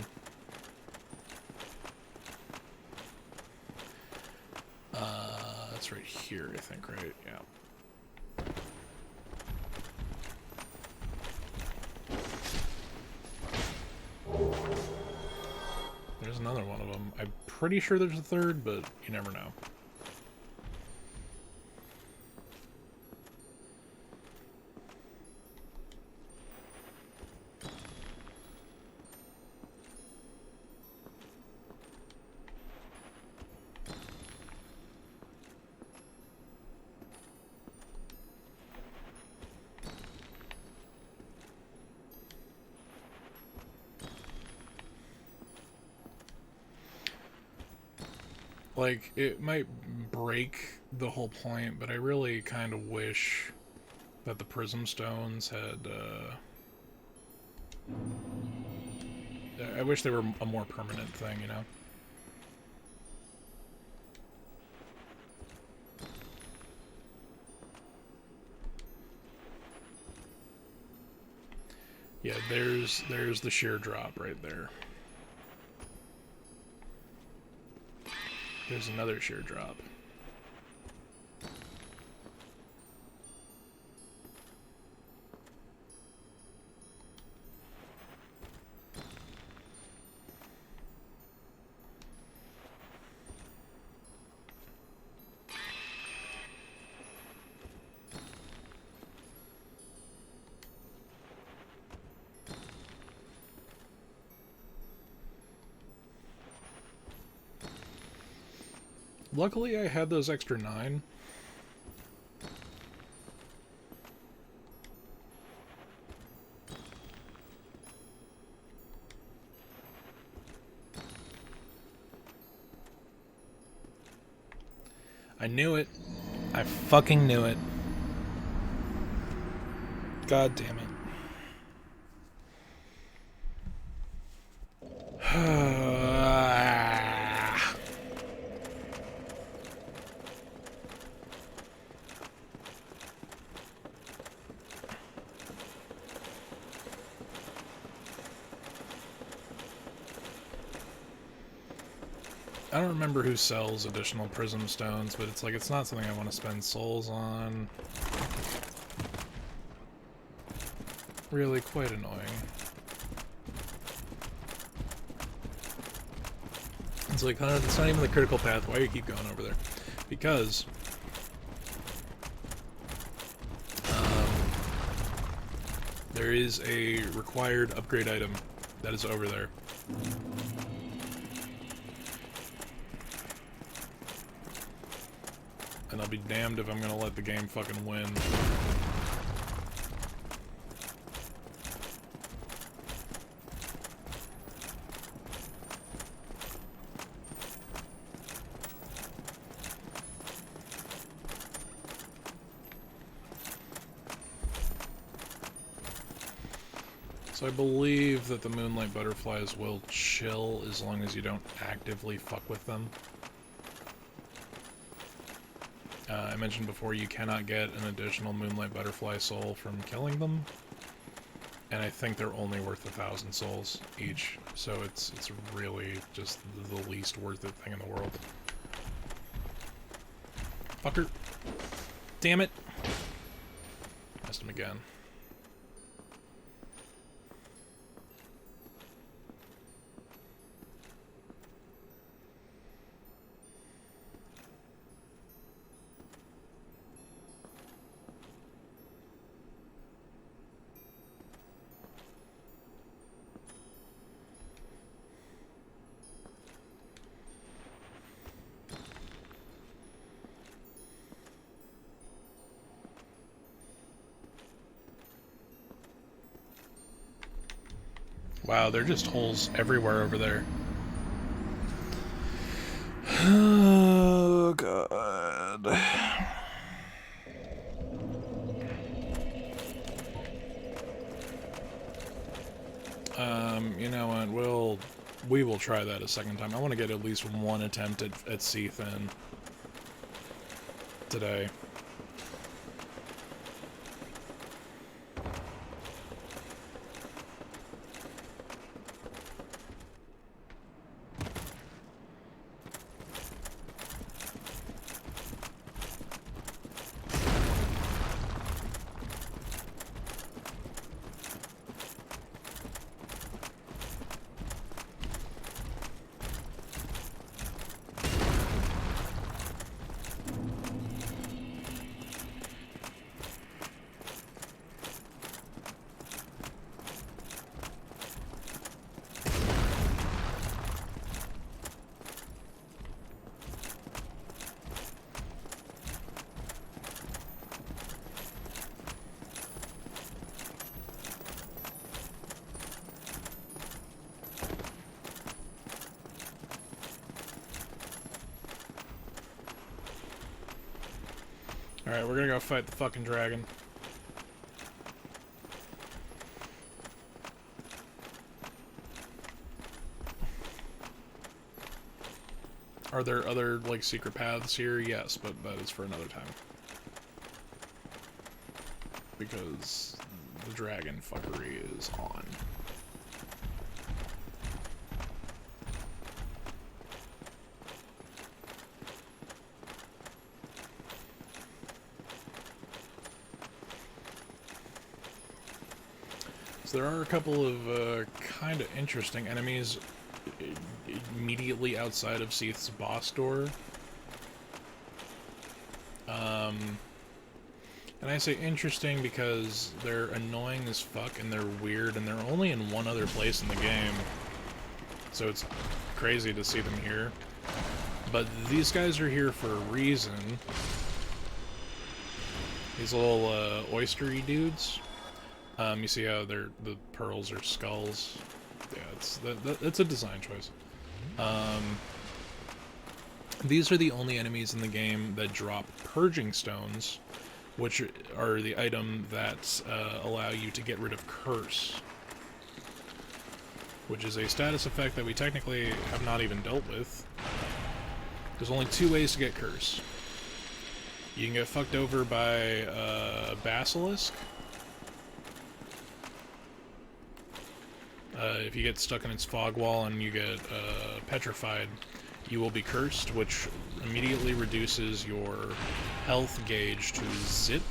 A: that's right here, I think, right? Yeah. I'm pretty sure there's a third, but you never know. Like, it might break the whole point, but I really kind of wish that the prism stones had, I wish they were a more permanent thing, you know? Yeah, there's the sheer drop right there. There's another sheer drop. Luckily, I had those extra 9. I knew it. I fucking knew it. God damn it. I don't remember who sells additional prism stones, but it's like, it's not something I want to spend souls on. Really quite annoying. It's like, it's not even the critical path. Why do you keep going over there? Because there is a required upgrade item that is over there. And I'll be damned if I'm gonna let the game fucking win. So I believe that the moonlight butterflies will chill as long as you don't actively fuck with them. I mentioned before you cannot get an additional moonlight butterfly soul from killing them, and I think they're only worth 1,000 souls each, so it's really just the least worth it thing in the world. Fucker. Damn it. Missed him again. Wow, they're just holes everywhere over there. Oh, God. You know what, we will try that a second time. I want to get at least one attempt at Seath in today. Alright, we're gonna go fight the fucking dragon. Are there other, like, secret paths here? Yes, but that is for another time. Because the dragon fuckery is on. So there are a couple of kind of interesting enemies immediately outside of Seath's boss door. And I say interesting because they're annoying as fuck and they're weird and they're only in one other place in the game. So it's crazy to see them here. But these guys are here for a reason. These little oystery dudes. You see how the pearls are skulls. Yeah, it's a design choice. These are the only enemies in the game that drop purging stones, which are the item that allow you to get rid of curse, which is a status effect that we technically have not even dealt with. There's only 2 ways to get curse. You can get fucked over by a basilisk. If you get stuck in its fog wall and you get petrified, you will be cursed, which immediately reduces your health gauge to zip.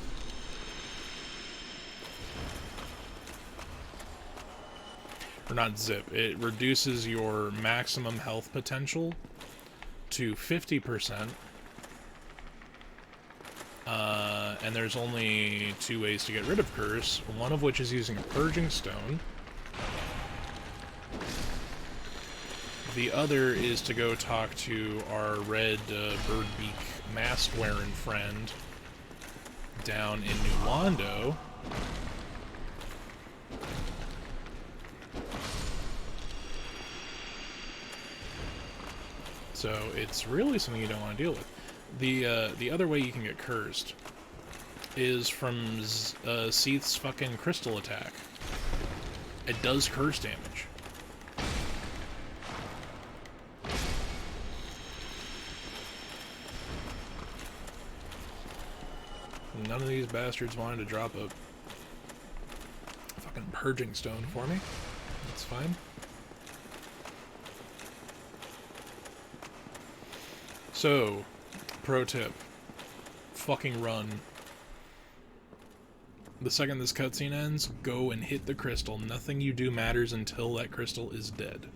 A: Or not zip, it reduces your maximum health potential to 50%. And there's only 2 ways to get rid of curse, one of which is using a purging stone. The other is to go talk to our red birdbeak mask-wearing friend down in New Londo. So it's really something you don't want to deal with. The other way you can get cursed is from Seath's fucking crystal attack. It does curse damage. None of these bastards wanted to drop a fucking purging stone for me. That's fine. So, pro tip. Fucking run. The second this cutscene ends, go and hit the crystal. Nothing you do matters until that crystal is dead.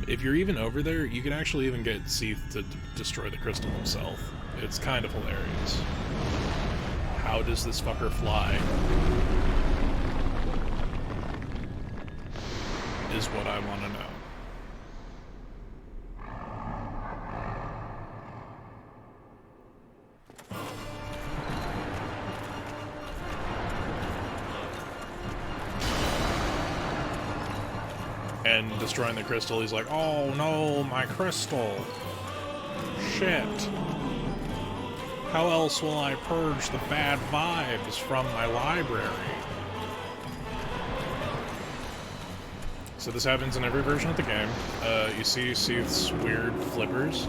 A: If you're even over there, you can actually even get Seath to destroy the crystal himself. It's kind of hilarious. How does this fucker fly? Is what I want to know. And destroying the crystal, he's like, oh no, my crystal. Shit. How else will I purge the bad vibes from my library? So this happens in every version of the game. You see Seath's weird flippers.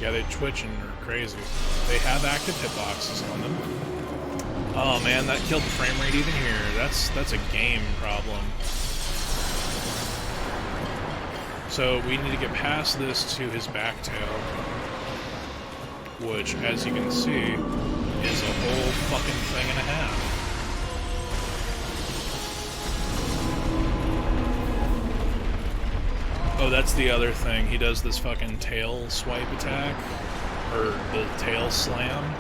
A: Yeah, they twitch and are crazy. They have active hitboxes on them. Oh man, that killed the frame rate even here. That's a game problem. So we need to get past this to his back tail, which, as you can see, is a whole fucking thing and a half. Oh, that's the other thing. He does this fucking tail swipe attack, or the tail slam.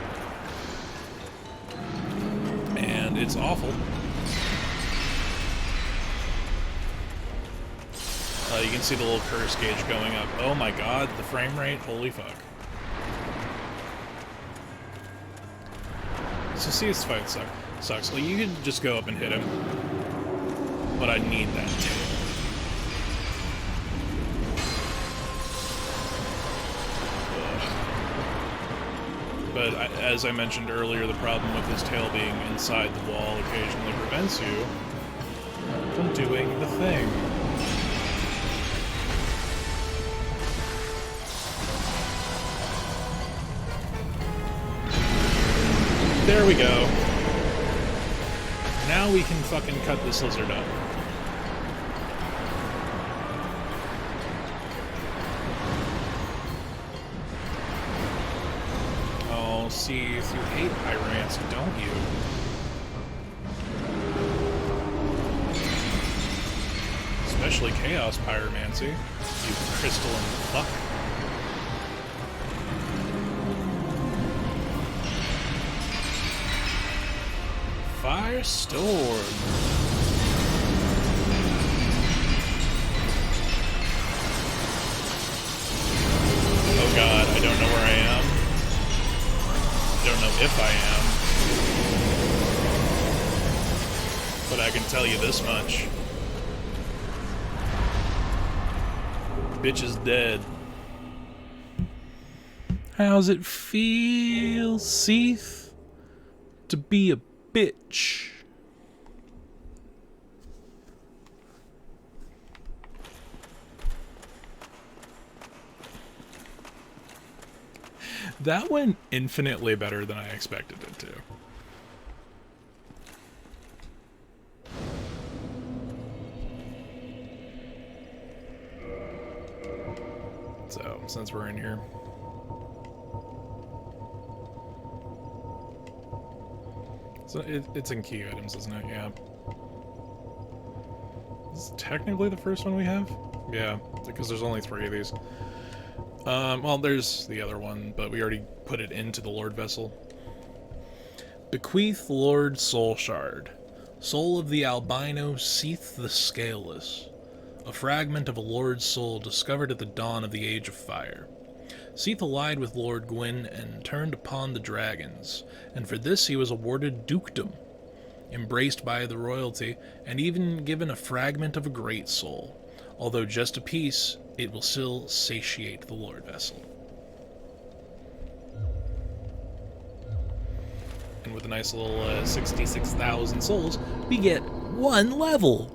A: And it's awful. You can see the little curse gauge going up. Oh my god, the frame rate, holy fuck. So see, this fight sucks. Like, you could just go up and hit him, but I need that tail. But as I mentioned earlier, the problem with his tail being inside the wall occasionally prevents you from doing the thing. There we go. Now we can fucking cut this lizard up. Oh, see, you hate pyromancy, don't you? Especially chaos pyromancy, you crystalline fuck. Firestorm. Oh god, I don't know where I am. I don't know if I am. But I can tell you this much. Bitch is dead. How's it feel, Seath, to be a bitch? That went infinitely better than I expected it to. So, since we're in here, so it's in key items, isn't it? Yeah. This is technically the first one we have? Yeah, because there's only 3 of these. Well, there's the other one, but we already put it into the Lord Vessel. Bequeath Lord Soul Shard. Soul of the albino Seath the Scaleless. A fragment of a Lord's soul discovered at the dawn of the Age of Fire. Seath allied with Lord Gwyn and turned upon the dragons, and for this he was awarded dukedom, embraced by the royalty, and even given a fragment of a great soul. Although just a piece, it will still satiate the Lord Vessel. And with a nice little 66,000 souls, we get 1 level!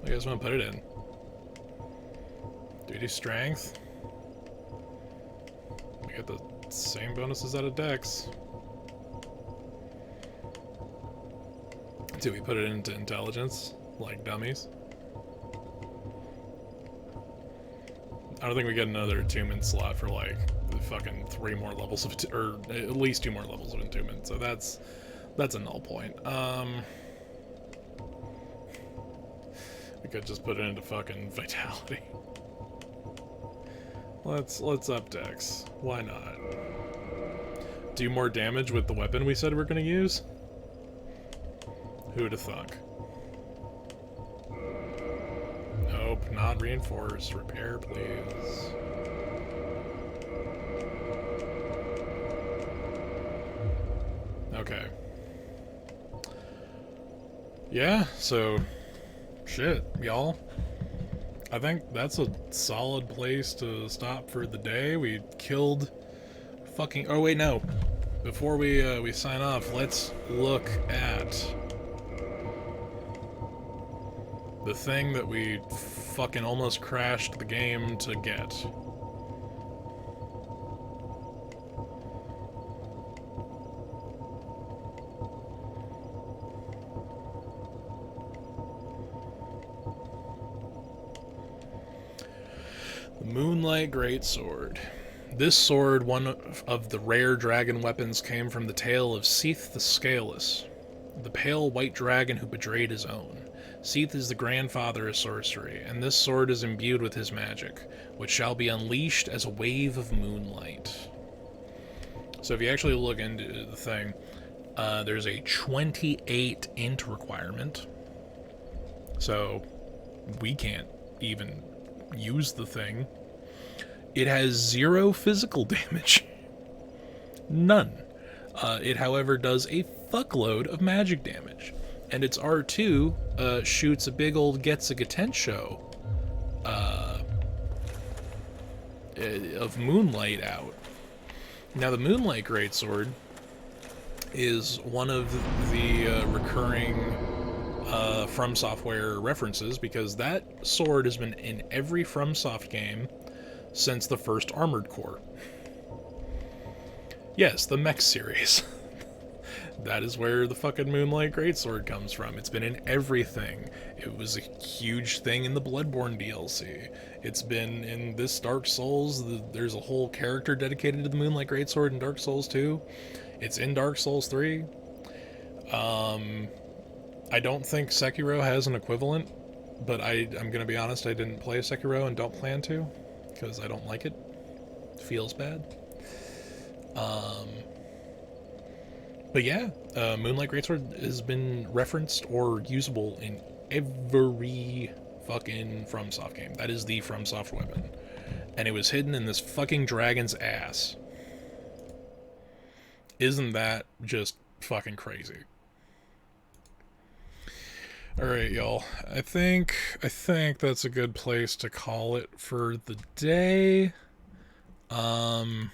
A: I guess I'm gonna put it in. Duty strength. We get the same bonuses out of Dex. Do we put it into intelligence? Like dummies? I don't think we get another attunement slot for like the fucking 3 more levels of, or at least 2 more levels of attunement. So that's a null point. We could just put it into fucking vitality. Let's up Dex. Why not? Do more damage with the weapon we said we're gonna use? Who'da thunk? Nope, not reinforce. Repair, please. Okay. Yeah, so shit, y'all. I think that's a solid place to stop for the day. We killed fucking... Oh, wait, no. Before we sign off, let's look at the thing that we fucking almost crashed the game to get. The Moonlight Greatsword. This sword, one of the rare dragon weapons, came from the tale of Seath the Scaleless, the pale white dragon who betrayed his own. Seath is the grandfather of sorcery, and this sword is imbued with his magic, which shall be unleashed as a wave of moonlight. So if you actually look into the thing, there's a 28 int requirement, so we can't even use the thing. It has 0 physical damage. None. It, however, does a fuckload of magic damage. And its R2 shoots a big old Getza Gatensho of Moonlight out. Now, the Moonlight Greatsword is one of the recurring From Software references, because that sword has been in every FromSoft game since the first Armored Core. Yes, the mech series. That is where the fucking Moonlight Greatsword comes from. It's been in everything. It was a huge thing in the Bloodborne DLC. It's been in this Dark Souls. There's a whole character dedicated to the Moonlight Greatsword in Dark Souls 2. It's in Dark Souls 3. I don't think Sekiro has an equivalent, but I'm gonna be honest, I didn't play Sekiro and don't plan to, because I don't like it. It feels bad. But yeah, Moonlight Greatsword has been referenced or usable in every fucking FromSoft game. That is the FromSoft weapon. And it was hidden in this fucking dragon's ass. Isn't that just fucking crazy? Alright, y'all. I think that's a good place to call it for the day. I'm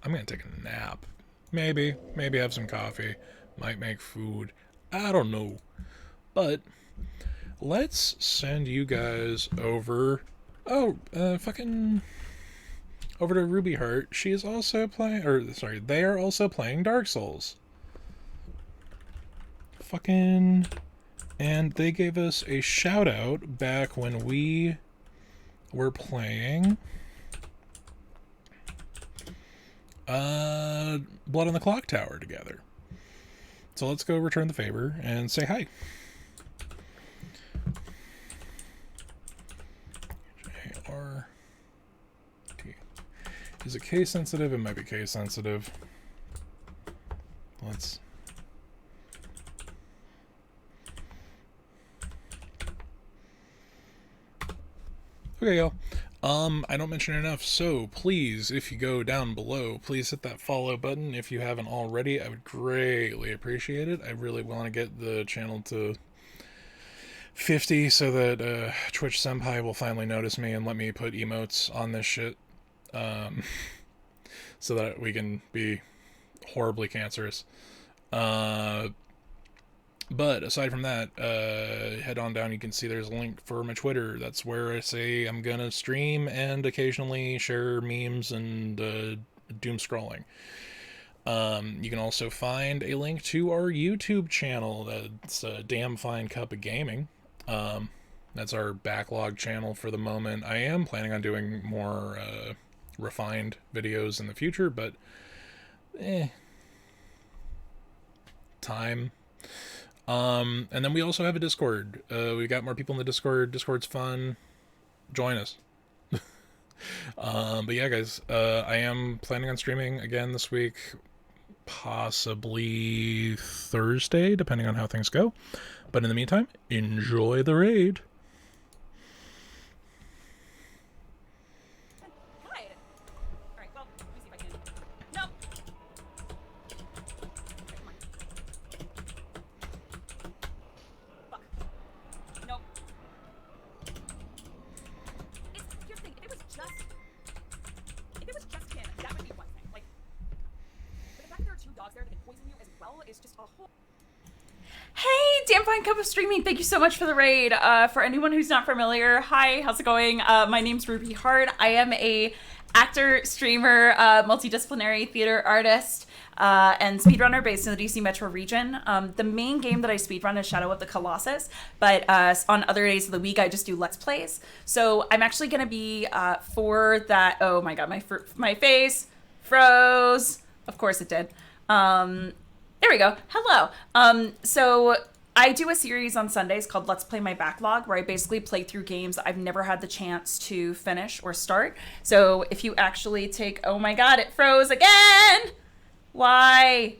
A: gonna take a nap. Maybe have some coffee. Might make food. I don't know. But let's send you guys over. Oh, fucking over to Ruby Heart. She is also playing, or sorry, they are also playing Dark Souls. Fucking, and they gave us a shout out back when we were playing Blood on the Clock Tower together. So let's go return the favor and say hi. J-R-T. Is it case sensitive? It might be case sensitive. Let's... Okay, y'all. I don't mention it enough, so please, if you go down below, please hit that follow button if you haven't already. I would greatly appreciate it. I really want to get the channel to 50 so that Twitch Senpai will finally notice me and let me put emotes on this shit. So that we can be horribly cancerous. But aside from that, head on down, you can see there's a link for my Twitter. That's where I say I'm gonna stream and occasionally share memes and doom scrolling. You can also find a link to our YouTube channel. That's a Damn Fine Cup of Gaming. That's our backlog channel for the moment. I am planning on doing more refined videos in the future, but time. And then we also have a Discord. We got more people in the Discord. Discord's fun. Join us. But yeah, guys, I am planning on streaming again this week, possibly Thursday, depending on how things go. But in the meantime, enjoy the raid.
J: Cup of Streaming, thank you so much for the raid. For anyone who's not familiar, hi, how's it going? My name's Ruby Hart. I am a actor, streamer, multidisciplinary theater artist, and speedrunner based in the DC Metro region. The main game that I speedrun is Shadow of the Colossus, but on other days of the week I just do Let's Plays. So I'm actually going to be for that. Oh my god, my face froze. Of course it did. There we go. Hello. So I do a series on Sundays called Let's Play My Backlog, where I basically play through games I've never had the chance to finish or start. So if you actually take, oh my god, it froze again! Why?